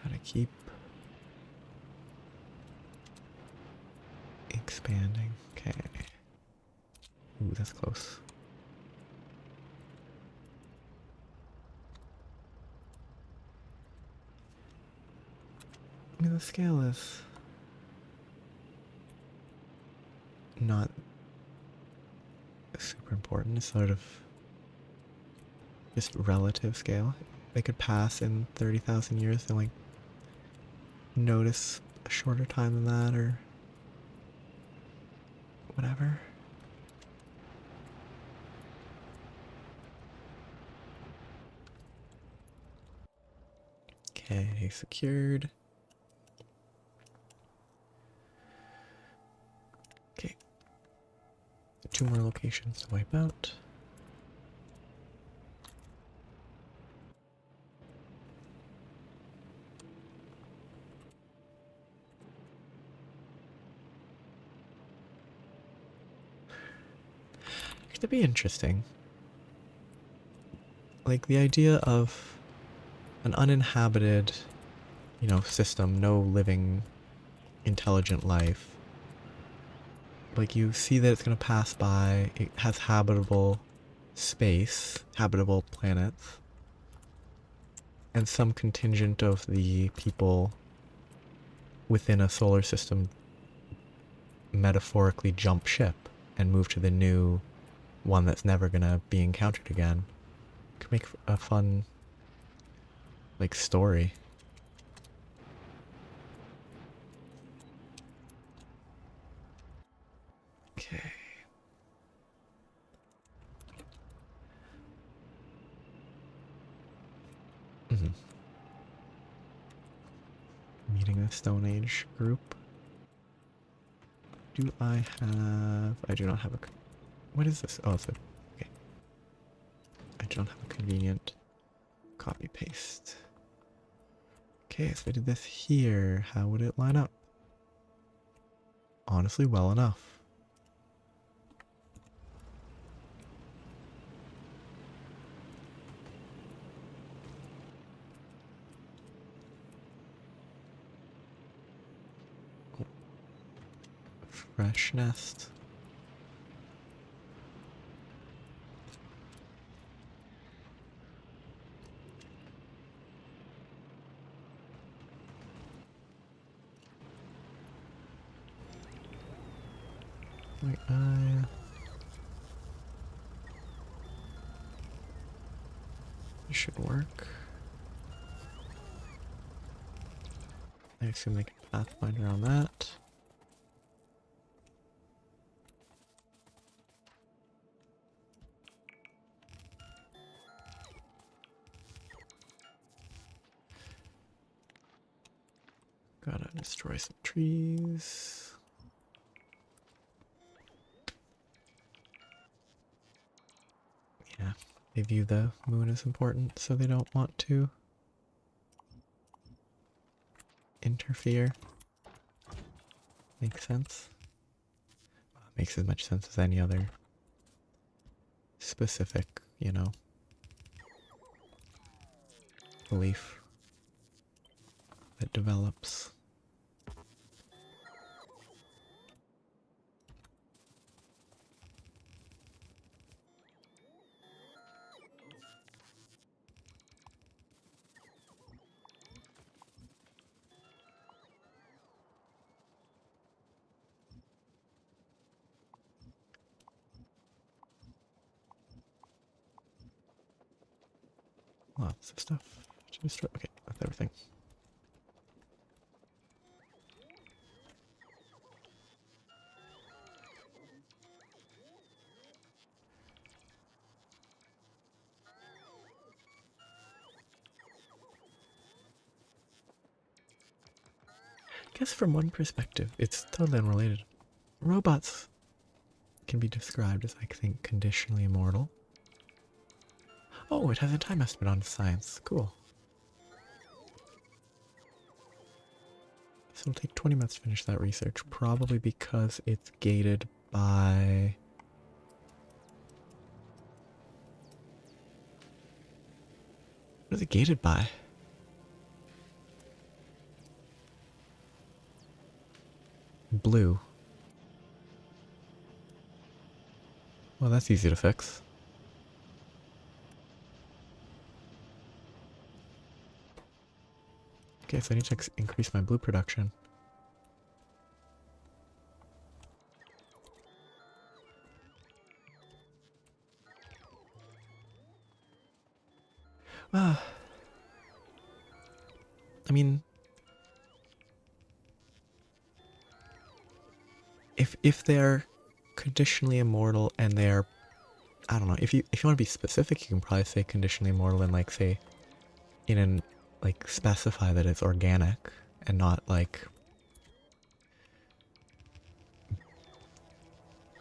Gotta keep expanding. Okay. Ooh, that's close. I mean, the scale is not super important. It's sort of just relative scale. They could pass in 30,000 years and like notice a shorter time than that or whatever. Okay, secured. Okay. 2 more locations to wipe out. It'd be interesting. Like the idea of an uninhabited, system, no living intelligent life. Like, you see that it's gonna pass by, it has habitable space, habitable planets, and some contingent of the people within a solar system metaphorically jump ship and move to the new one that's never gonna be encountered again. Could make a fun, like, story. Okay. Meeting a Stone Age group. Do I have... I do not have a... What is this? Oh, it's a... Okay. I don't have a convenient copy paste. Okay, so I did this here. How would it line up? Honestly, well enough. Fresh nest. Wait, this should work. I assume they can pathfind around that. Gotta destroy some trees. Yeah, they view the moon as important, so they don't want to interfere. Makes sense. Well, it makes as much sense as any other specific, you know, belief that develops. Lots of stuff to destroy. Okay, that's everything. I guess from one perspective, it's totally unrelated. Robots can be described as, I think, conditionally immortal. Oh, it has a time estimate on science. Cool. So it'll take 20 minutes to finish that research, probably because it's gated by... What is it gated by? Blue. Well, that's easy to fix. Okay, so I need to increase my blue production. I mean, if they're conditionally immortal and they're, I don't know, if you want to be specific, you can probably say conditionally immortal and, like, say in an, like, specify that it's organic and not like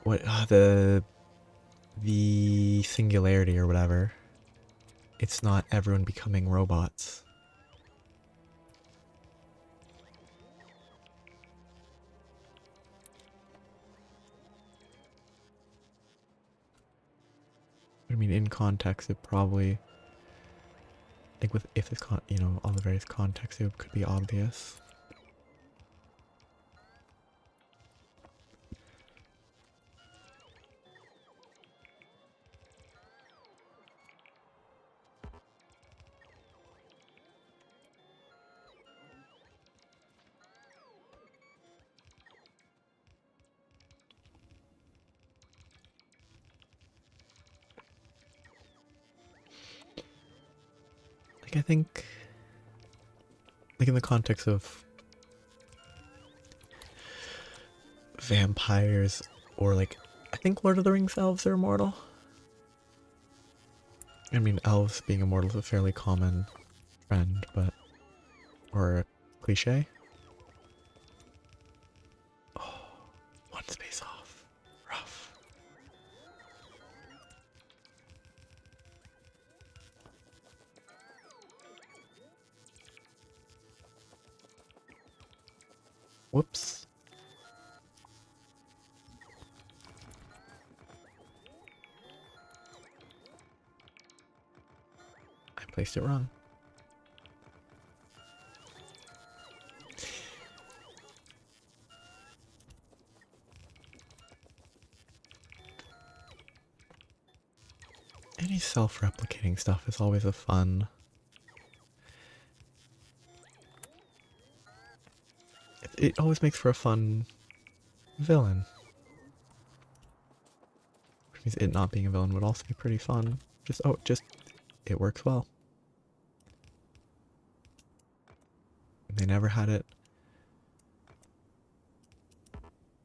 what the singularity or whatever. It's not everyone becoming robots. I mean, in context, it probably, like, with, if it's you know, all the various contexts, it could be obvious. I think, like in the context of vampires, or like, I think Lord of the Rings elves are immortal. I mean, elves being immortal is a fairly common trend, but, or a cliche. Oh, one space off. Rough. Whoops. I placed it wrong. Any self-replicating stuff is always a fun. It always makes for a fun villain. Which means it not being a villain would also be pretty fun. It works well. They never had it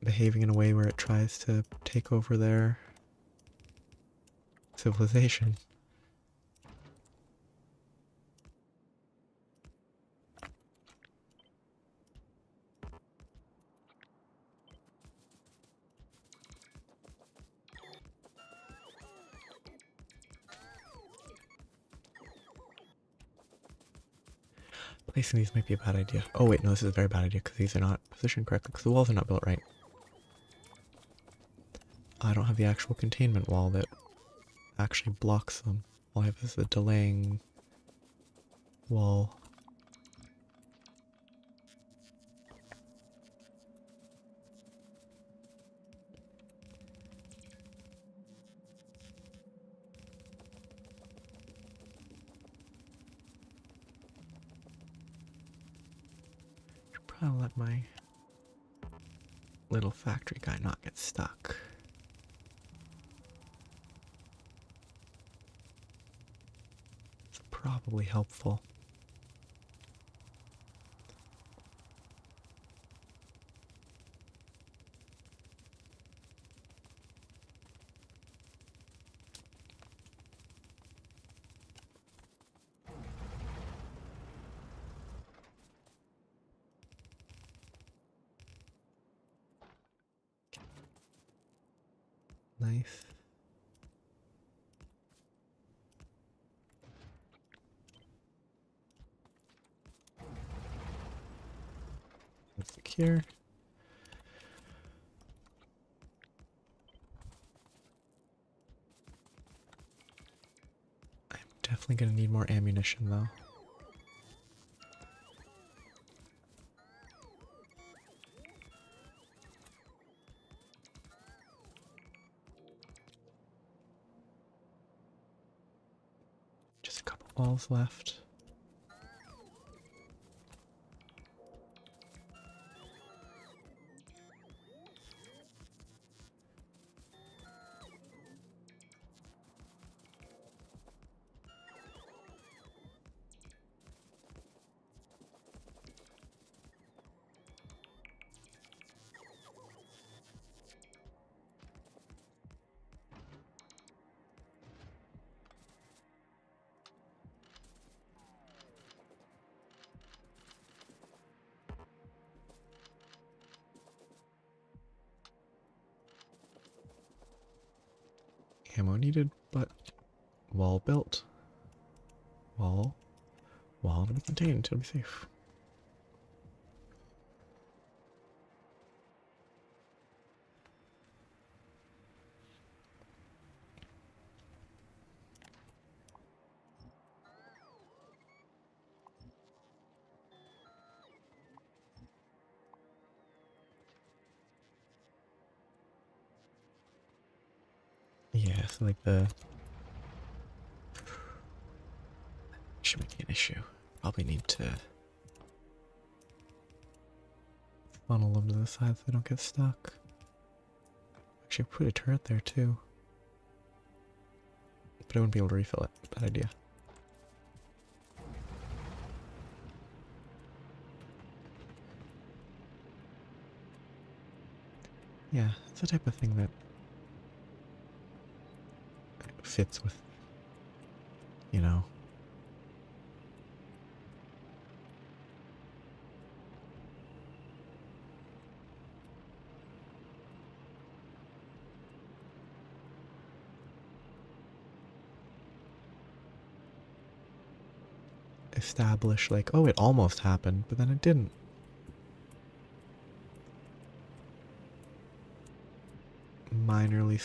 behaving in a way where it tries to take over their civilization. Placing these might be a bad idea. Oh wait, no, this is a very bad idea because these are not positioned correctly because the walls are not built right. I don't have the actual containment wall that actually blocks them. All I have is a delaying wall. Should probably let my little factory guy not get stuck. It's probably helpful. Nice. Secure. I'm definitely gonna need more ammunition though. Just a couple walls left. Ammo needed, but wall built. Wall to be contained, to be safe. Yeah, so like should make an issue. Probably need to funnel them to the side so they don't get stuck. Actually, put a turret there too. But I wouldn't be able to refill it. Bad idea. Yeah, it's the type of thing that fits with, you know, establish like, oh, it almost happened, but then it didn't. Minorly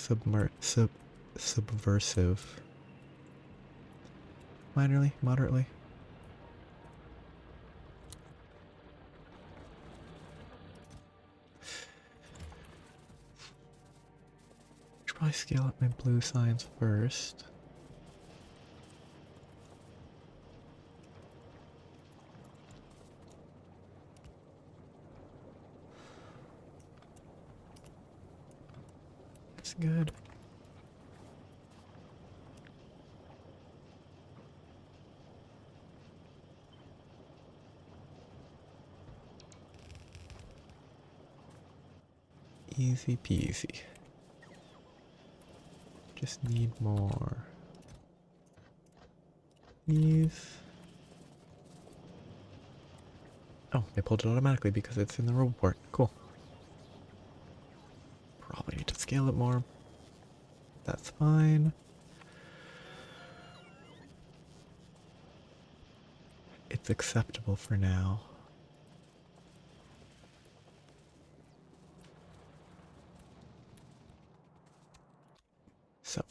subversive. Minorly, moderately. Should probably scale up my blue signs first. It's good. Easy peasy. Just need more. These. Oh, they pulled it automatically because it's in the roboport. Cool. Probably need to scale it more. That's fine. It's acceptable for now. So,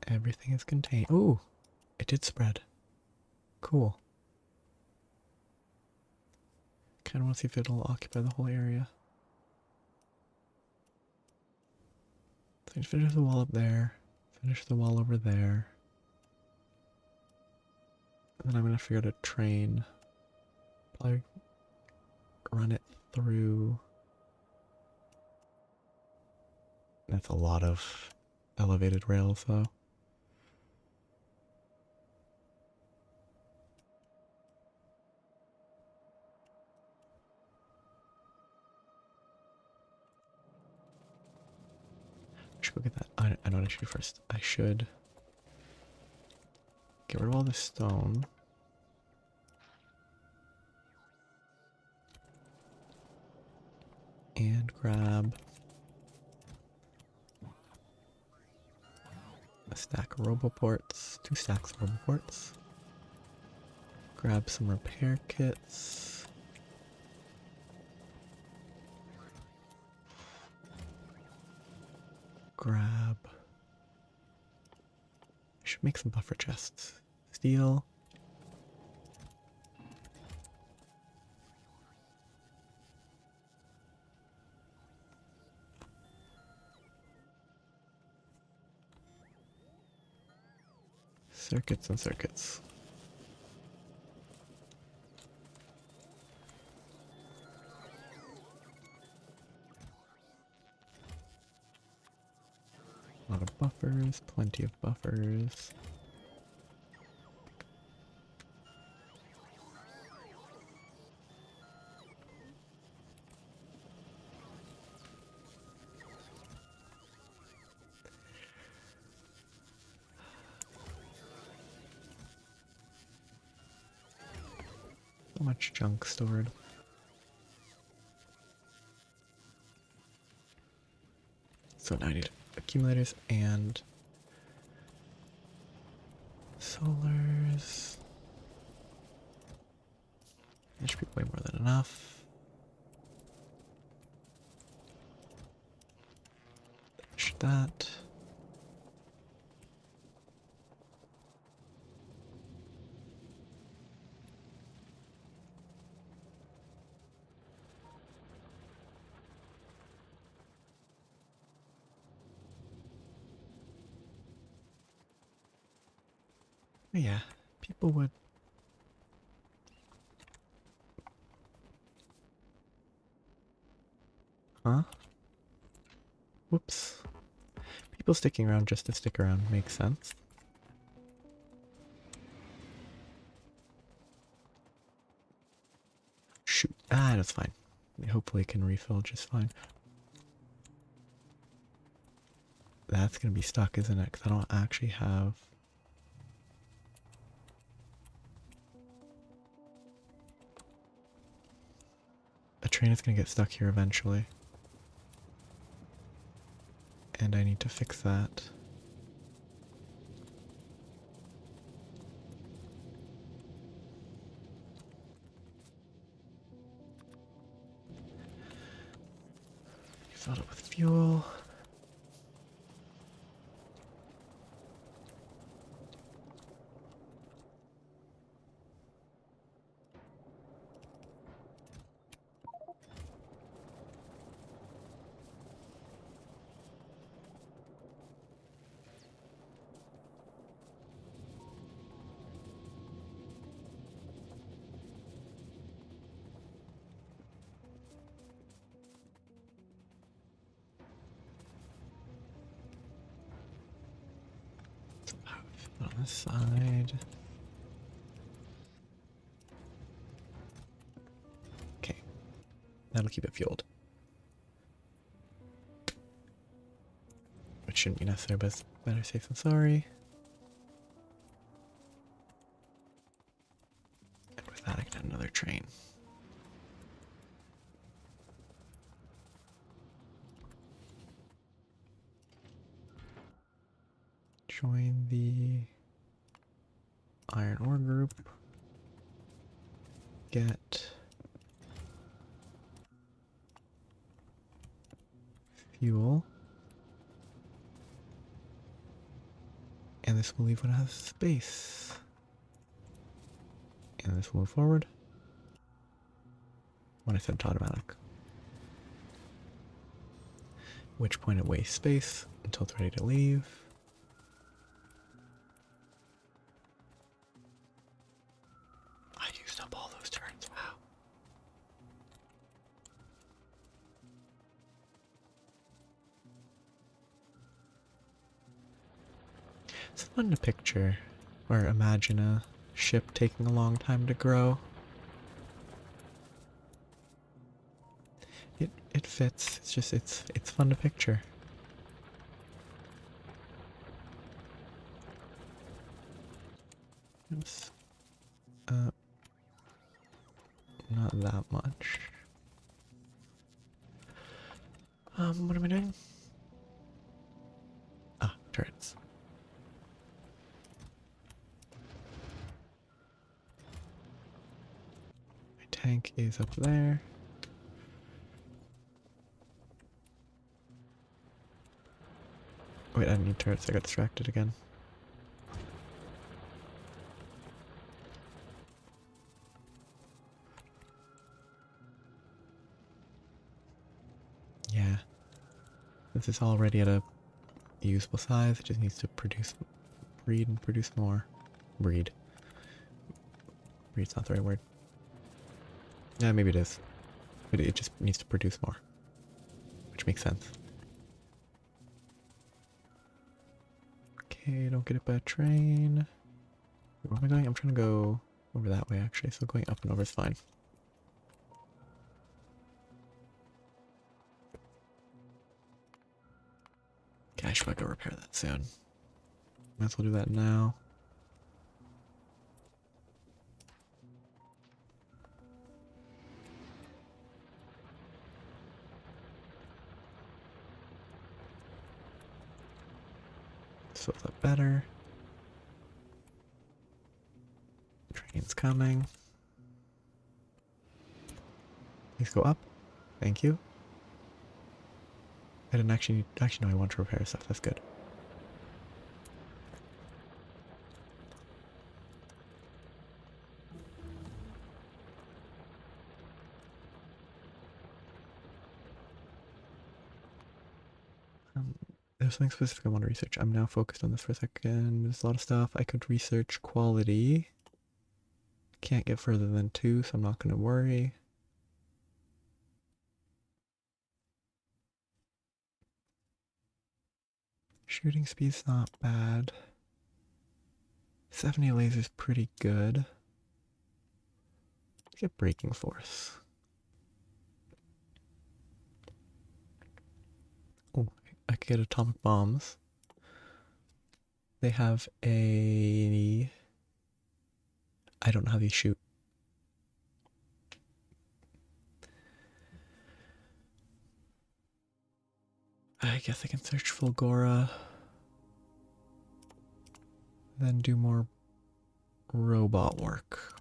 everything is contained. Ooh, it did spread. Cool. Kind of want to see if it'll occupy the whole area. So finish the wall up there. Finish the wall over there. And then I'm going to figure out a train. Probably run it through. That's a lot of elevated rails, though. I should go get that. I know what I should do first. I should get rid of all this stone. And grab a stack of roboports. 2 stacks of roboports. Grab some repair kits. Grab. I should make some buffer chests. Steel. Circuits and circuits. A lot of buffers, plenty of buffers. So much junk stored. So now I need accumulators and solars. That should be way more than enough. Finish that. But yeah, people would. Huh? Whoops. People sticking around just to stick around makes sense. Shoot. Ah, that's fine. Hopefully it can refill just fine. That's gonna be stuck, isn't it? Because I don't actually have... A train is gonna get stuck here eventually. And I need to fix that. Fill it up with fuel. On this side. Okay. That'll keep it fueled. Which shouldn't be necessary, but it's better safe than sorry. And with that I can add another train. Join the iron ore group. Get fuel. And this will leave when it has space. And this will move forward. When I said it's automatic. Which point it wastes space until it's ready to leave. I used up all those turns, wow. It's fun to picture or imagine a ship taking a long time to grow. It fits. It's just it's fun to picture. Oops. Not that much. What am I doing? Ah, turrets. My tank is up there. Wait, I need turrets. I got distracted again. Yeah. This is already at a usable size. It just needs to breed and produce more. Breed's not the right word. Yeah, maybe it is. But it just needs to produce more. Which makes sense. Okay, don't get it by a train. Where am I going? I'm trying to go over that way actually, so going up and over is fine. Okay, I should go repair that soon. Might as well do that now. So is that better? Train's coming. Please go up. Thank you. I didn't actually no, I want to repair stuff. That's good. There's something specific I want to research. I'm now focused on this for a second. There's a lot of stuff. I could research quality. Can't get further than 2, so I'm not going to worry. Shooting speed's not bad. 70 laser's pretty good. Let's get braking force. I could get atomic bombs. They have a... I don't know how these shoot. I guess I can search Fulgora. Then do more robot work.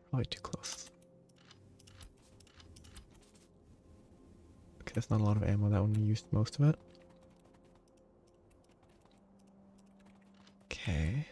Probably too close. Okay, that's not a lot of ammo. That one used most of it. Okay.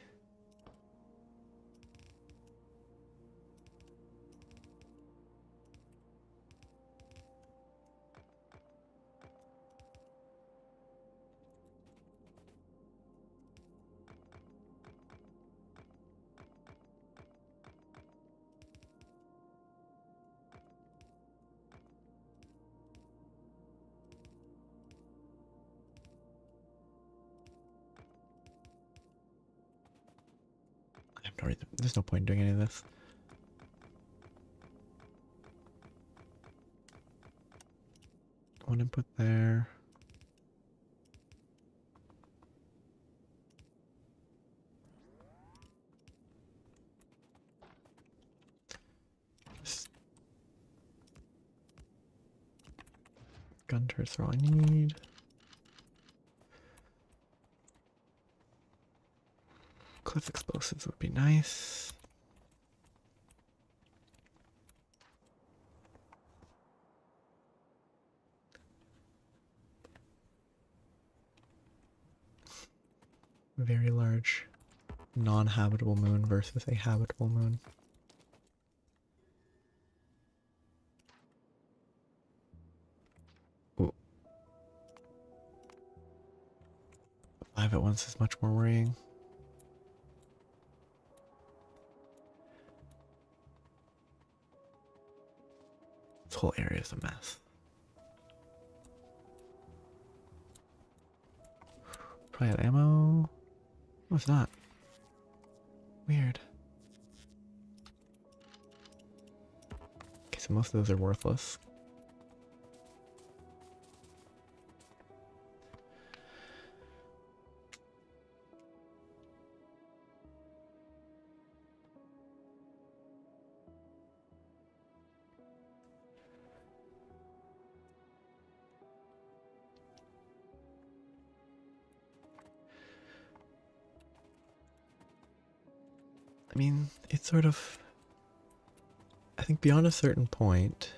There's no point in doing any of this. One input there. Just gun turrets are all I need. Cliff explosives would be nice. Very large non-habitable moon versus a habitable moon. Ooh. 5 at once is much more worrying. This whole area is a mess. Probably had ammo. What's that? Weird. Okay, so most of those are worthless. I mean, it's sort of... I think beyond a certain point,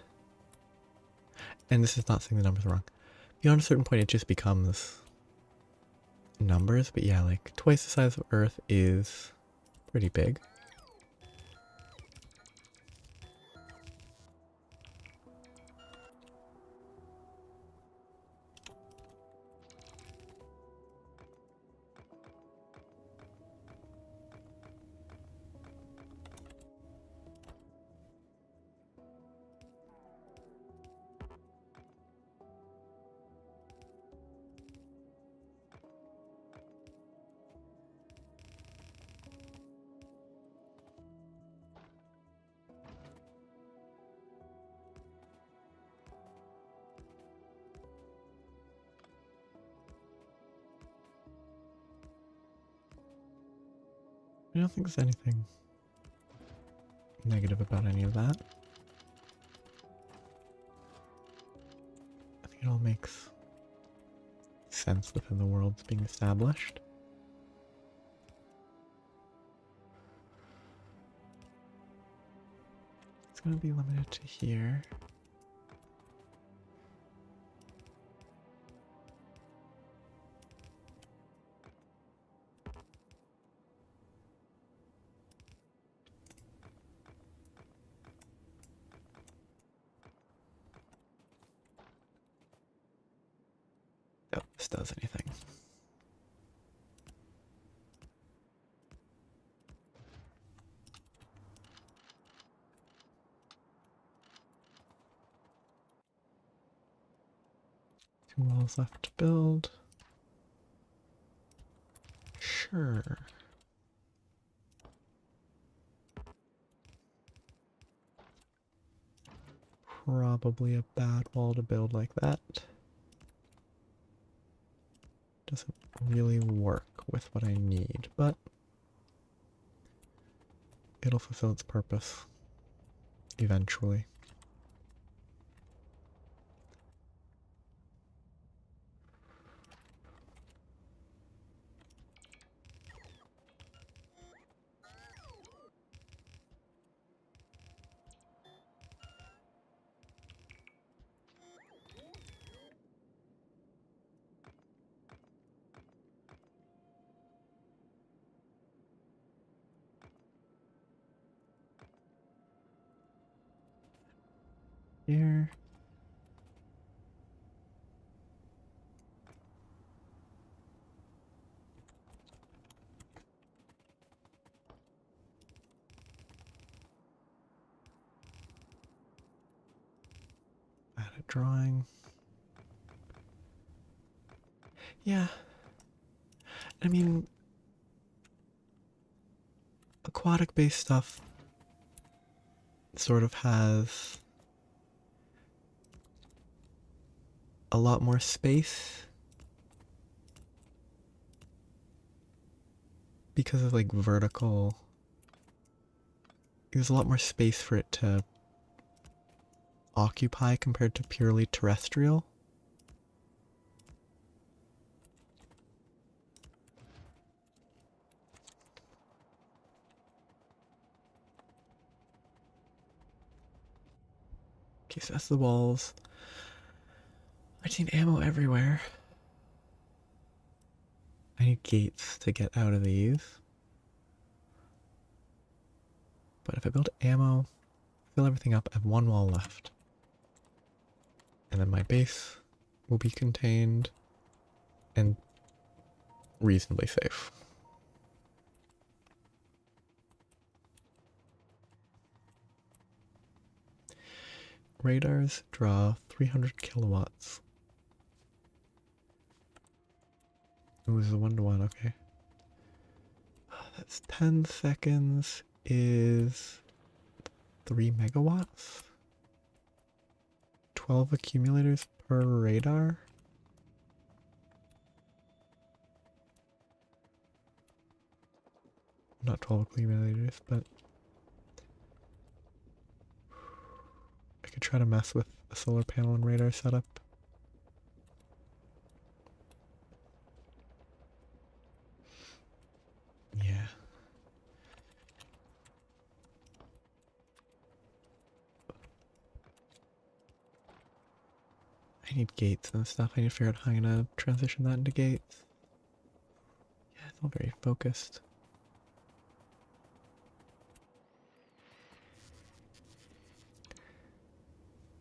and this is not saying the numbers are wrong, beyond a certain point it just becomes numbers, but yeah, like twice the size of Earth is pretty big. I don't think there's anything negative about any of that. I think it all makes sense within the world that's being established. It's going to be limited to here. Oh, this does anything. 2 walls left to build. Sure. Probably a bad wall to build like that. Doesn't really work with what I need, but it'll fulfill its purpose eventually. Here. Add a drawing. Yeah. I mean, aquatic based stuff sort of has a lot more space because of like vertical. There's a lot more space for it to occupy compared to purely terrestrial. Okay, so that's the walls. I've seen ammo everywhere. I need gates to get out of these. But if I build ammo, fill everything up, I have 1 wall left. And then my base will be contained and reasonably safe. Radars draw 300 kilowatts. It was a 1-to-1, okay. That's 10 seconds is 3 megawatts? 12 accumulators per radar? Not 12 accumulators, but I could try to mess with a solar panel and radar setup. Yeah. I need gates and stuff. I need to figure out how I'm gonna transition that into gates. Yeah, it's all very focused.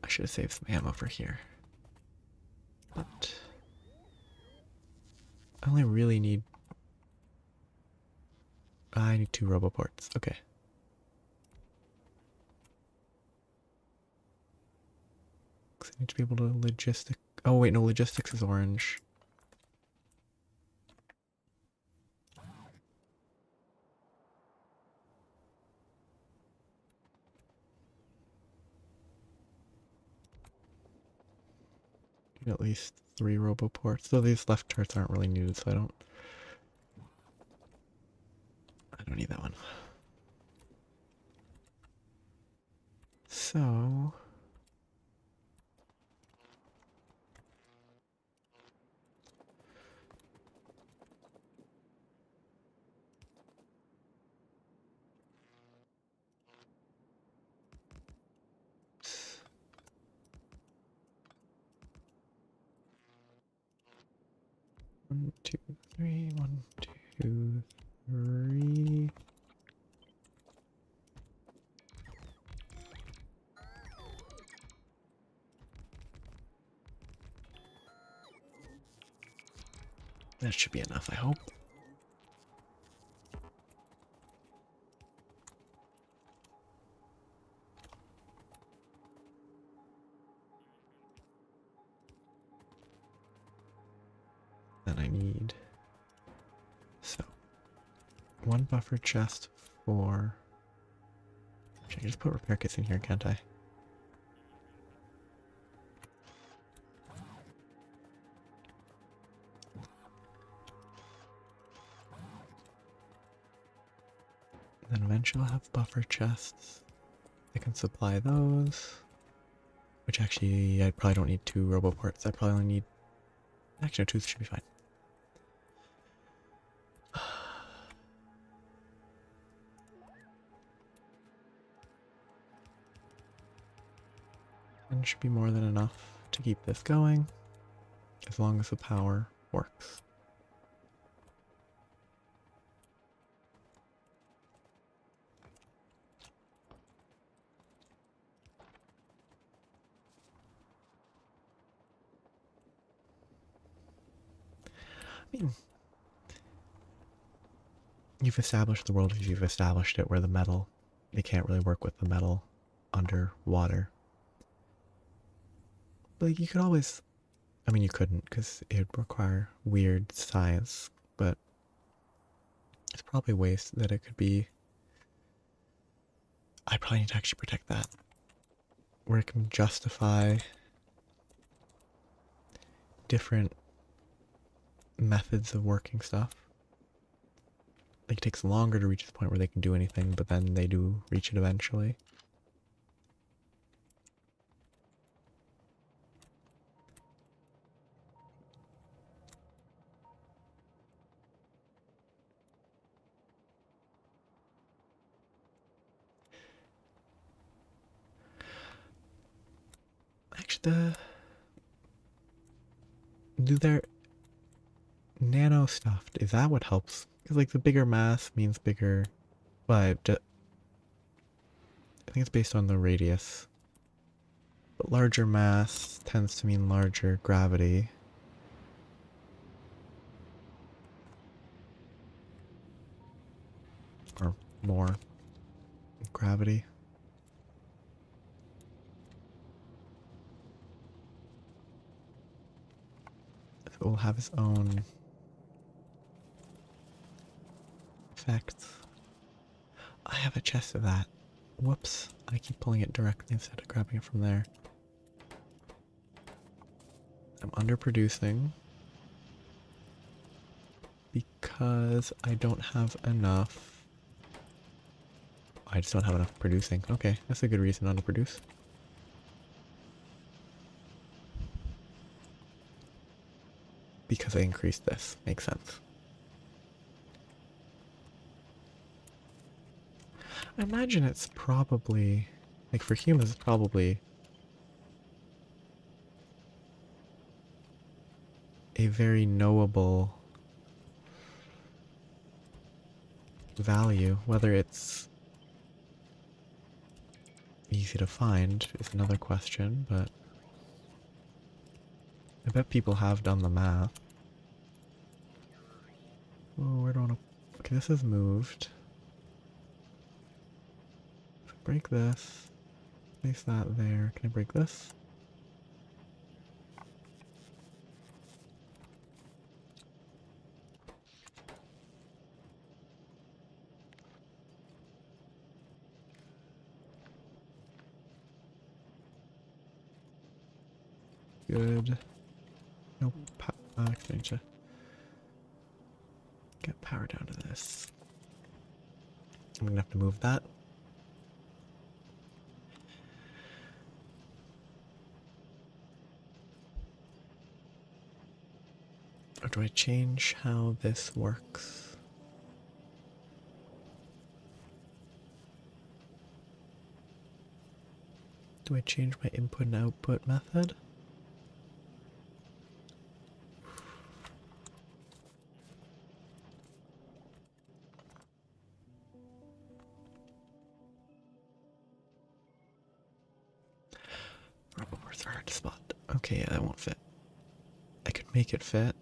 I should have saved some ammo for here. But I only really need... I need 2 roboports. Okay. Because I need to be able to logistic... Oh wait, no, logistics is orange. Need at least 3 roboports. Though these left turrets aren't really needed, so I don't need that one. So one, two, three, 1, 2, 3. That should be enough, I hope. one buffer chest for... I can just put repair kits in here, can't I? Then eventually I'll have buffer chests. I can supply those. Which actually, I probably don't need 2 roboports. I probably only need... Actually, no, 2 should be fine. And should be more than enough to keep this going, as long as the power works. I mean, you've established the world as you've established it, where the metal, they can't really work with the metal underwater. But you could always, I mean, you couldn't, because it would require weird science, but there's probably ways that it could be. I probably need to actually protect that, where it can justify different methods of working stuff. Like, it takes longer to reach the point where they can do anything, but then they do reach it eventually. Actually, do their nano stuff, is that what helps? Because, like, the bigger mass means bigger... Well, I think it's based on the radius. But larger mass tends to mean larger gravity. Or more gravity. So it will have its own effects. I have a chest of that. Whoops. I keep pulling it directly instead of grabbing it from there. I'm underproducing because I don't have enough. I just don't have enough producing. Okay, that's a good reason not to produce. Because I increased this. Makes sense. I imagine it's probably, like, for humans, it's probably a very knowable value. Whether it's easy to find is another question, but I bet people have done the math. Oh, where do I want to... Okay, this is moved. Break this. Place that there. Can I break this? Good. Nope. I need to get power down to this. I'm gonna have to move that. Or do I change how this works? Do I change my input and output method? Roboports are hard to spot. Okay, yeah, that won't fit. I could make it fit.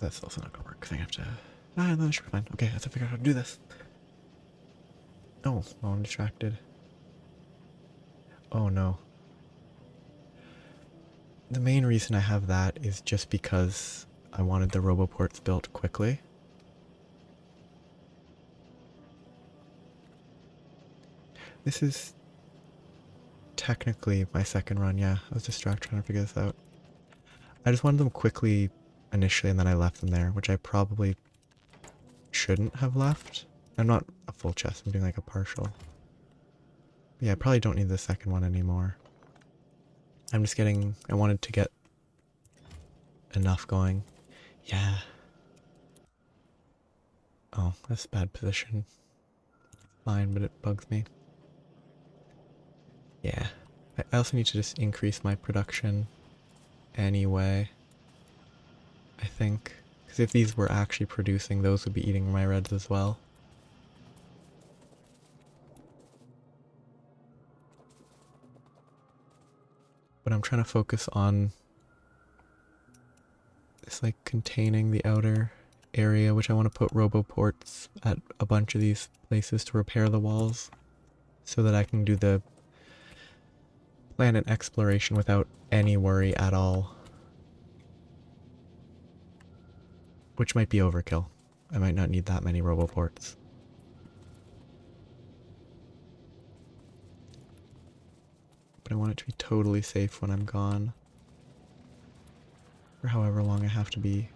That's also not gonna work because I have to Ah, no, that should be fine. Okay, I have to figure out how to do this. Oh, well, I'm distracted. Oh no. The main reason I have that is just because I wanted the roboports built quickly. This is technically my second run, yeah. I was distracted trying to figure this out. I just wanted them quickly initially and then I left them there, which I probably shouldn't have left. I'm not a full chest, I'm doing like a partial. But yeah, I probably don't need the second one anymore. I'm just getting, I wanted to get enough going. Yeah. Oh, that's a bad position. Fine, but it bugs me. Yeah. I also need to just increase my production anyway. I think. Because if these were actually producing, those would be eating my reds as well. But I'm trying to focus on this, like, containing the outer area, which I want to put roboports at a bunch of these places to repair the walls so that I can do the planet exploration without any worry at all. Which might be overkill. I might not need that many roboports. But I want it to be totally safe when I'm gone. For however long I have to be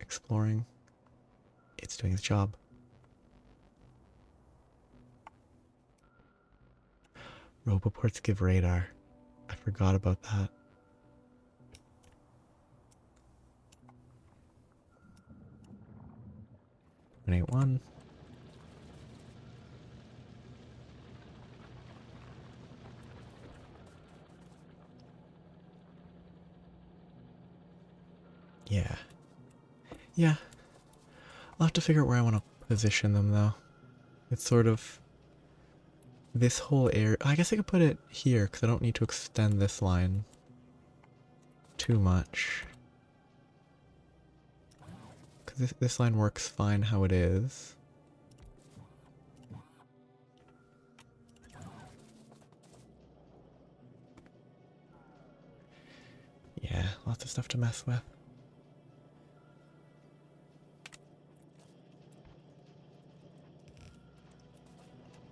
exploring. It's doing its job. Roboports give radar. I forgot about that. 181. Yeah. Yeah. I'll have to figure out where I want to position them though. It's sort of this whole area. I guess I could put it here because I don't need to extend this line too much. Because this line works fine how it is. Yeah, lots of stuff to mess with.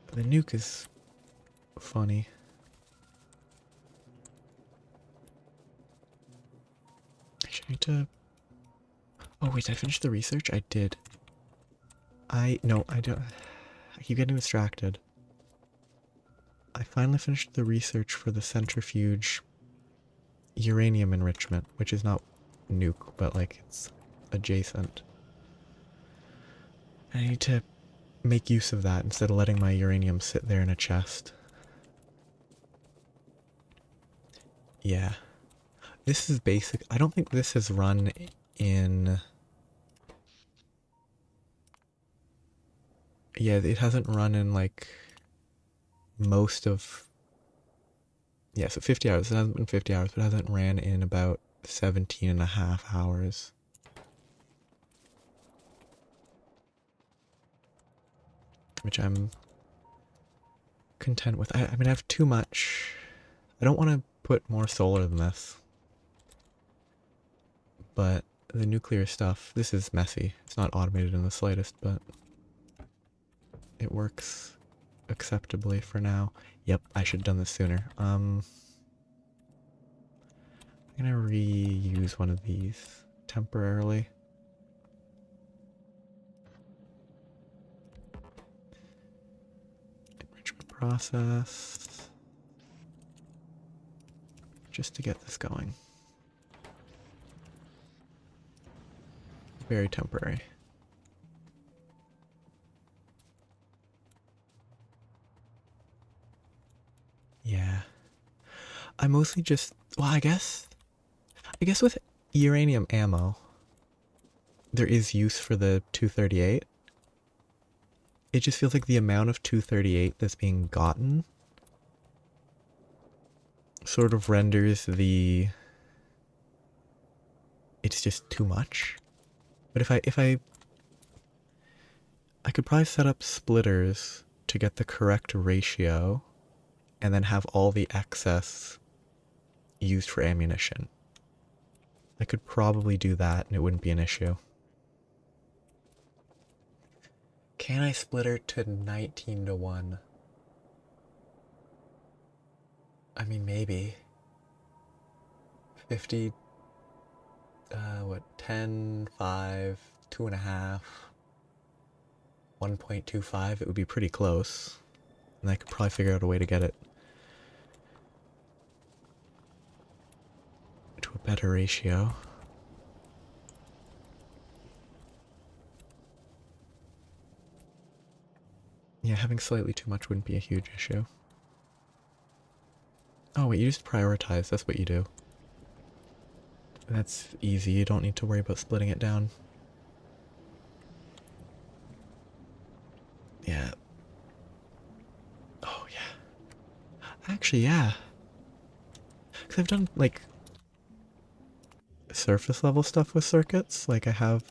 But the nuke is funny. Actually, I need to... Oh wait, did I finish the research? I did. No, I don't... I keep getting distracted. I finally finished the research for the centrifuge uranium enrichment, which is not nuke, but like it's adjacent. I need to make use of that instead of letting my uranium sit there in a chest. Yeah. This is basic. I don't think this has run in... Yeah, it hasn't run in like most of... Yeah, so 50 hours. It hasn't been 50 hours, but it hasn't ran in about 17 and a half hours. Which I'm content with. I mean, I have too much. I don't want to put more solar than this. But the nuclear stuff, this is messy. It's not automated in the slightest, but it works acceptably for now. Yep, I should have done this sooner. I'm gonna reuse one of these temporarily. Enrichment process. Just to get this going. Very temporary. Yeah. I mostly just, well, I guess with uranium ammo, there is use for the 238. It just feels like the amount of 238 that's being gotten sort of renders it's just too much. But if I I could probably set up splitters to get the correct ratio and then have all the excess used for ammunition. I could probably do that and it wouldn't be an issue. Can I splitter to 19 to 1? I mean, maybe. 50, what, 10, 5, 2.5, 1.25, it would be pretty close. And I could probably figure out a way to get it to a better ratio. Yeah, having slightly too much wouldn't be a huge issue. Oh wait, you just prioritize, that's what you do. That's easy, you don't need to worry about splitting it down. Yeah. Oh yeah. Actually, yeah. Because I've done, like, surface level stuff with circuits. Like, I have...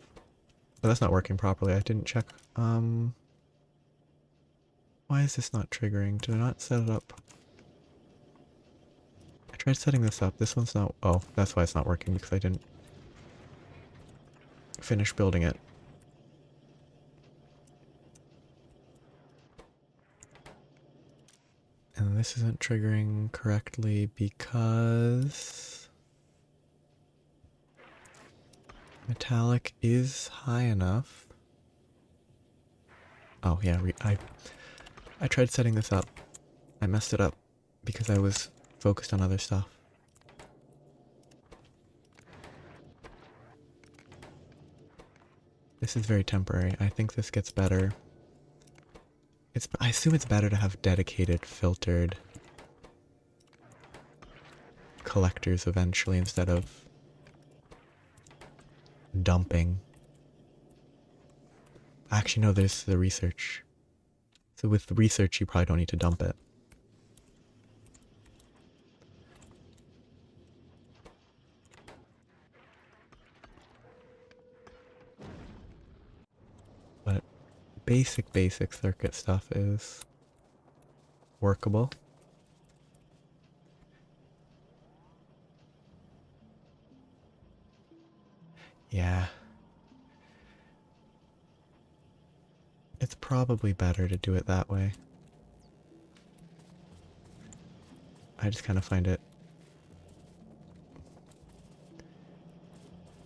But that's not working properly, I didn't check. Why is this not triggering? Did I not set it up? I tried setting this up. This one's not... Oh, that's why it's not working, because I didn't finish building it. And this isn't triggering correctly because... metallic is high enough. Oh, yeah, I tried setting this up. I messed it up because I was focused on other stuff. This is very temporary. I think this gets better. I assume it's better to have dedicated, filtered collectors eventually instead of dumping. Actually, no, there's the research. So with the research, you probably don't need to dump it. But basic circuit stuff is workable. Yeah. It's probably better to do it that way. I just kind of find it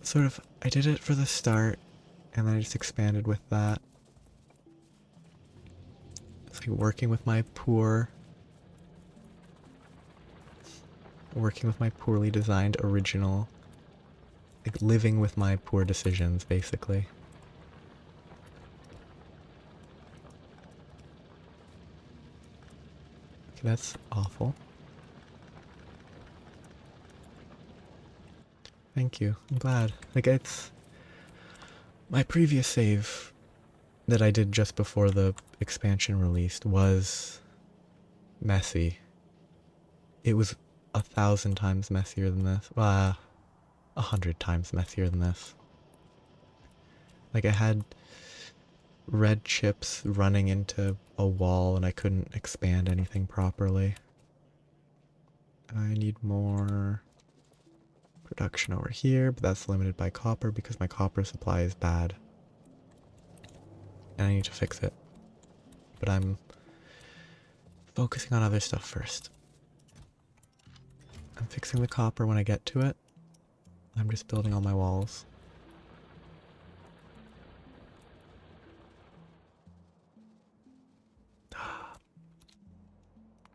sort of, I did it for the start and then I just expanded with that. It's like working with my poorly designed original, like living with my poor decisions, basically. Okay, that's awful. Thank you. I'm glad. Like, it's... My previous save that I did just before the expansion released was messy. It was 1,000 times messier than this. 100 times messier than this. Like, I had red chips running into a wall and I couldn't expand anything properly. I need more production over here, but that's limited by copper because my copper supply is bad. And I need to fix it. But I'm focusing on other stuff first. I'm fixing the copper when I get to it. I'm just building all my walls.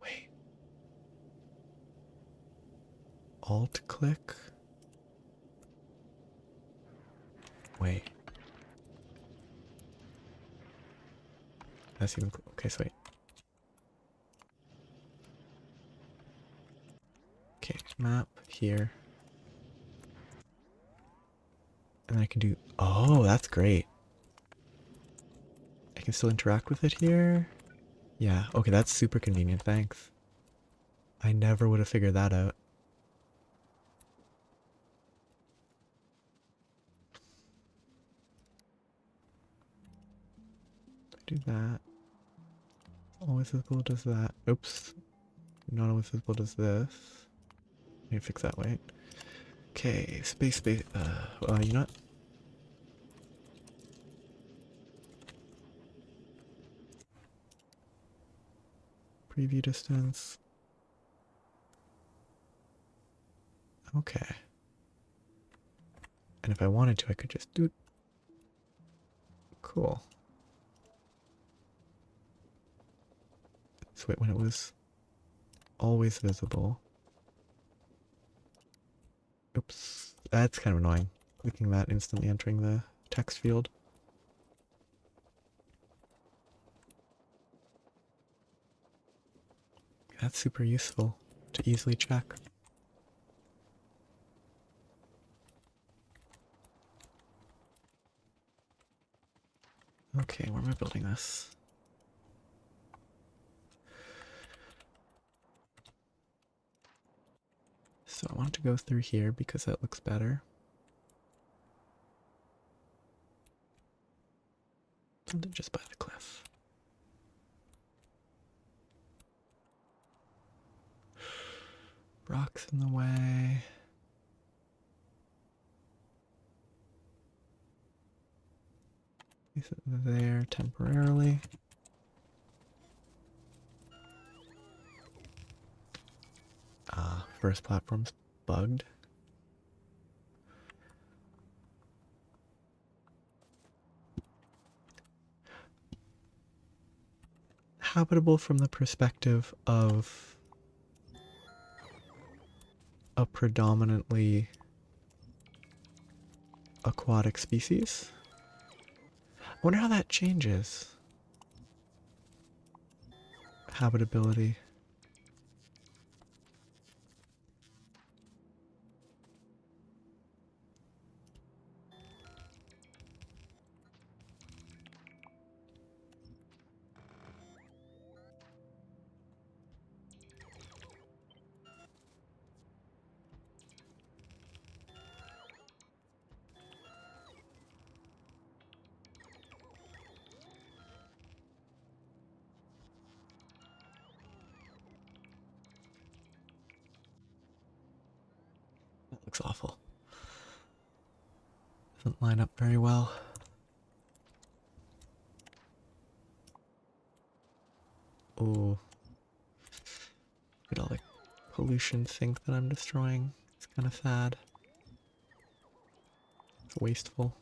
Wait. Alt click? Wait. That's even cool. Okay, so wait. Okay, map here. And then I can do... Oh, that's great. I can still interact with it here. Yeah, okay, that's super convenient, thanks. I never would have figured that out. do that. Always visible does that. Oops. Not always visible does this. I need to fix that, wait. Okay, space, you know what? Preview distance. Okay. And if I wanted to, I could just do it. Cool. So wait, when it was always visible. Oops. That's kind of annoying. Clicking that, instantly entering the text field. That's super useful to easily check. Okay, where am I building this? So I want to go through here because that looks better. And then just by the cliff. Rocks in the way. Place it there temporarily. First platform's bugged. Habitable from the perspective of a predominantly aquatic species. I wonder how that changes. Habitability. That looks awful. Doesn't line up very well. Oh. Look at all the pollution sink that I'm destroying. It's kind of sad. It's wasteful.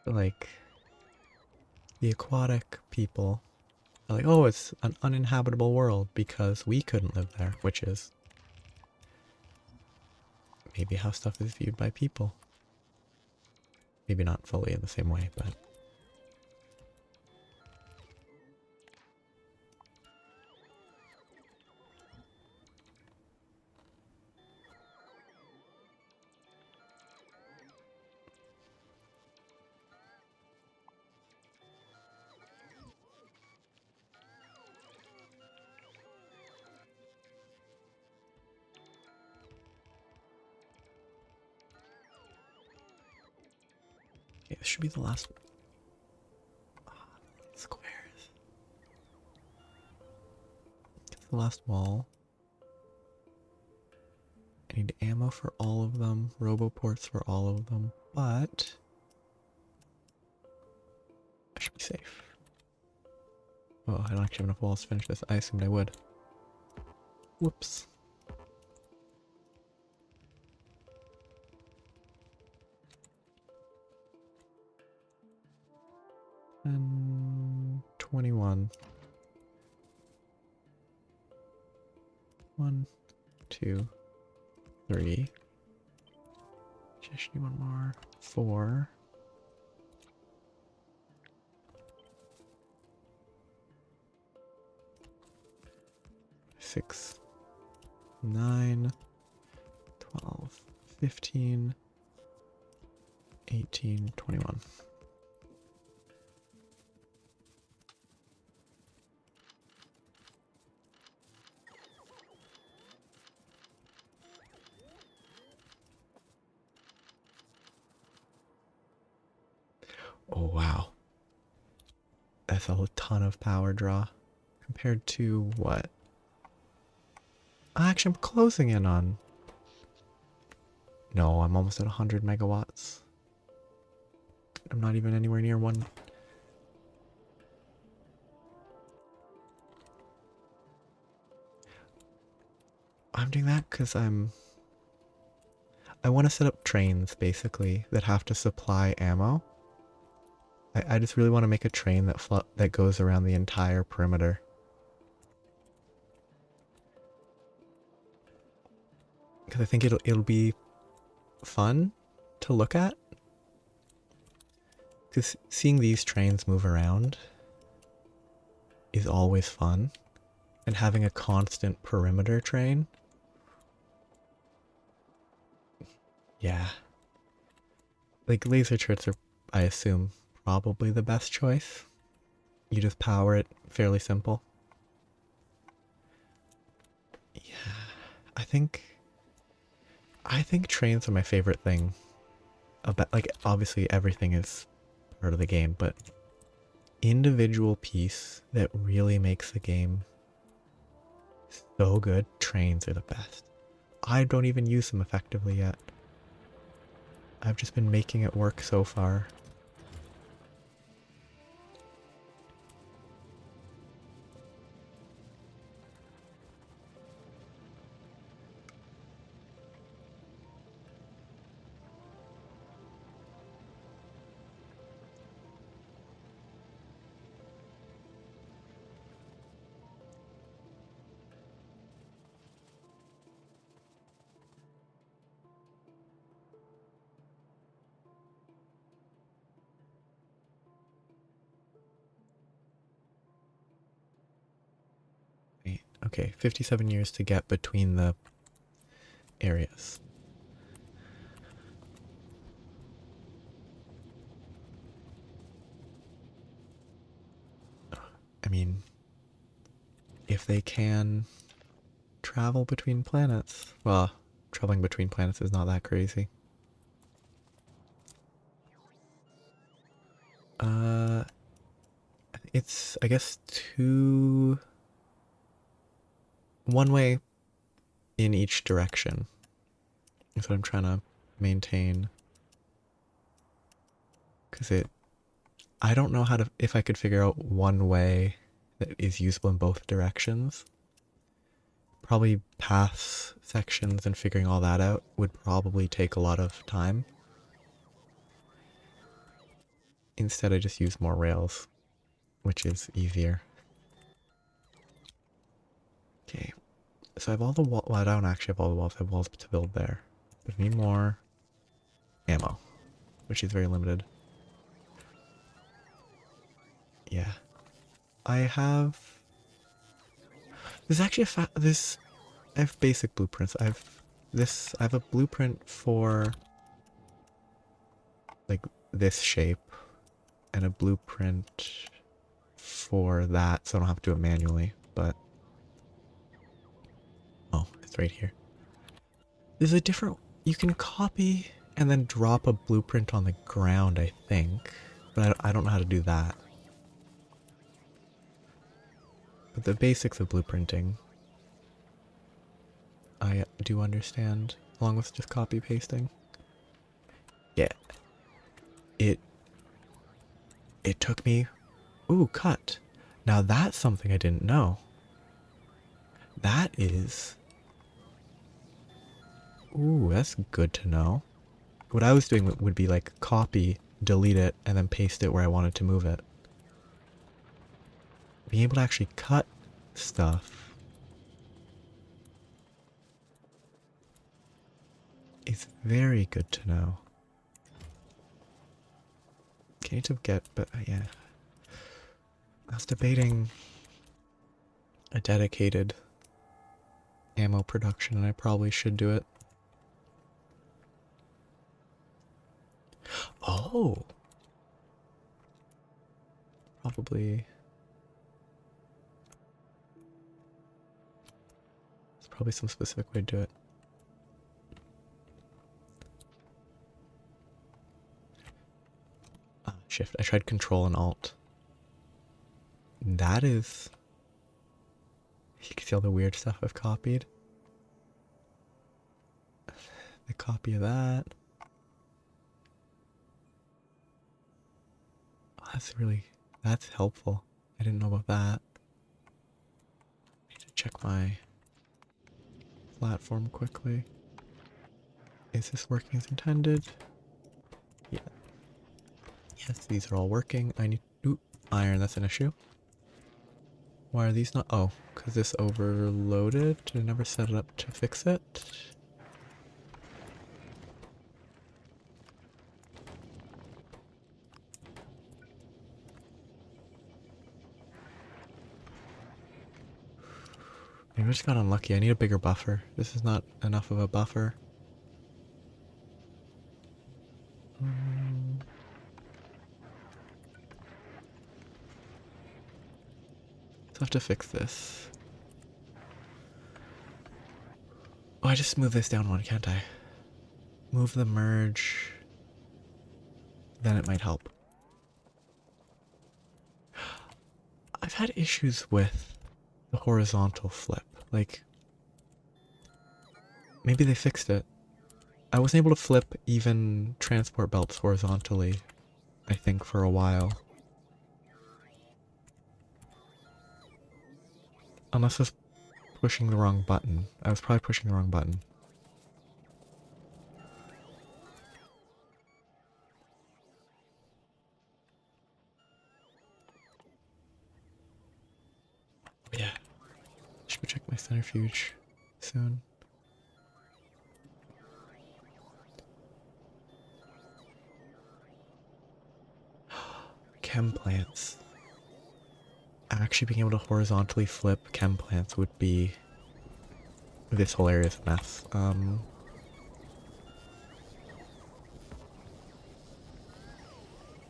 Like, the aquatic people are like, oh, it's an uninhabitable world because we couldn't live there, which is maybe how stuff is viewed by people. Maybe not fully in the same way, but okay, this should be the last squares. It's the last wall. I need ammo for all of them, roboports for all of them, but I should be safe. Oh, I don't actually have enough walls to finish this. I assumed I would. Whoops. And 21. 1, 2, 3. Just need one more. 4. 6, 9, 12, 15, 18, 21. Oh, wow. That's a ton of power draw compared to what? Actually, I'm closing in on... No, I'm almost at 100 megawatts. I'm not even anywhere near one. I'm doing that because I want to set up trains, basically, that have to supply ammo. I just really want to make a train that goes around the entire perimeter. Because I think it'll be fun to look at. Because seeing these trains move around is always fun. And having a constant perimeter train. Yeah. Like laser turrets are, I assume, probably the best choice. You just power it, fairly simple. Yeah. I think trains are my favorite thing. About, like, obviously everything is part of the game, but individual piece that really makes the game so good, trains are the best. I don't even use them effectively yet. I've just been making it work so far. Okay, 57 years to get between the areas. I mean, if they can travel between planets, well, traveling between planets is not that crazy. It's, I guess, one way in each direction is what I'm trying to maintain. Because I don't know if I could figure out one way that is usable in both directions. Probably paths, sections, and figuring all that out would probably take a lot of time. Instead, I just use more rails, which is easier. Okay, so I have all the walls. Well, I don't actually have all the walls. I have walls to build there. But I need more ammo, which is very limited. Yeah. I have... There's actually I have basic blueprints. I have a blueprint for like this shape and a blueprint for that, so I don't have to do it manually, but oh, it's right here. There's a different, you can copy and then drop a blueprint on the ground, I think, but I don't know how to do that. But the basics of blueprinting I do understand, along with just copy pasting. Yeah. It took me... Ooh, cut. Now that's something I didn't know. That is... Ooh, that's good to know. What I was doing would be like copy, delete it, and then paste it where I wanted to move it. being able to actually cut stuff is very good to know. Can you to get, but yeah. I was debating a dedicated ammo production, and I probably should do it. Oh! Probably. There's probably some specific way to do it. Ah, shift. I tried Control and Alt. That is... You can see all the weird stuff I've copied. The copy of that. Oh, that's helpful. I didn't know about that. I need to check my platform quickly. Is this working as intended? Yeah. Yes, these are all working. I need... Ooh, iron, that's an issue. Why are these not... Oh, because this overloaded? Did I never set it up to fix it? Maybe I just got unlucky. I need a bigger buffer. This is not enough of a buffer. So I have to fix this. Oh, I just moved this down one, can't I? Move the merge. Then it might help. I've had issues with the horizontal flip. Like, maybe they fixed it. I wasn't able to flip even transport belts horizontally, I think, for a while. Unless I was pushing the wrong button. I was probably pushing the wrong button. Yeah. Should go check my centrifuge soon. Chem plants. Actually being able to horizontally flip chem plants would be... This whole area is a mess.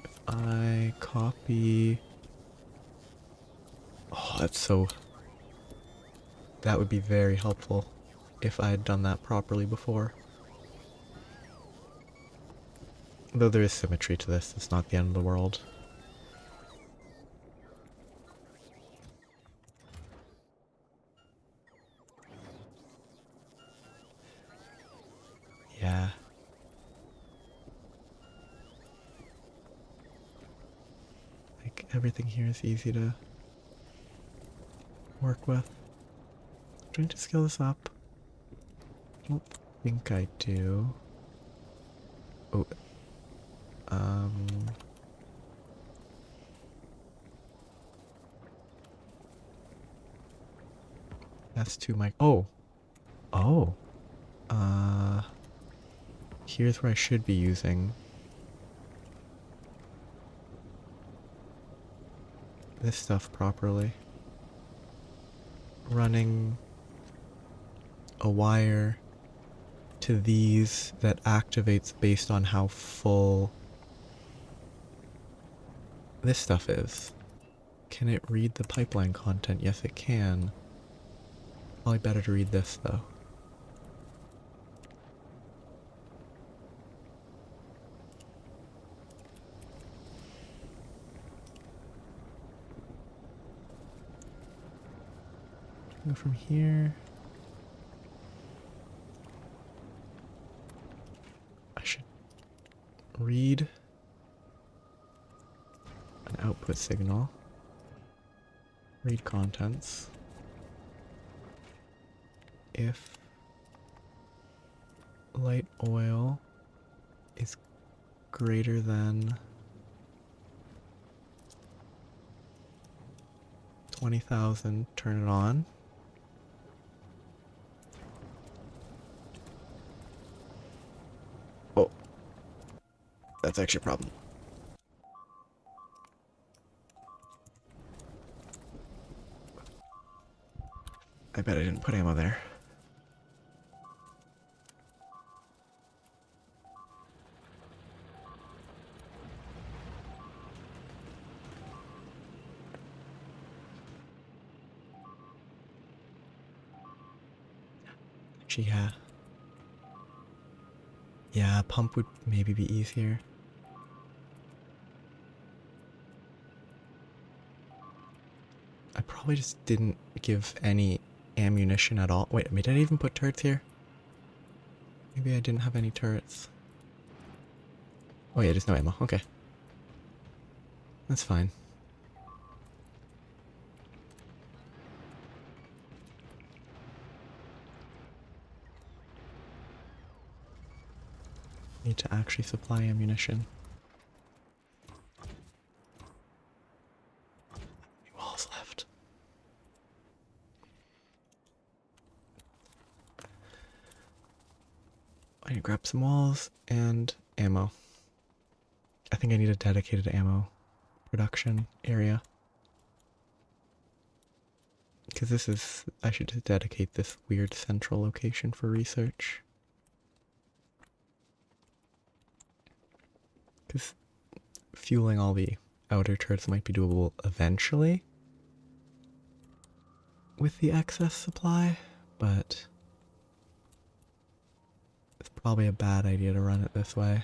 If I copy... Oh, that's so... That would be very helpful if I had done that properly before. Though there is symmetry to this, it's not the end of the world. Yeah. Like, everything here is easy to work with. I'm trying to scale this up. I don't think I do. Oh. That's 2 mic. Oh. Oh. Here's where I should be using this stuff properly. Running a wire to these that activates based on how full this stuff is. Can it read the pipeline content? Yes, it can. Probably better to read this, though. Go from here. I should read an output signal. Read contents. If light oil is greater than 20,000, turn it on. Oh, that's actually a problem. I bet I didn't put ammo there. Actually, yeah. Yeah, pump would maybe be easier. I probably just didn't give any ammunition at all. Wait, did I even put turrets here? Maybe I didn't have any turrets. Oh yeah, there's no ammo. Okay. That's fine. Need to actually supply ammunition. How many walls left? I need to grab some walls and ammo. I think I need a dedicated ammo production area. Because this is, I should just dedicate this weird central location for research. Because fueling all the outer turrets might be doable eventually with the excess supply, but it's probably a bad idea to run it this way.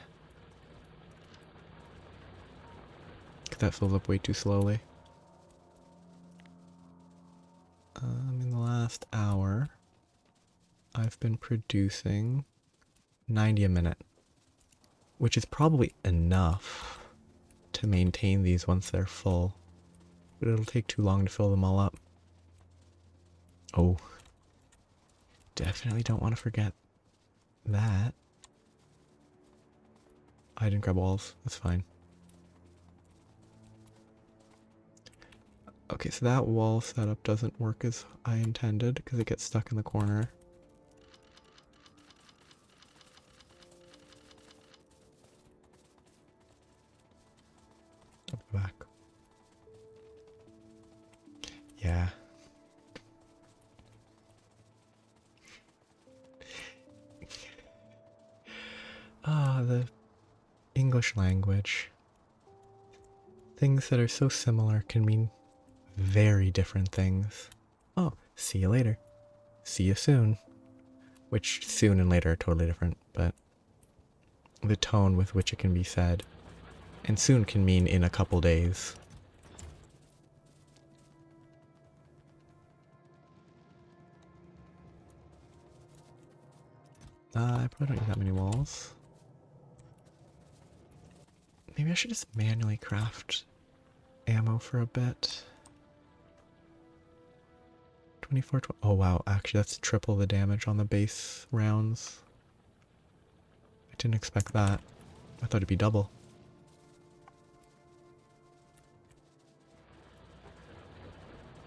Because that fills up way too slowly. In the last hour, I've been producing 90 a minute, which is probably enough to maintain these once they're full, but it'll take too long to fill them all up. Oh, definitely don't want to forget that. I didn't grab walls, that's fine. Okay, so that wall setup doesn't work as I intended because it gets stuck in the corner. I'll go back. Yeah. Ah, the English language. Things that are so similar can mean very different things. Oh, see you later. See you soon. Which soon and later are totally different, but the tone with which it can be said. And soon can mean in a couple days. I probably don't need that many walls. Maybe I should just manually craft ammo for a bit. 24, oh wow, actually that's triple the damage on the base rounds. I didn't expect that. I thought it'd be double.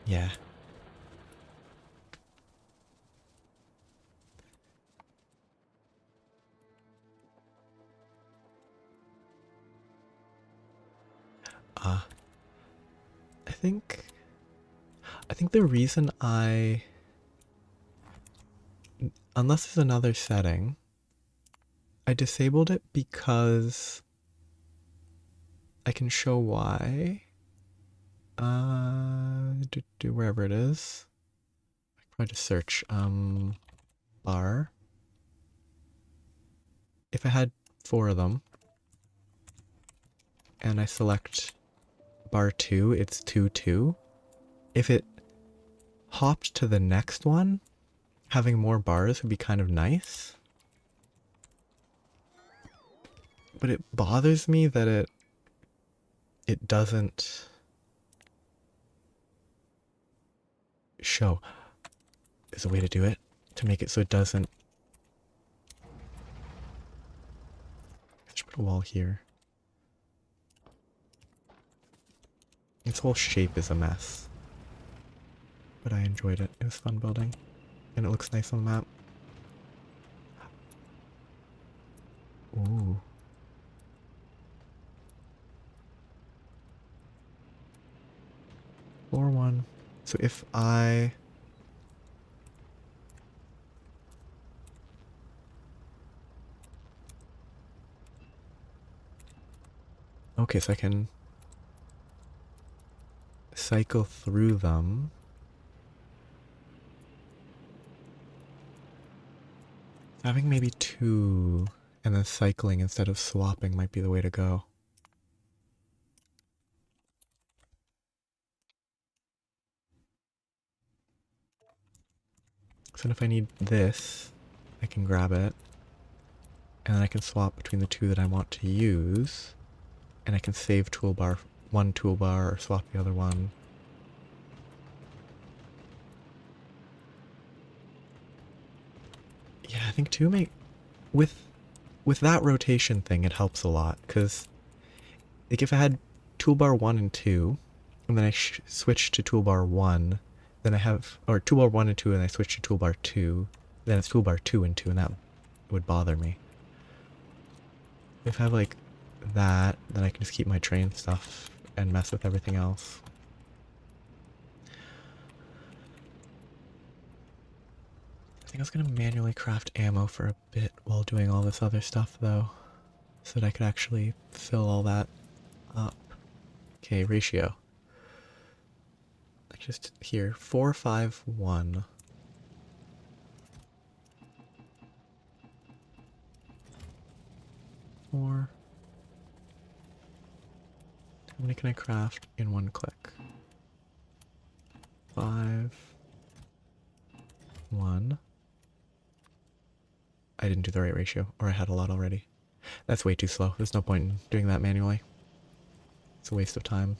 Yeah. I think the reason unless there's another setting, I disabled it because I can show why. Wherever it is. I can probably just search, bar. If I had 4 of them, and I select bar 2, it's 2, 2. If it hopped to the next one, having more bars would be kind of nice. But it bothers me that it doesn't show. There's a way to do it, to make it so it doesn't. I should put a wall here. Its whole shape is a mess. but I enjoyed it. It was fun building, and it looks nice on the map. Ooh. Floor 1. So if I... Okay, so I can cycle through them. Having maybe 2 and then cycling instead of swapping might be the way to go. So if I need this, I can grab it. And then I can swap between the 2 that I want to use. And I can save one toolbar or swap the other one. Yeah, I think 2 make... With that rotation thing, it helps a lot. Because, like, if I had toolbar 1 and 2, and then I switch to toolbar 1, then I have... Or toolbar 1 and 2, and I switch to toolbar 2, then it's toolbar 2 and 2, and that would bother me. If I have, like, that, then I can just keep my train stuff and mess with everything else. I think I was going to manually craft ammo for a bit while doing all this other stuff, though, so that I could actually fill all that up. Okay, ratio. Just here, 4, 5, 1. How many can I craft in one click? 5, 1. I didn't do the right ratio, or I had a lot already. That's way too slow. There's no point in doing that manually. It's a waste of time.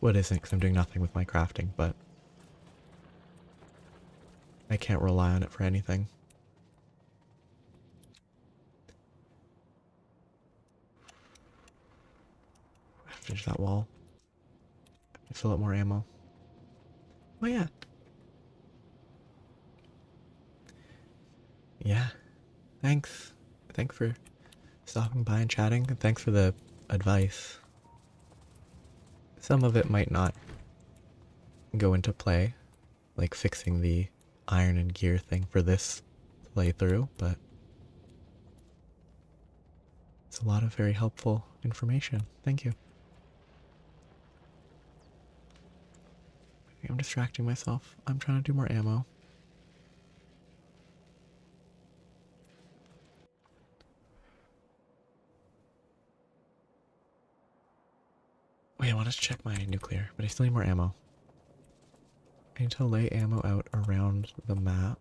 Well, it isn't, because I'm doing nothing with my crafting, but I can't rely on it for anything. Finish that wall. Fill up more ammo. Oh yeah. Yeah. Thanks. Thanks for stopping by and chatting, and thanks for the advice. Some of it might not go into play, like fixing the iron and gear thing for this playthrough, but it's a lot of very helpful information. Thank you. I'm distracting myself. I'm trying to do more ammo. Wait, I want to check my nuclear, but I still need more ammo. I need to lay ammo out around the map.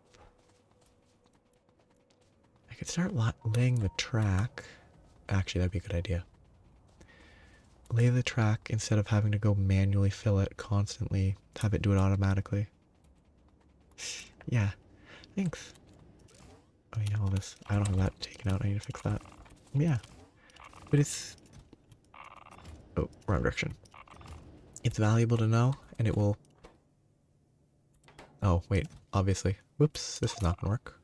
I could start laying the track. Actually, that'd be a good idea. Lay the track instead of having to go manually fill it constantly. Have it do it automatically. Yeah, thanks. Oh yeah, all this. I don't have that taken out. I need to fix that. Yeah, but it's... Oh, wrong direction. It's valuable to know, and it will... Oh, wait, obviously. Whoops, this is not gonna work.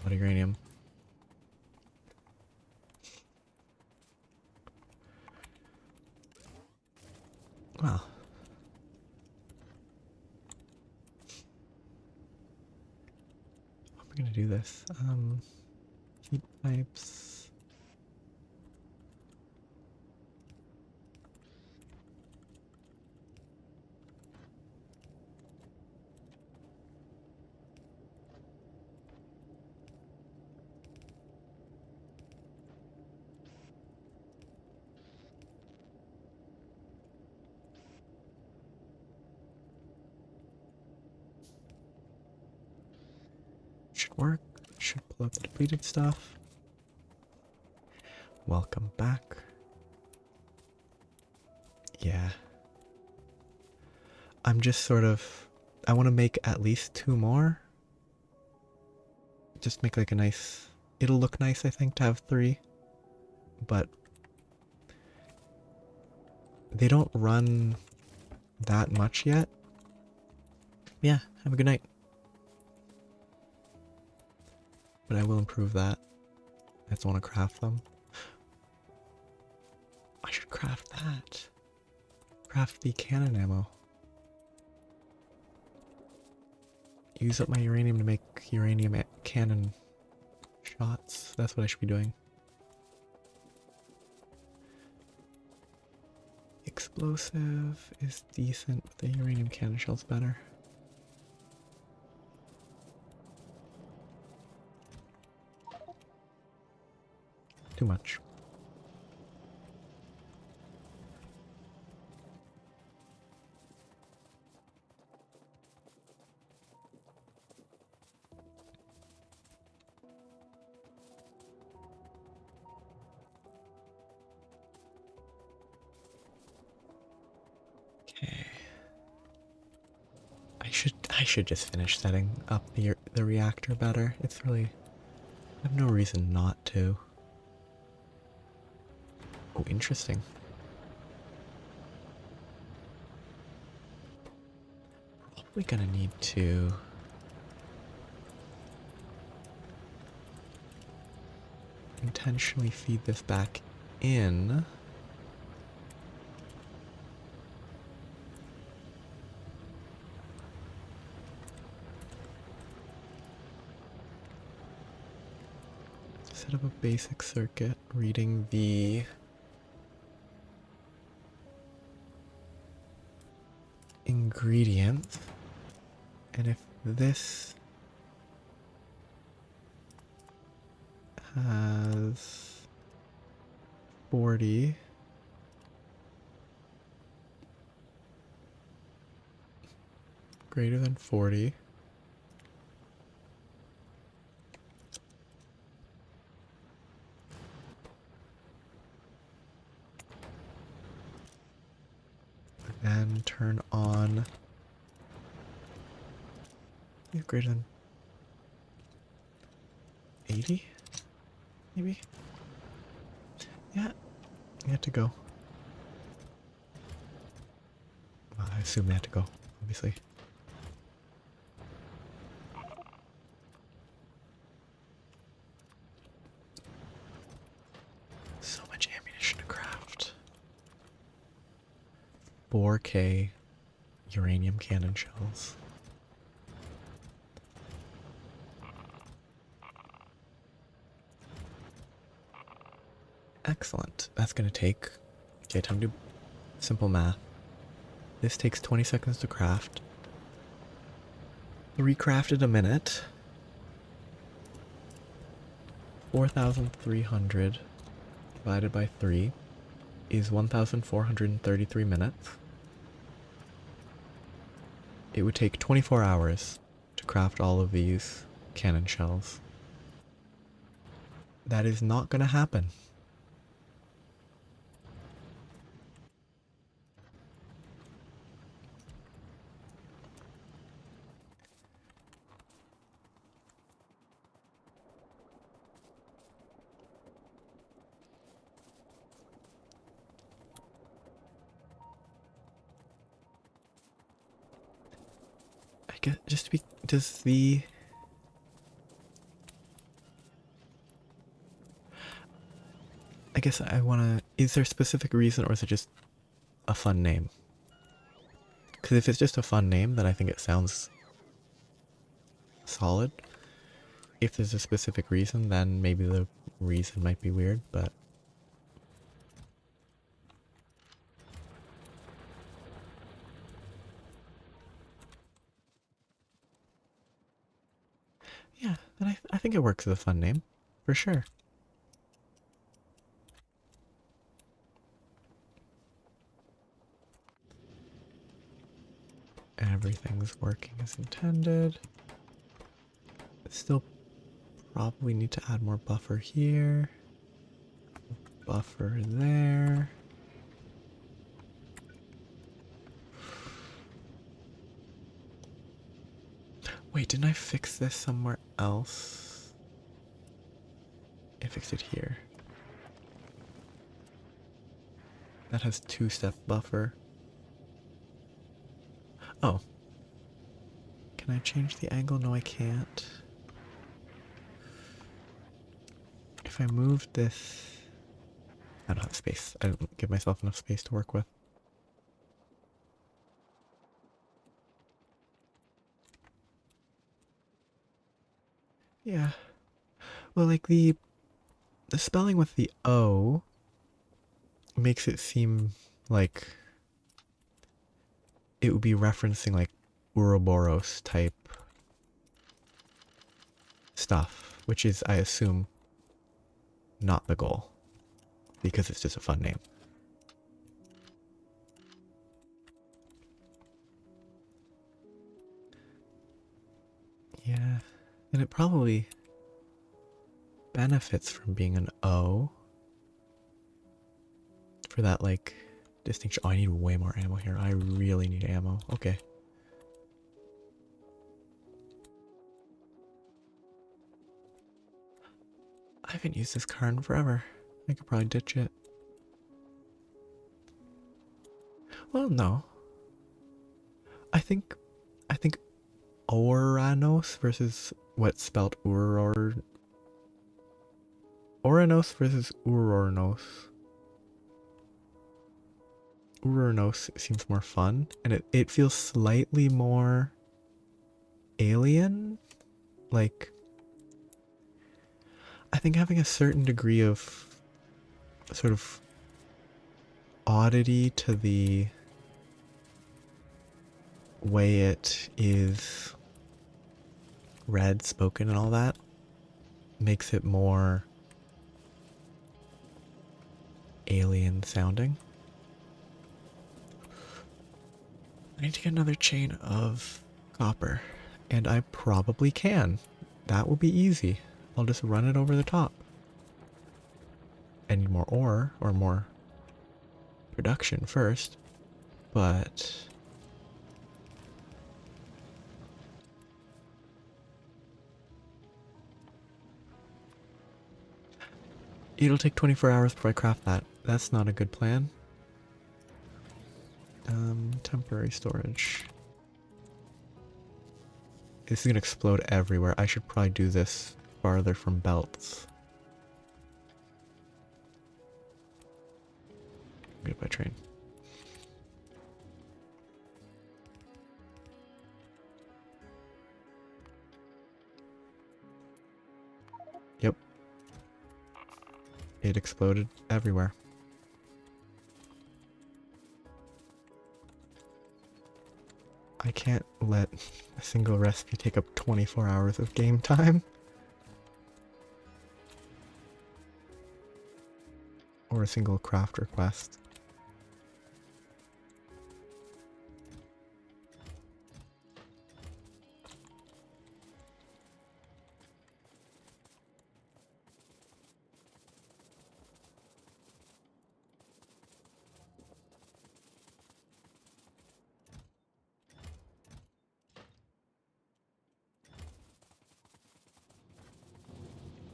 What uranium. Wow. How am I gonna do this? Heat pipes. Should work. Should pull up the depleted stuff. Welcome back. Yeah. I'm just sort of... I want to make at least 2 more, just make like a nice... It'll look nice, I think, to have 3. But they don't run that much yet. Yeah, have a good night. But I will improve that. I just want to craft them. I should craft that. Craft the cannon ammo. Use up my uranium to make uranium cannon shots. That's what I should be doing. Explosive is decent, but the uranium cannon shell's better. Too much. Okay. I should just finish setting up the reactor better. It's really, I have no reason not to. Oh, interesting. Probably gonna need to intentionally feed this back in. Set up a basic circuit reading the ingredients, and if this has 40, greater than 40, then turn on greater than 80, maybe? Yeah, you have to go. Well, I assume they have to go, obviously. So much ammunition to craft. 4K uranium cannon shells. Excellent. That's gonna take... Okay, time to do simple math. This takes 20 seconds to craft. 3 crafted a minute. 4,300 divided by 3 is 1,433 minutes. It would take 24 hours to craft all of these cannon shells. That is not gonna happen. I guess just to be, does the... I guess I wanna, is there a specific reason or is it just a fun name? Because if it's just a fun name, then I think it sounds solid. If there's a specific reason, then maybe the reason might be weird, but... Yeah, then I think it works as a fun name, for sure. Everything's working as intended. Still probably need to add more buffer here. Buffer there. Wait, didn't I fix this somewhere else? I fixed it here. That has 2-step buffer. Oh. Can I change the angle? No, I can't. If I moved this... I don't have space. I don't give myself enough space to work with. Yeah. Well, like the spelling with the O makes it seem like it would be referencing like Ouroboros type stuff, which is, I assume, not the goal, because it's just a fun name. Yeah, and it probably benefits from being an O for that, like, distinction. Oh, I need way more ammo here. I really need ammo. Okay. I haven't used this car in forever. I could probably ditch it. Well, no. I think Oranos versus what's spelled Oranos versus Urornos. Urornos seems more fun, and it feels slightly more alien. Like, I think having a certain degree of sort of oddity to the way it is read, spoken, and all that makes it more alien sounding. I need to get another chain of copper, and I probably can. That will be easy. I'll just run it over the top. I need more ore, or more production first, but it'll take 24 hours before I craft that. That's not a good plan. Temporary storage. This is gonna explode everywhere. I should probably do this farther from belts. Get it by train. Yep. It exploded everywhere. I can't let a single recipe take up 24 hours of game time. Or a single craft request.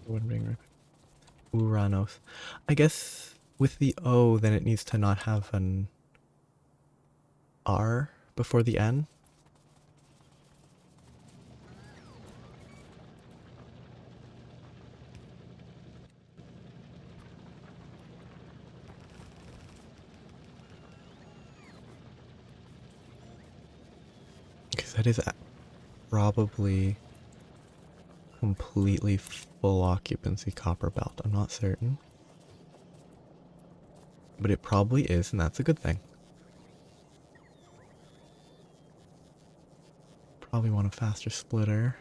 Wouldn't bring right. Uranos. I guess with the O, then it needs to not have an R before the N. Because that is probably completely full occupancy copper belt. I'm not certain. But it probably is, and that's a good thing. Probably want a faster splitter.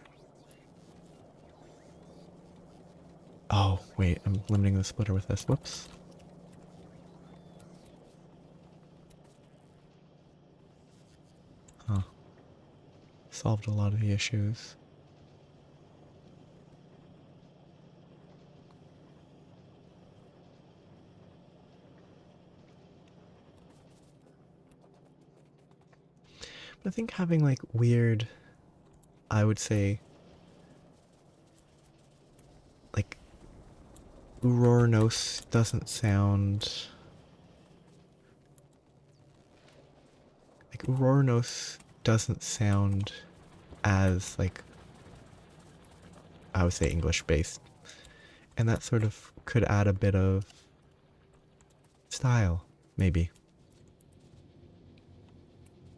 Oh, wait, I'm limiting the splitter with this. Whoops. Huh. Solved a lot of the issues. But I think having like weird, I would say, like Urornos doesn't sound... Like, Urornos doesn't sound as, like, I would say English-based. And that sort of could add a bit of style, maybe.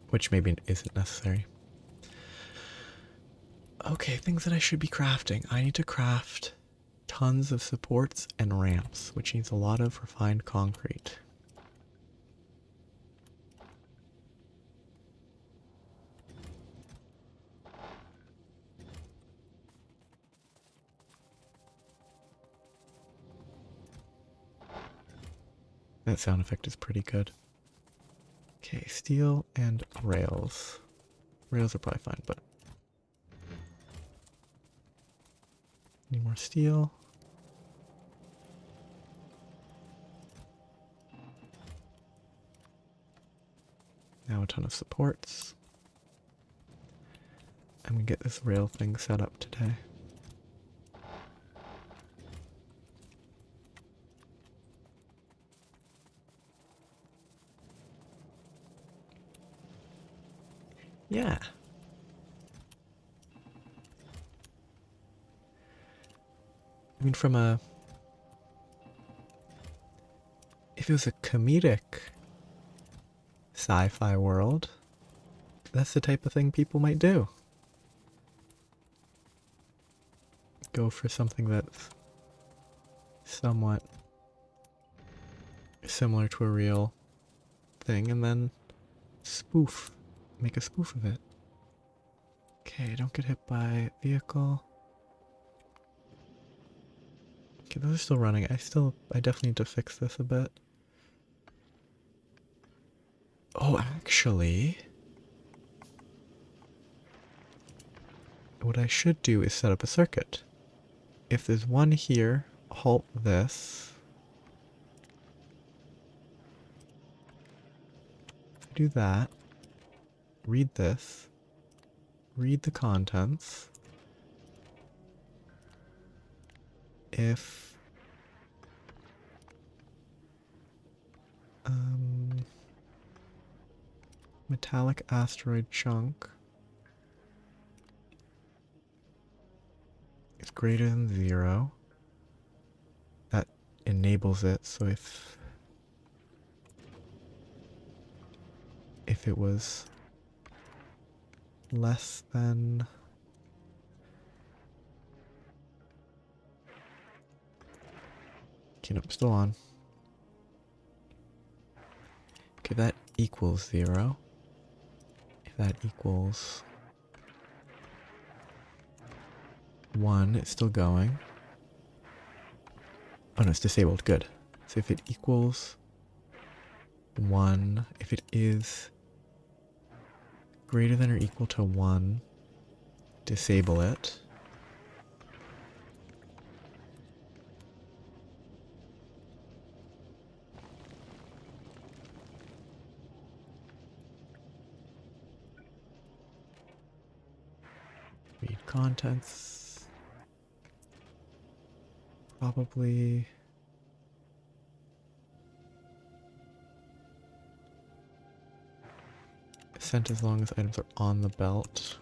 Which maybe isn't necessary. Okay, things that I should be crafting. I need to craft tons of supports and ramps, which needs a lot of refined concrete. That sound effect is pretty good. Okay, steel and rails. Rails are probably fine, but... Need more steel. Now a ton of supports. I'm gonna get this rail thing set up today. Yeah. I mean, from a... If it was a comedic sci-fi world, that's the type of thing people might do. Go for something that's somewhat similar to a real thing and then make a spoof of it. Okay, don't get hit by vehicle. Okay, those are still running. I definitely need to fix this a bit. Oh, actually, what I should do is set up a circuit. If there's one here, halt this. Do that. Read this. Read the contents. If metallic asteroid chunk is greater than 0, that enables it. So if it was less than okay, nope, still on. Okay, that equals 0. If that equals 1, it's still going. Oh no, it's disabled. Good. So if it equals 1, if it is greater than or equal to 1, disable it. Read contents. Probably... sent as long as items are on the belt.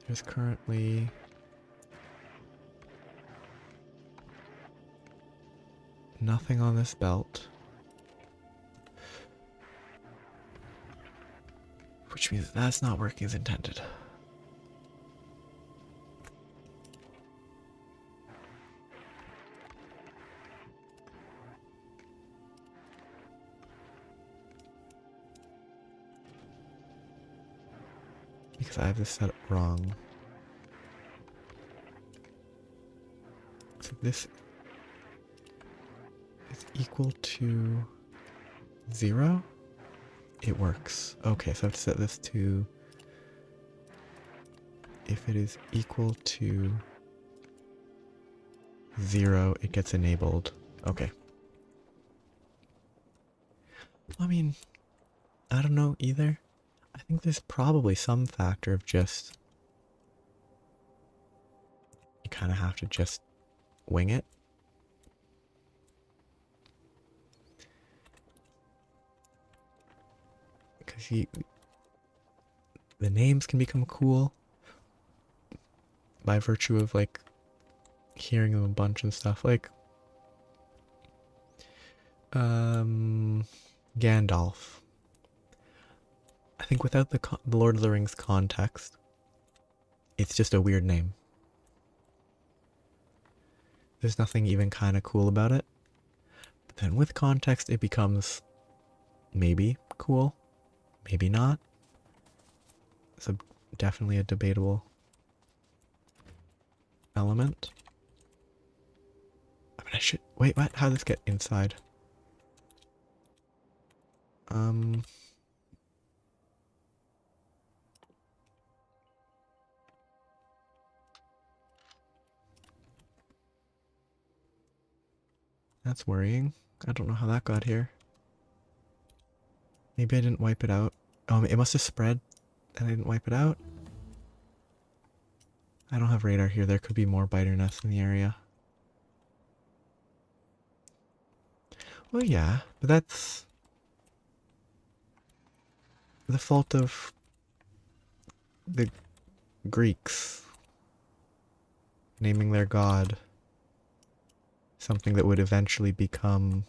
There's currently... nothing on this belt. Which means that's not working as intended. Because I have this set up wrong. So this is equal to 0? It works. Okay, so I have to set this to... if it is equal to 0, it gets enabled. Okay. I mean, I don't know either. I think there's probably some factor of just... kind of have to just wing it. Because the names can become cool by virtue of like hearing them a bunch and stuff. Like Gandalf. I think without the Lord of the Rings context, it's just a weird name. There's nothing even kind of cool about it. But then with context, it becomes maybe cool, maybe not. It's definitely a debatable element. I mean, I should... Wait, what? How did this get inside? That's worrying. I don't know how that got here. Maybe I didn't wipe it out. Oh, it must have spread and I didn't wipe it out. I don't have radar here. There could be more biter nests in the area. Well, yeah, but that's the fault of the Greeks naming their god something that would eventually become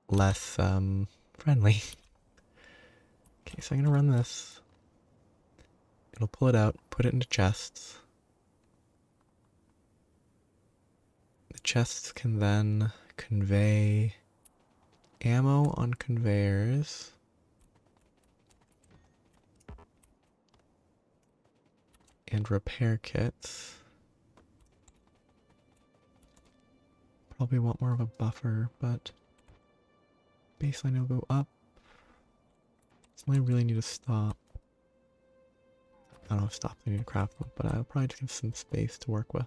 less friendly. Okay, so I'm gonna run this. It'll pull it out, put it into chests. The chests can then convey ammo on conveyors. And repair kits. Probably want more of a buffer, but baseline will go up. So I really need to stop. I don't know if stop I need to craft one, but I'll probably just give some space to work with.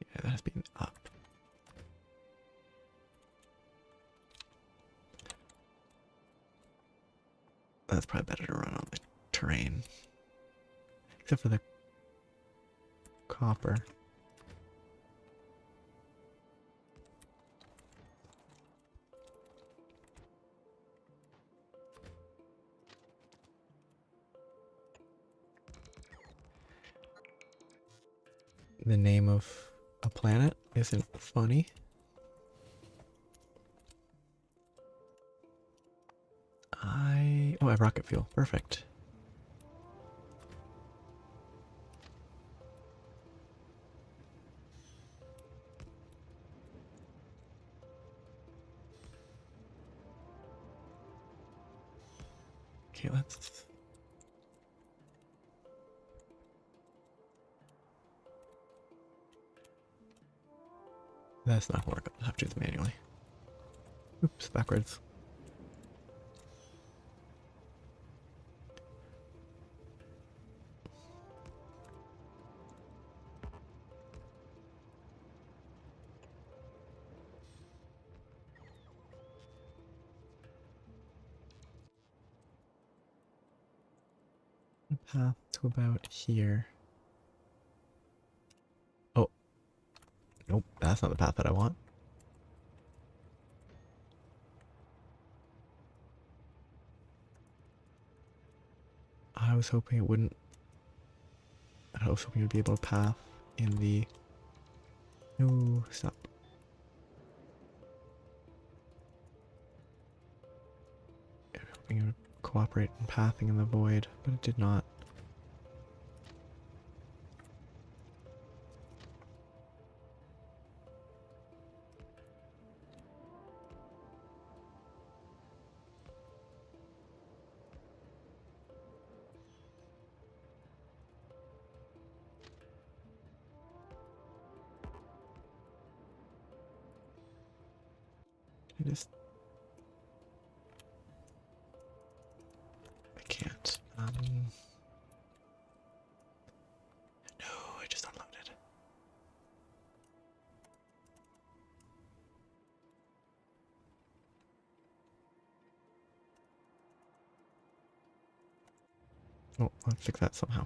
Yeah, that has been up. That's probably better to run on the terrain. Except for the copper. The name of a planet isn't funny. Oh, I have rocket fuel. Perfect. Okay, let's... That's not gonna work. I'll have to do this manually. Oops, backwards. Path to about here. Oh. Nope, that's not the path that I want. I was hoping it wouldn't. I was hoping it would be able to path in the... No, stop. I was hoping it would cooperate in pathing in the void, but it did not. I just... I can't. No, I just unloaded. Oh, let's fix that somehow.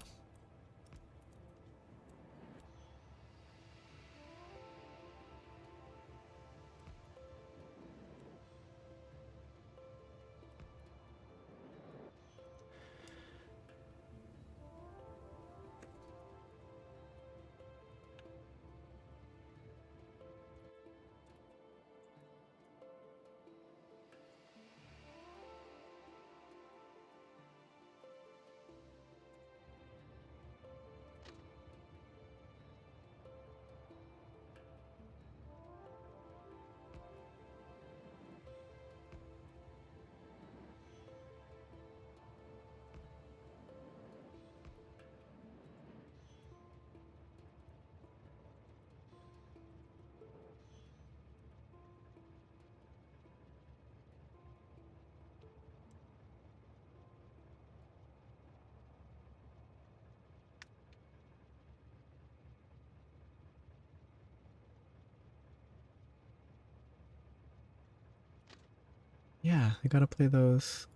Yeah, I gotta play those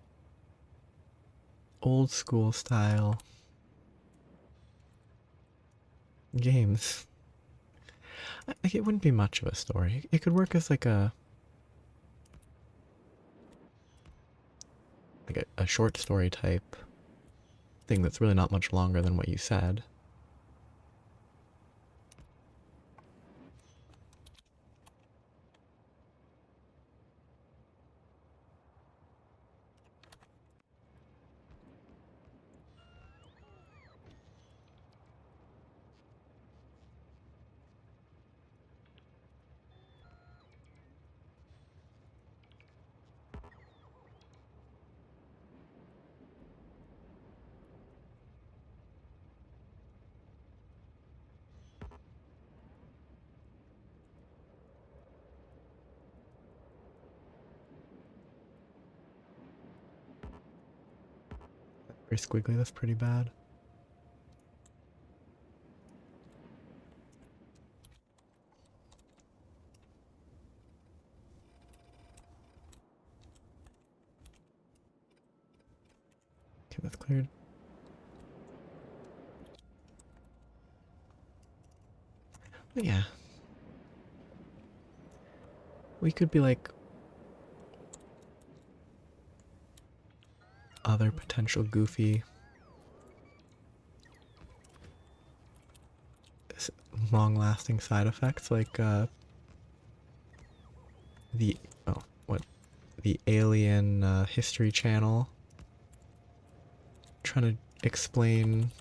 old school style games. It wouldn't be much of a story. It could work as like a short story type thing that's really not much longer than what you said. Very squiggly, that's pretty bad. Okay, that's cleared. But yeah. We could be like other potential goofy long-lasting side effects like the oh what the Alien History Channel trying to explain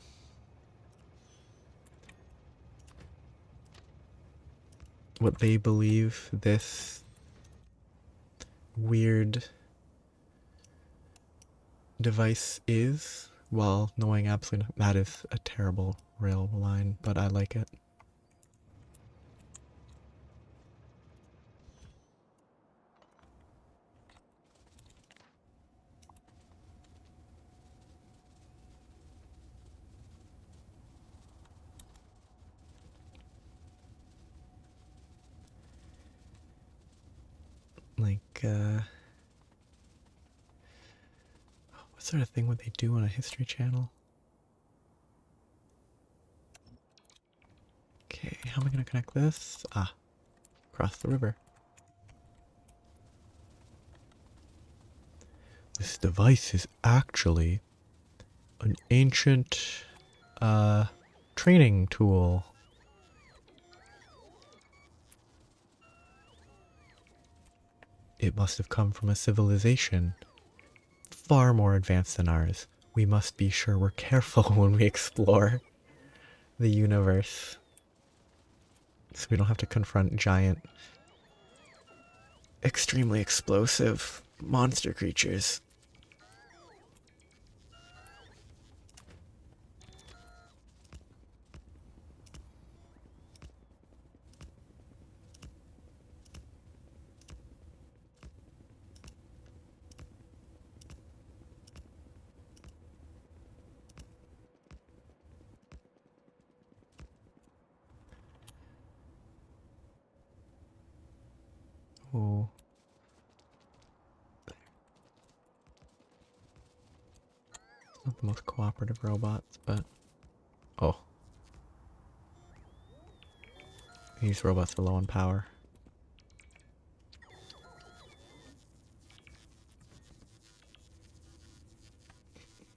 what they believe this weird device is, while knowing absolutely that is a terrible rail line, but I like it. Like, what sort of thing would they do on a History Channel? Okay, how am I gonna connect this? Ah, across the river. This device is actually an ancient, training tool. It must have come from a civilization far more advanced than ours. We must be sure we're careful when we explore the universe, so we don't have to confront giant, extremely explosive monster creatures. Oh. Not the most cooperative robots, but... Oh. These robots are low on power.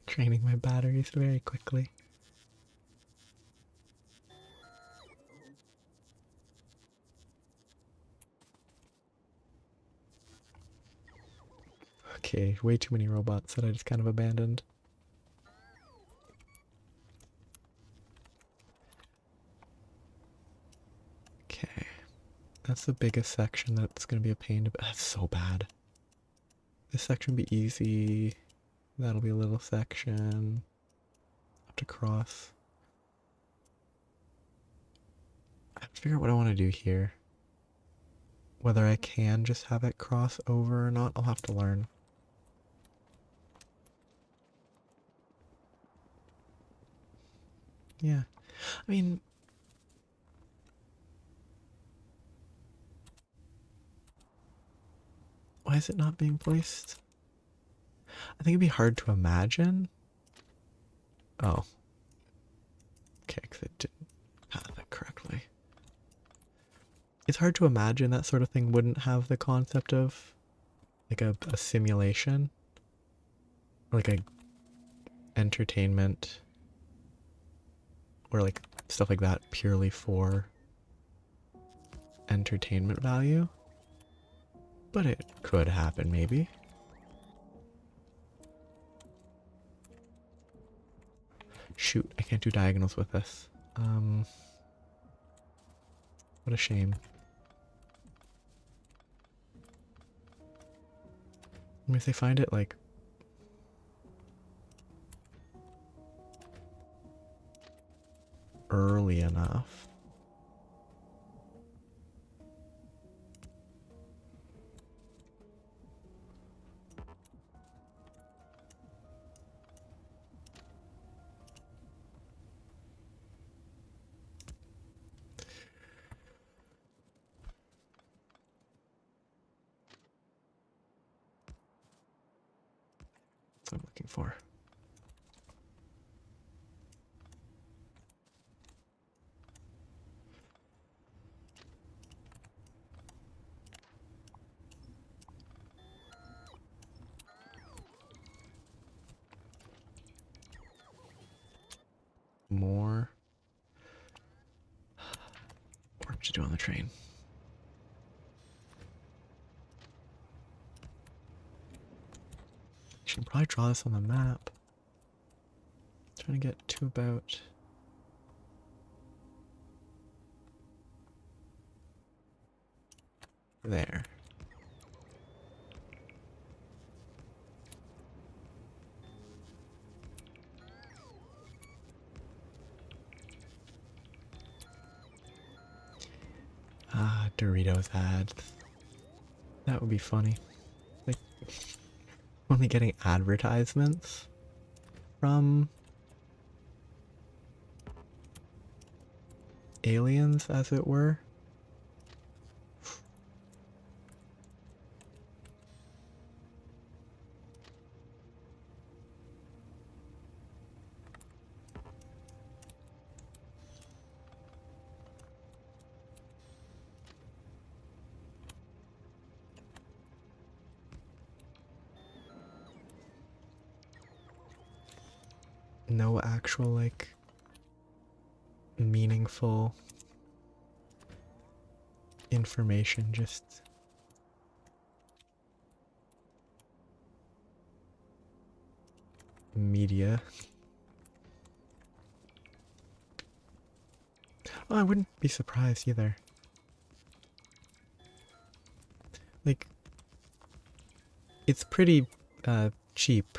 Draining my batteries very quickly. Okay, way too many robots that I just kind of abandoned. Okay, that's the biggest section that's going to be a pain to... That's so bad. This section will be easy. That'll be a little section. Have to cross. I have to figure out what I want to do here. Whether I can just have it cross over or not, I'll have to learn. Yeah. I mean... Why is it not being placed? I think it'd be hard to imagine. Oh. Okay, because it didn't have it correctly. It's hard to imagine that sort of thing wouldn't have the concept of like a simulation. Or like a entertainment. Or like stuff like that purely for entertainment value. But it could happen, maybe. Shoot, I can't do diagonals with this. What a shame. I mean, if they find it, like... early enough... That's what I'm looking for. More work to do on the train. I should probably draw this on the map. Trying to get to about... there. Ah, Doritos ads. That would be funny. Like, only getting advertisements from aliens, as it were. No actual, like, meaningful information, just media. Well, I wouldn't be surprised either. Like, it's pretty cheap,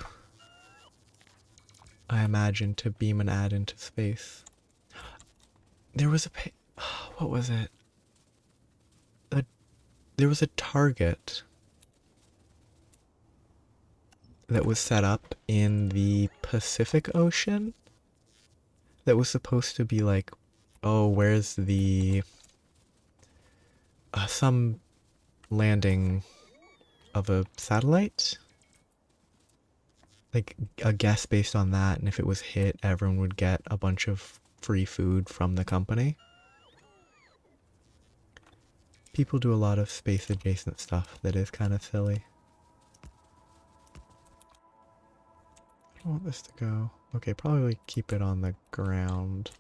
I imagine, to beam an ad into space. There was what was it? There was a target that was set up in the Pacific Ocean that was supposed to be like, oh, where's the some landing of a satellite like a guess based on that, and if it was hit, everyone would get a bunch of free food from the company. People do a lot of space adjacent stuff that is kind of silly. I want this to go. Okay, probably keep it on the ground.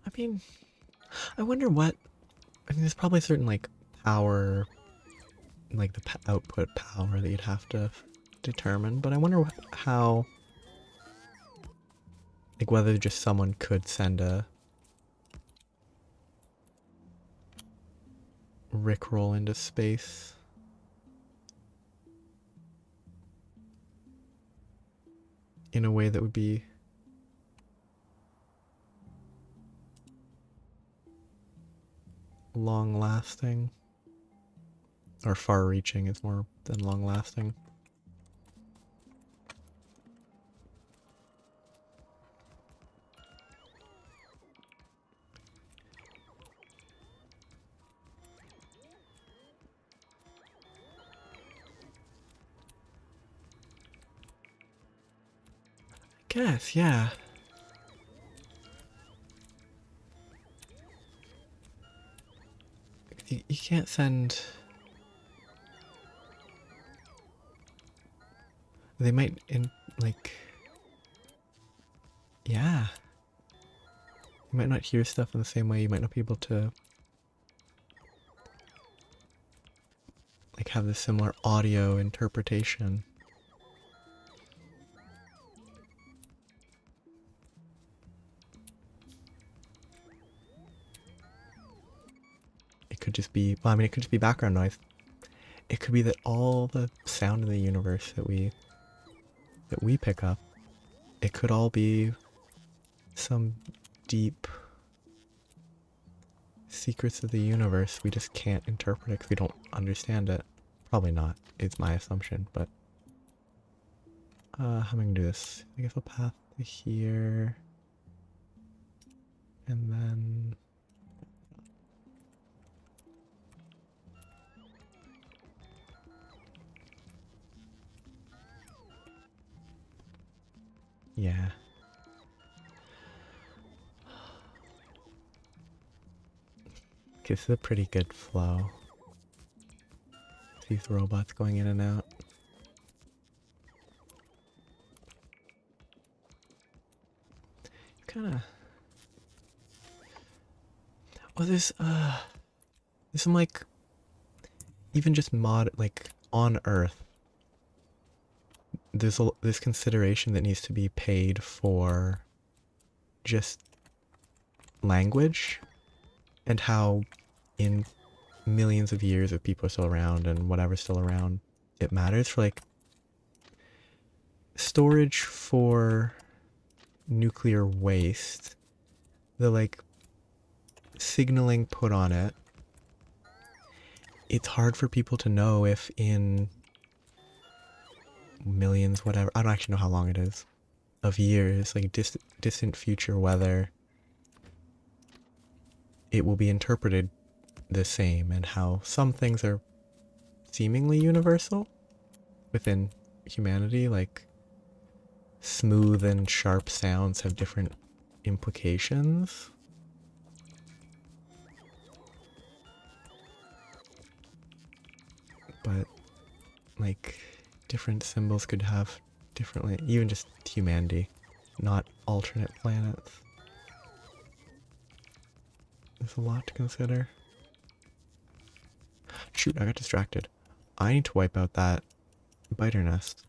I mean, I wonder what, I mean, there's probably certain like power, like the output power that you'd have to determine, but I wonder how, like whether just someone could send a Rickroll into space. In a way that would be long-lasting. Or far-reaching is more than long-lasting. I guess, yeah. You can't send... They might, like... Yeah. You might not hear stuff in the same way. You might not be able to... like, have the similar audio interpretation. It could just be... Well, I mean, it could just be background noise. It could be that all the sound in the universe that we pick up, it could all be some deep secrets of the universe we just can't interpret it because we don't understand it. Probably not, it's my assumption, but how am I gonna do this? I guess I'll path to here, and then yeah. Okay, this is a pretty good flow. These robots going in and out. Kinda... Oh, there's some like... Even just like, on Earth, there's this consideration that needs to be paid for just language, and how in millions of years if people are still around and whatever's still around, it matters for like storage for nuclear waste. The like signaling put on it, it's hard for people to know if in millions, whatever, I don't actually know how long it is, of years, like distant future, whether it will be interpreted the same, and how some things are seemingly universal within humanity, like smooth and sharp sounds have different implications. But like different symbols could have differently, even just humanity, not alternate planets. There's a lot to consider. Shoot, I got distracted. I need to wipe out that biter nest.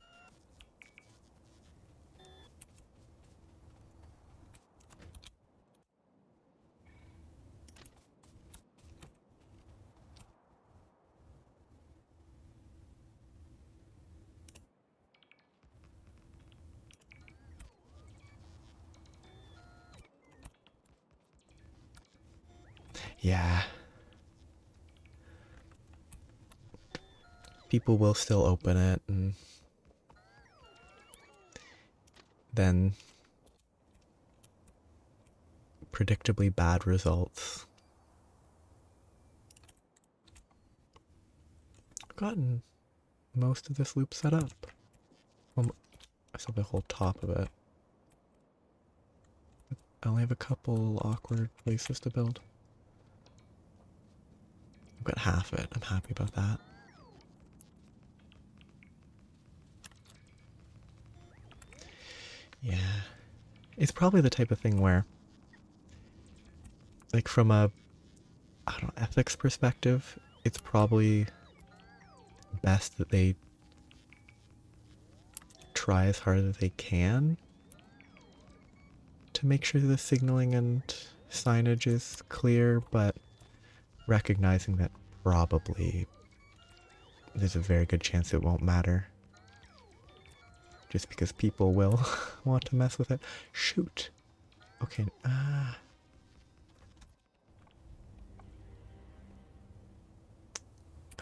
Yeah. People will still open it, and then predictably bad results. I've gotten most of this loop set up. Well, I still have the whole top of it. I only have a couple awkward places to build. I've got half it. I'm happy about that. Yeah. It's probably the type of thing where, like, from a, I don't know, ethics perspective, it's probably best that they try as hard as they can to make sure the signaling and signage is clear, but recognizing that probably there's a very good chance it won't matter. Just because people will want to mess with it. Shoot. Okay, I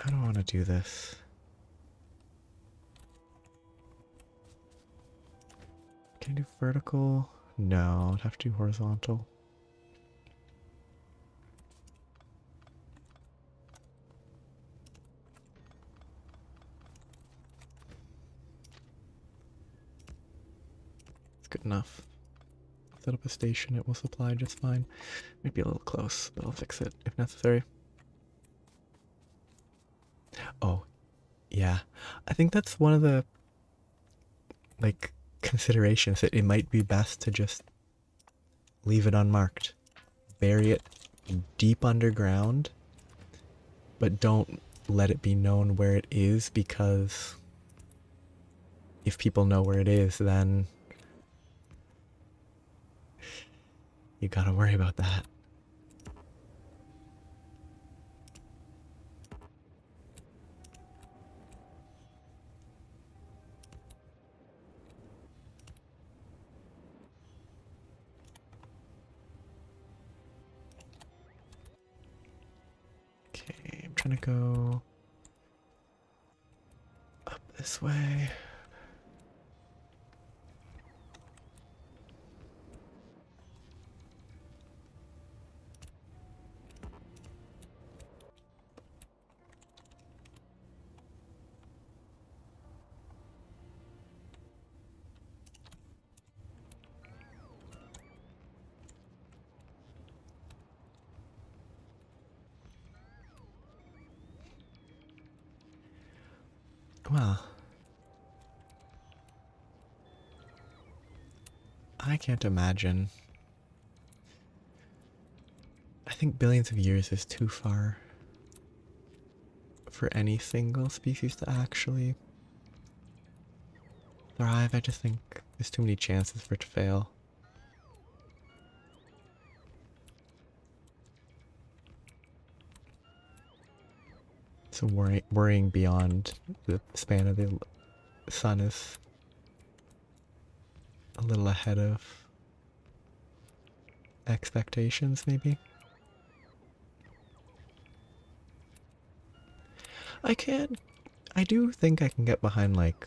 don't want to do this. Can I do vertical? No, I'd have to do horizontal. It's good enough. Set up a station, it will supply just fine. Might be a little close, but I'll fix it if necessary. Oh, yeah. I think that's one of the, like, considerations, that it might be best to just leave it unmarked. Bury it deep underground, but don't let it be known where it is, because if people know where it is, then you gotta worry about that. Okay, I'm trying to go up this way. Well, I can't imagine. I think billions of years is too far for any single species to actually thrive. I just think there's too many chances for it to fail. So worrying beyond the span of the sun is a little ahead of expectations, maybe. I do think I can get behind, like,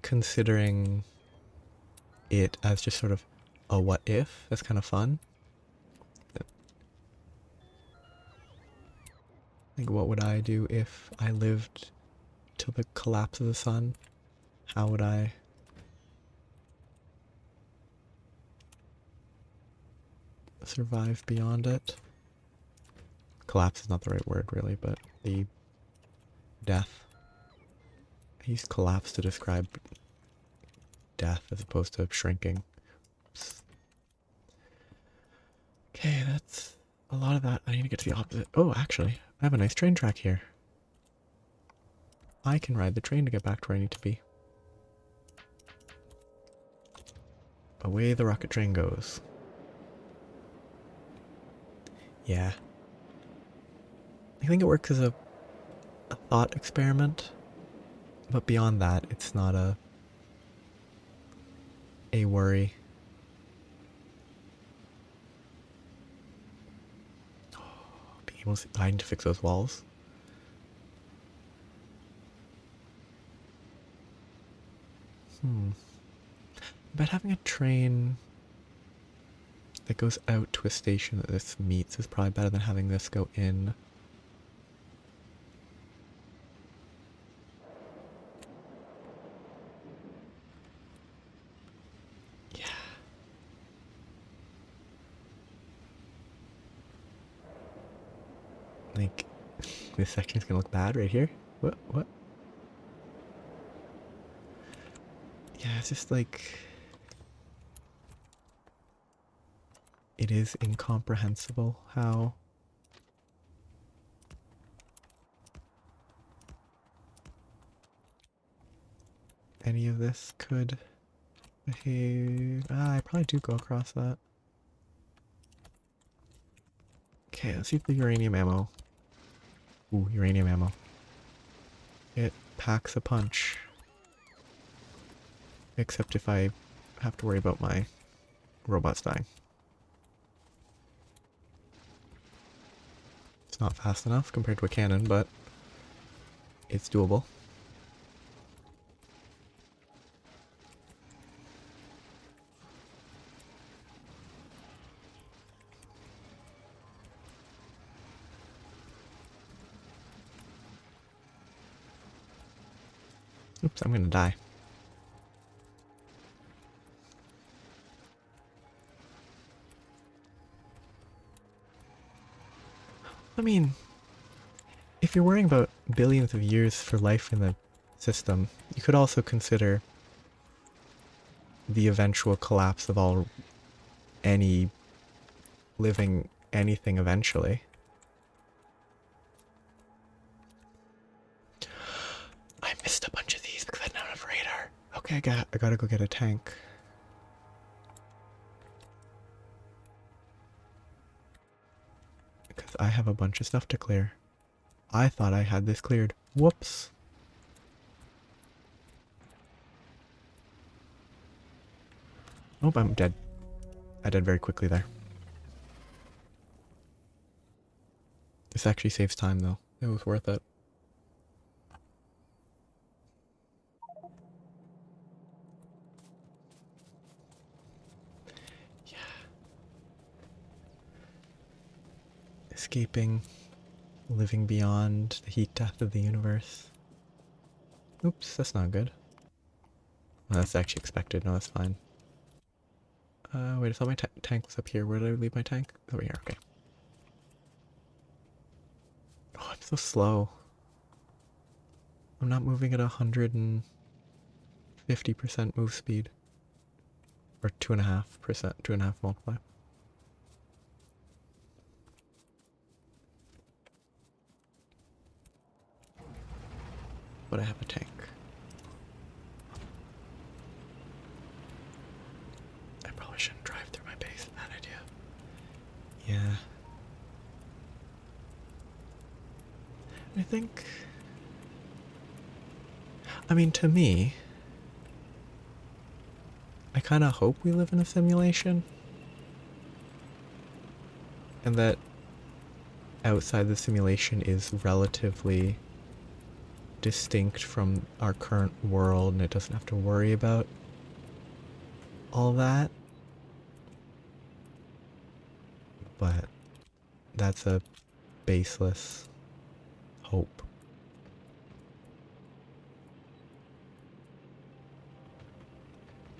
considering it as just sort of a what if. That's kind of fun. Like, what would I do if I lived till the collapse of the sun? How would I survive beyond it? Collapse is not the right word, really, but the death. I used collapse to describe death as opposed to shrinking. Oops. Okay, that's a lot of that. I need to get to the opposite. Oh, actually, I have a nice train track here. I can ride the train to get back to where I need to be. Away the rocket train goes. Yeah. I think it works as a thought experiment, but beyond that, it's not a worry. I need to fix those walls. But having a train that goes out to a station that this meets is probably better than having this go in. Yeah. Like, this section's gonna look bad right here. What? Yeah, it's just like... It is incomprehensible how... any of this could behave... I probably do go across that. Okay, let's see if the uranium ammo... Ooh, uranium ammo. It packs a punch. Except if I have to worry about my robots dying. It's not fast enough compared to a cannon, but it's doable. Oops, I'm gonna die. I mean, if you're worrying about billions of years for life in the system, you could also consider the eventual collapse of any living anything eventually. I missed a bunch of these because I didn't have enough radar. Okay, I gotta go get a tank. Because I have a bunch of stuff to clear. I thought I had this cleared. Whoops. Oh, I'm dead. I died very quickly there. This actually saves time though. It was worth it. Yeah. Escaping, living beyond the heat death of the universe. Oops, that's not good. Well, that's actually expected. No, that's fine. Wait, I thought my tank was up here. Where did I leave my tank? Over here, okay. Oh, I'm so slow. I'm not moving at 150% move speed. Or 2.5%, 2.5 multiply. But I have a tank. I probably shouldn't drive through my base. Bad idea. Yeah. I think... I mean, to me... I kind of hope we live in a simulation. And that outside the simulation is relatively distinct from our current world and it doesn't have to worry about all that. But that's a baseless hope.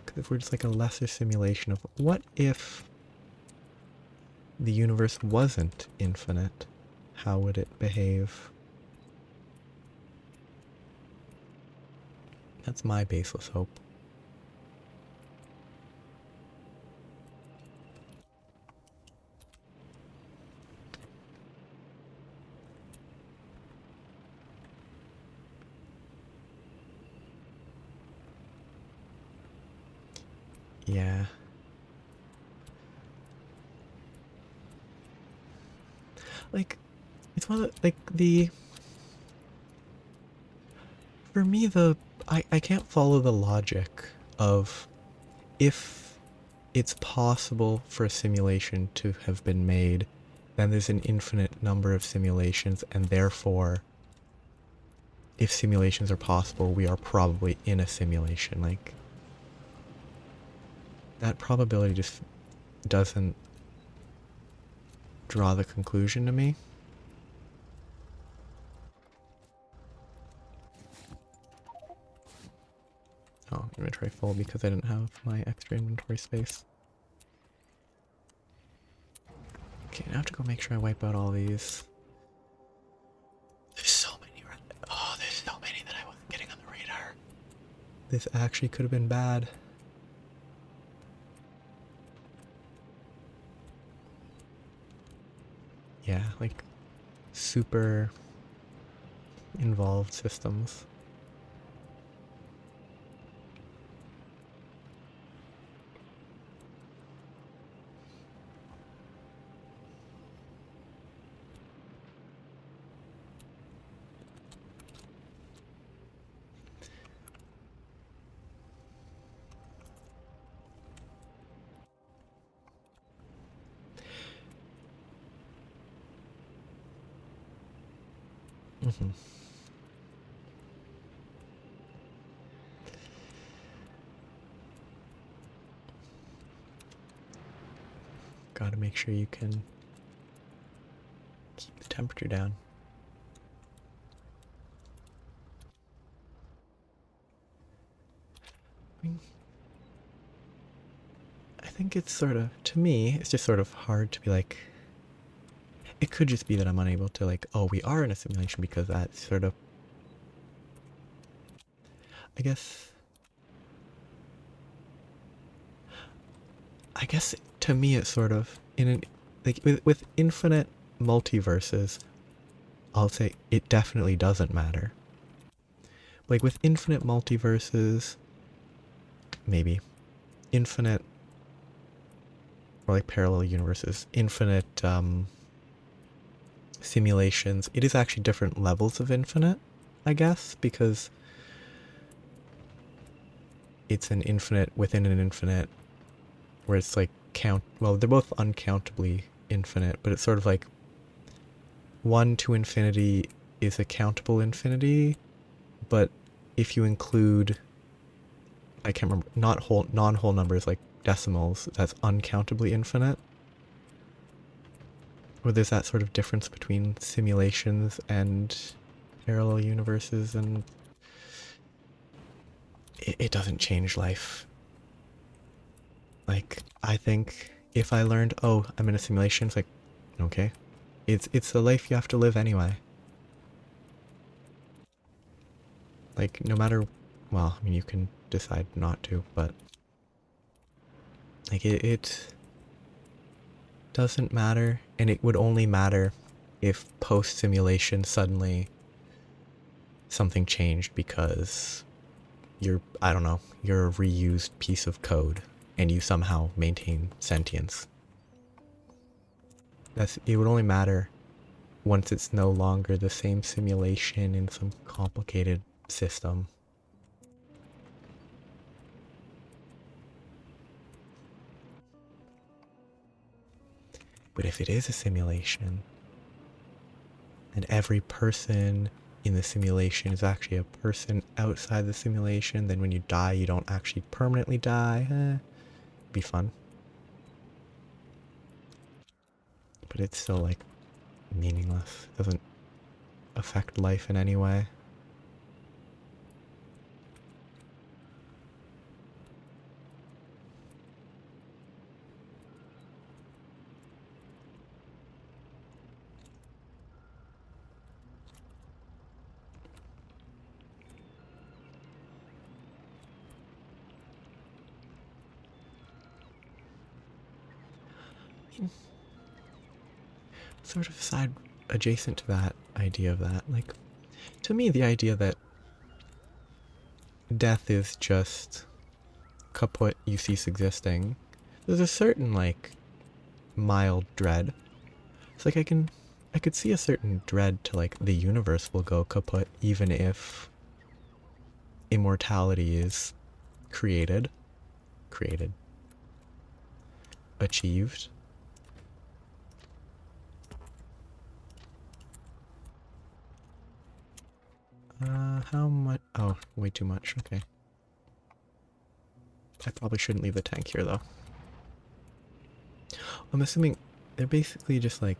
Because if we're just like a lesser simulation of what if the universe wasn't infinite, how would it behave? That's my baseless hope. Yeah. Like, it's one of the, like, for me, I can't follow the logic of if it's possible for a simulation to have been made then there's an infinite number of simulations, and therefore, if simulations are possible, we are probably in a simulation. Like, that probability just doesn't draw the conclusion to me. Oh, inventory full because I didn't have my extra inventory space. Okay, now I have to go make sure I wipe out all these. There's so many. Oh, there's so many that I wasn't getting on the radar. This actually could have been bad. Yeah, like super involved systems. Mm-hmm. Gotta make sure you can keep the temperature down. I think it's sort of, to me, it's just sort of hard to be like, it could just be that I'm unable to like, oh, we are in a simulation because that's sort of, I guess to me it's sort of, in an, like with infinite multiverses, I'll say it definitely doesn't matter. Like with infinite multiverses, maybe infinite, or like parallel universes, infinite simulations, it is actually different levels of infinite, I guess, because it's an infinite within an infinite, where it's like well, they're both uncountably infinite, but it's sort of like 1 to infinity is a countable infinity, but if you include, I can't remember, non-whole numbers like decimals, that's uncountably infinite. Or there's that sort of difference between simulations and parallel universes, and it doesn't change life. Like, I think if I learned, oh, I'm in a simulation, it's like, okay, it's the life you have to live anyway. Like, no matter, well, I mean, you can decide not to, but like it doesn't matter, and it would only matter if post-simulation suddenly something changed because I don't know, you're a reused piece of code and you somehow maintain sentience. It would only matter once it's no longer the same simulation in some complicated system. But if it is a simulation, and every person in the simulation is actually a person outside the simulation, then when you die, you don't actually permanently die. It'd be fun. But it's still like meaningless. It doesn't affect life in any way. Sort of side adjacent to that idea of that, like, to me the idea that death is just kaput, you cease existing, there's a certain like mild dread. It's like I could see a certain dread to like the universe will go kaput even if immortality is created, achieved. How much? Oh, way too much. Okay. I probably shouldn't leave the tank here, though. I'm assuming they're basically just like...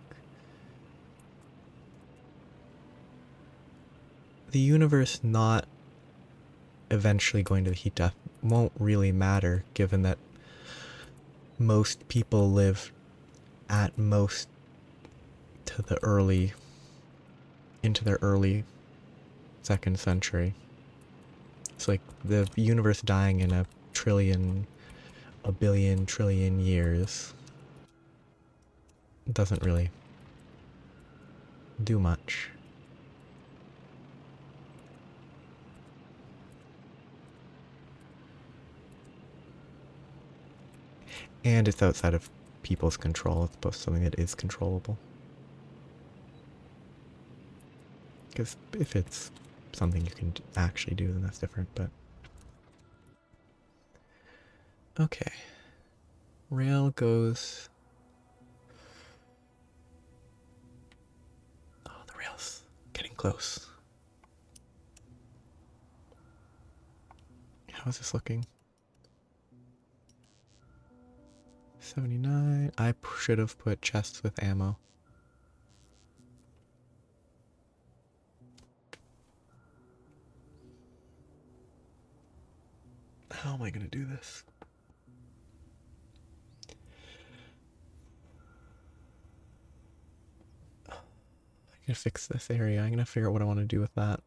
The universe not eventually going to the heat death won't really matter, given that most people live at most to the early... into their early 2nd century. It's like the universe dying in a billion trillion years doesn't really do much. And it's outside of people's control. It's supposed to be something that is controllable. Because if it's something you can actually do, then that's different, but... Okay. Rail goes... Oh, the rail's getting close. How is this looking? 79. I should have put chests with ammo. How am I going to do this? I'm going to fix this area. I'm going to figure out what I want to do with that.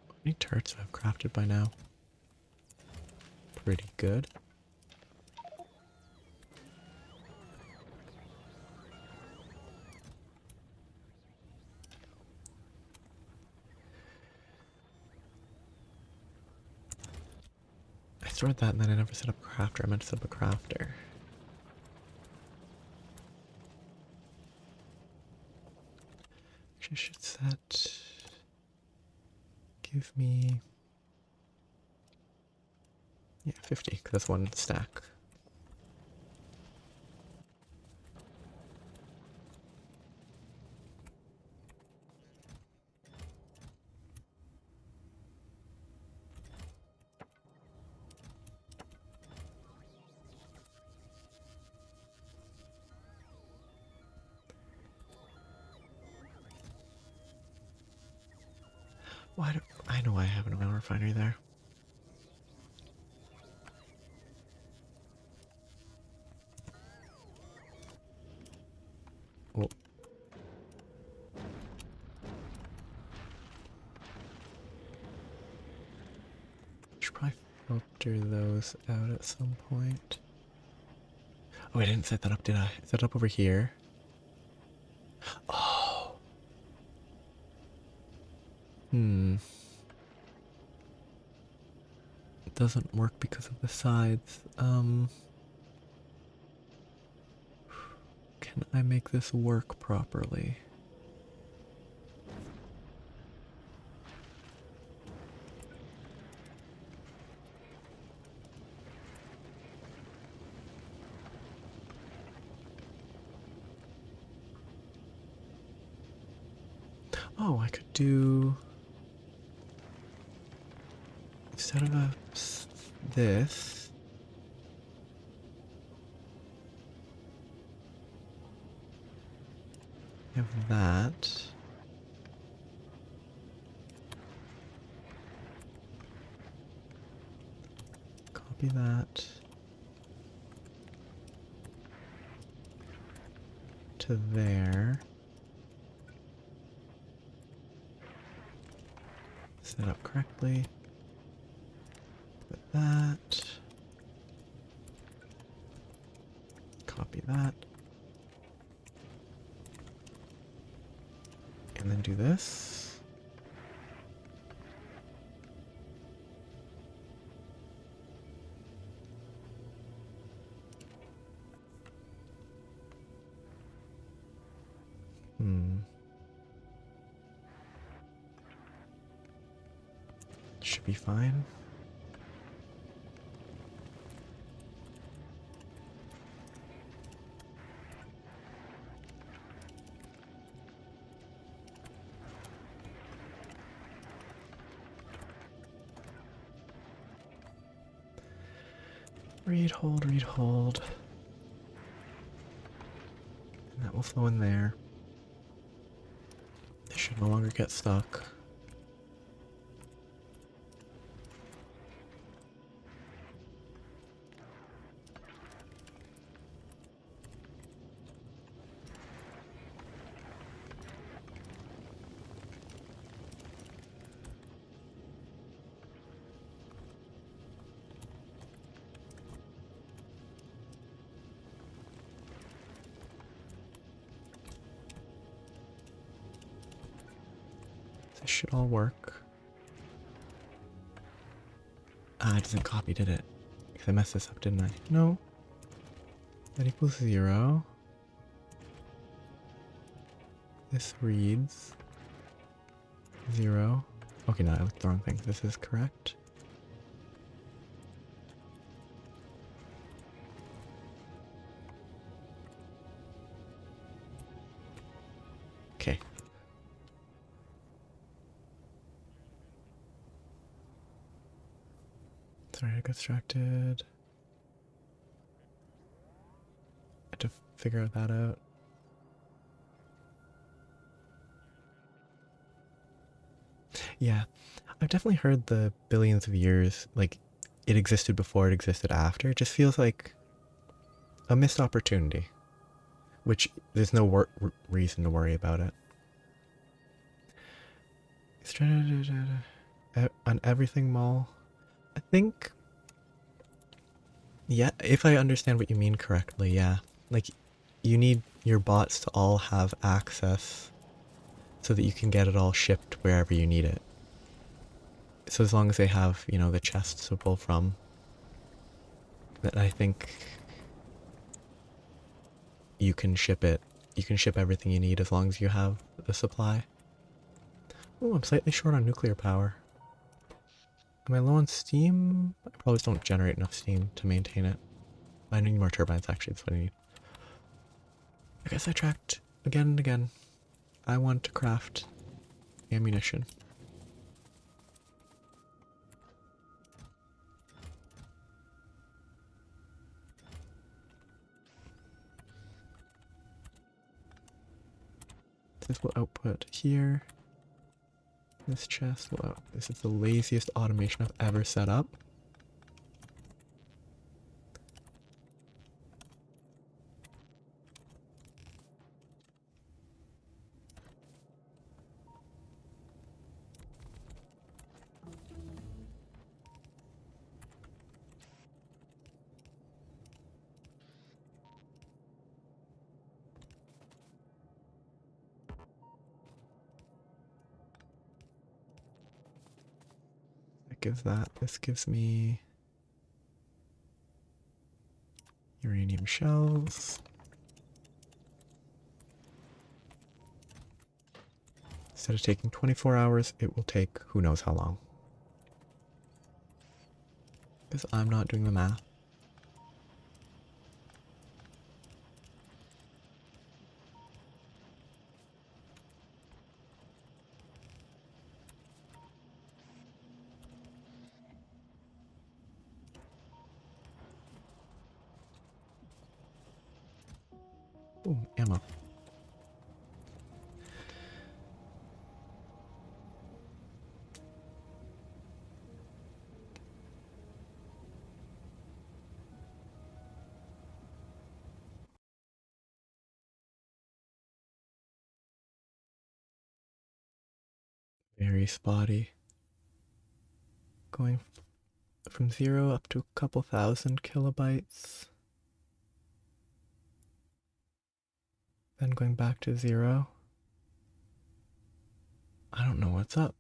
How many turrets have I crafted by now? Pretty good. I stored that and then I never set up a crafter. I meant to set up a crafter. Actually, I should set... Give me... Yeah, 50, because that's one stack. Why do I know I have an oil refinery there? Oh. Should probably filter those out at some point. Oh, I didn't set that up, did I? Set it up over here. Oh. It doesn't work because of the sides. Can I make this work properly? Oh, I could do... Instead of this... Have that. Copy that. To there. Set up correctly. Put that. Copy that. And then do this. Should be fine. Read, hold, read, hold. And that will flow in there. They should no longer get stuck. This should all work. Ah, it doesn't copy, did it? Because I messed this up, didn't I? No. That equals 0. This reads 0. Okay, no, I looked the wrong thing. This is correct. Okay. Sorry, I got distracted. I had to figure that out. Yeah, I've definitely heard the billions of years, like, it existed before, it existed after. It just feels like a missed opportunity, which there's no reason to worry about it. On everything mall. I think, yeah, if I understand what you mean correctly, yeah. Like, you need your bots to all have access so that you can get it all shipped wherever you need it. So as long as they have, you know, the chests to pull from, that I think you can ship it. You can ship everything you need as long as you have the supply. Oh, I'm slightly short on nuclear power. Am I low on steam? I probably just don't generate enough steam to maintain it. I need more turbines, actually, that's what I need. I guess I tracked again and again. I want to craft ammunition. This will output here. This chest will out. This is the laziest automation I've ever set up. That gives that. This gives me uranium shells. Instead of taking 24 hours, it will take who knows how long. Because I'm not doing the math. Ooh, ammo. Very spotty. Going from 0 up to a couple thousand kilobytes. Then going back to 0. I don't know what's up.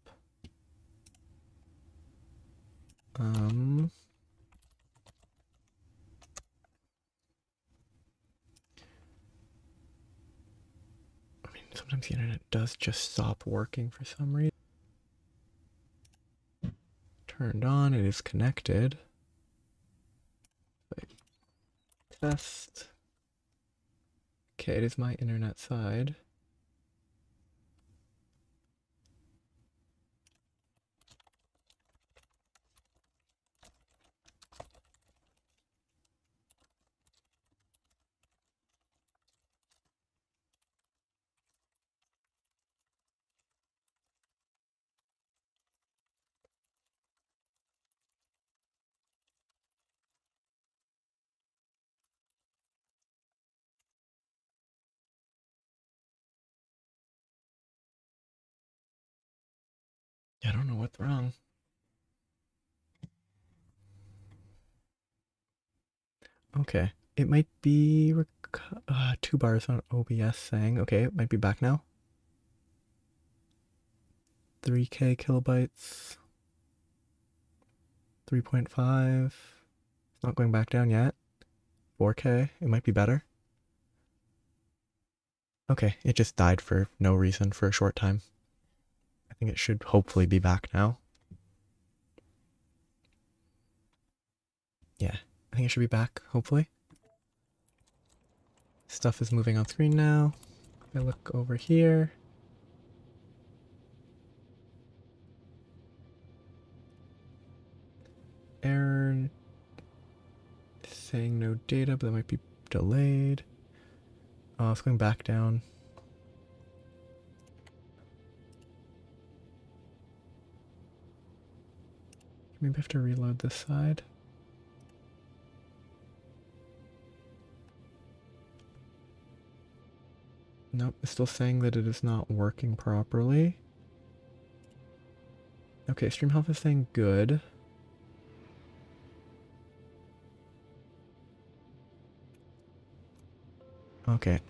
I mean, sometimes the internet does just stop working for some reason. turned on. It is connected. Wait. Test. Okay, it is my internet side. I don't know what's wrong. Okay, it might be 2 bars on OBS saying, okay, it might be back now. 3K kilobytes, 3.5, it's not going back down yet. 4K, it might be better. Okay, it just died for no reason for a short time. I think it should hopefully be back now. Yeah, I think it should be back, hopefully. Stuff is moving on screen now. If I look over here. Error saying no data, but that might be delayed. Oh, it's going back down. Maybe I have to reload this side. Nope, it's still saying that it is not working properly. Okay, stream health is saying good. Okay,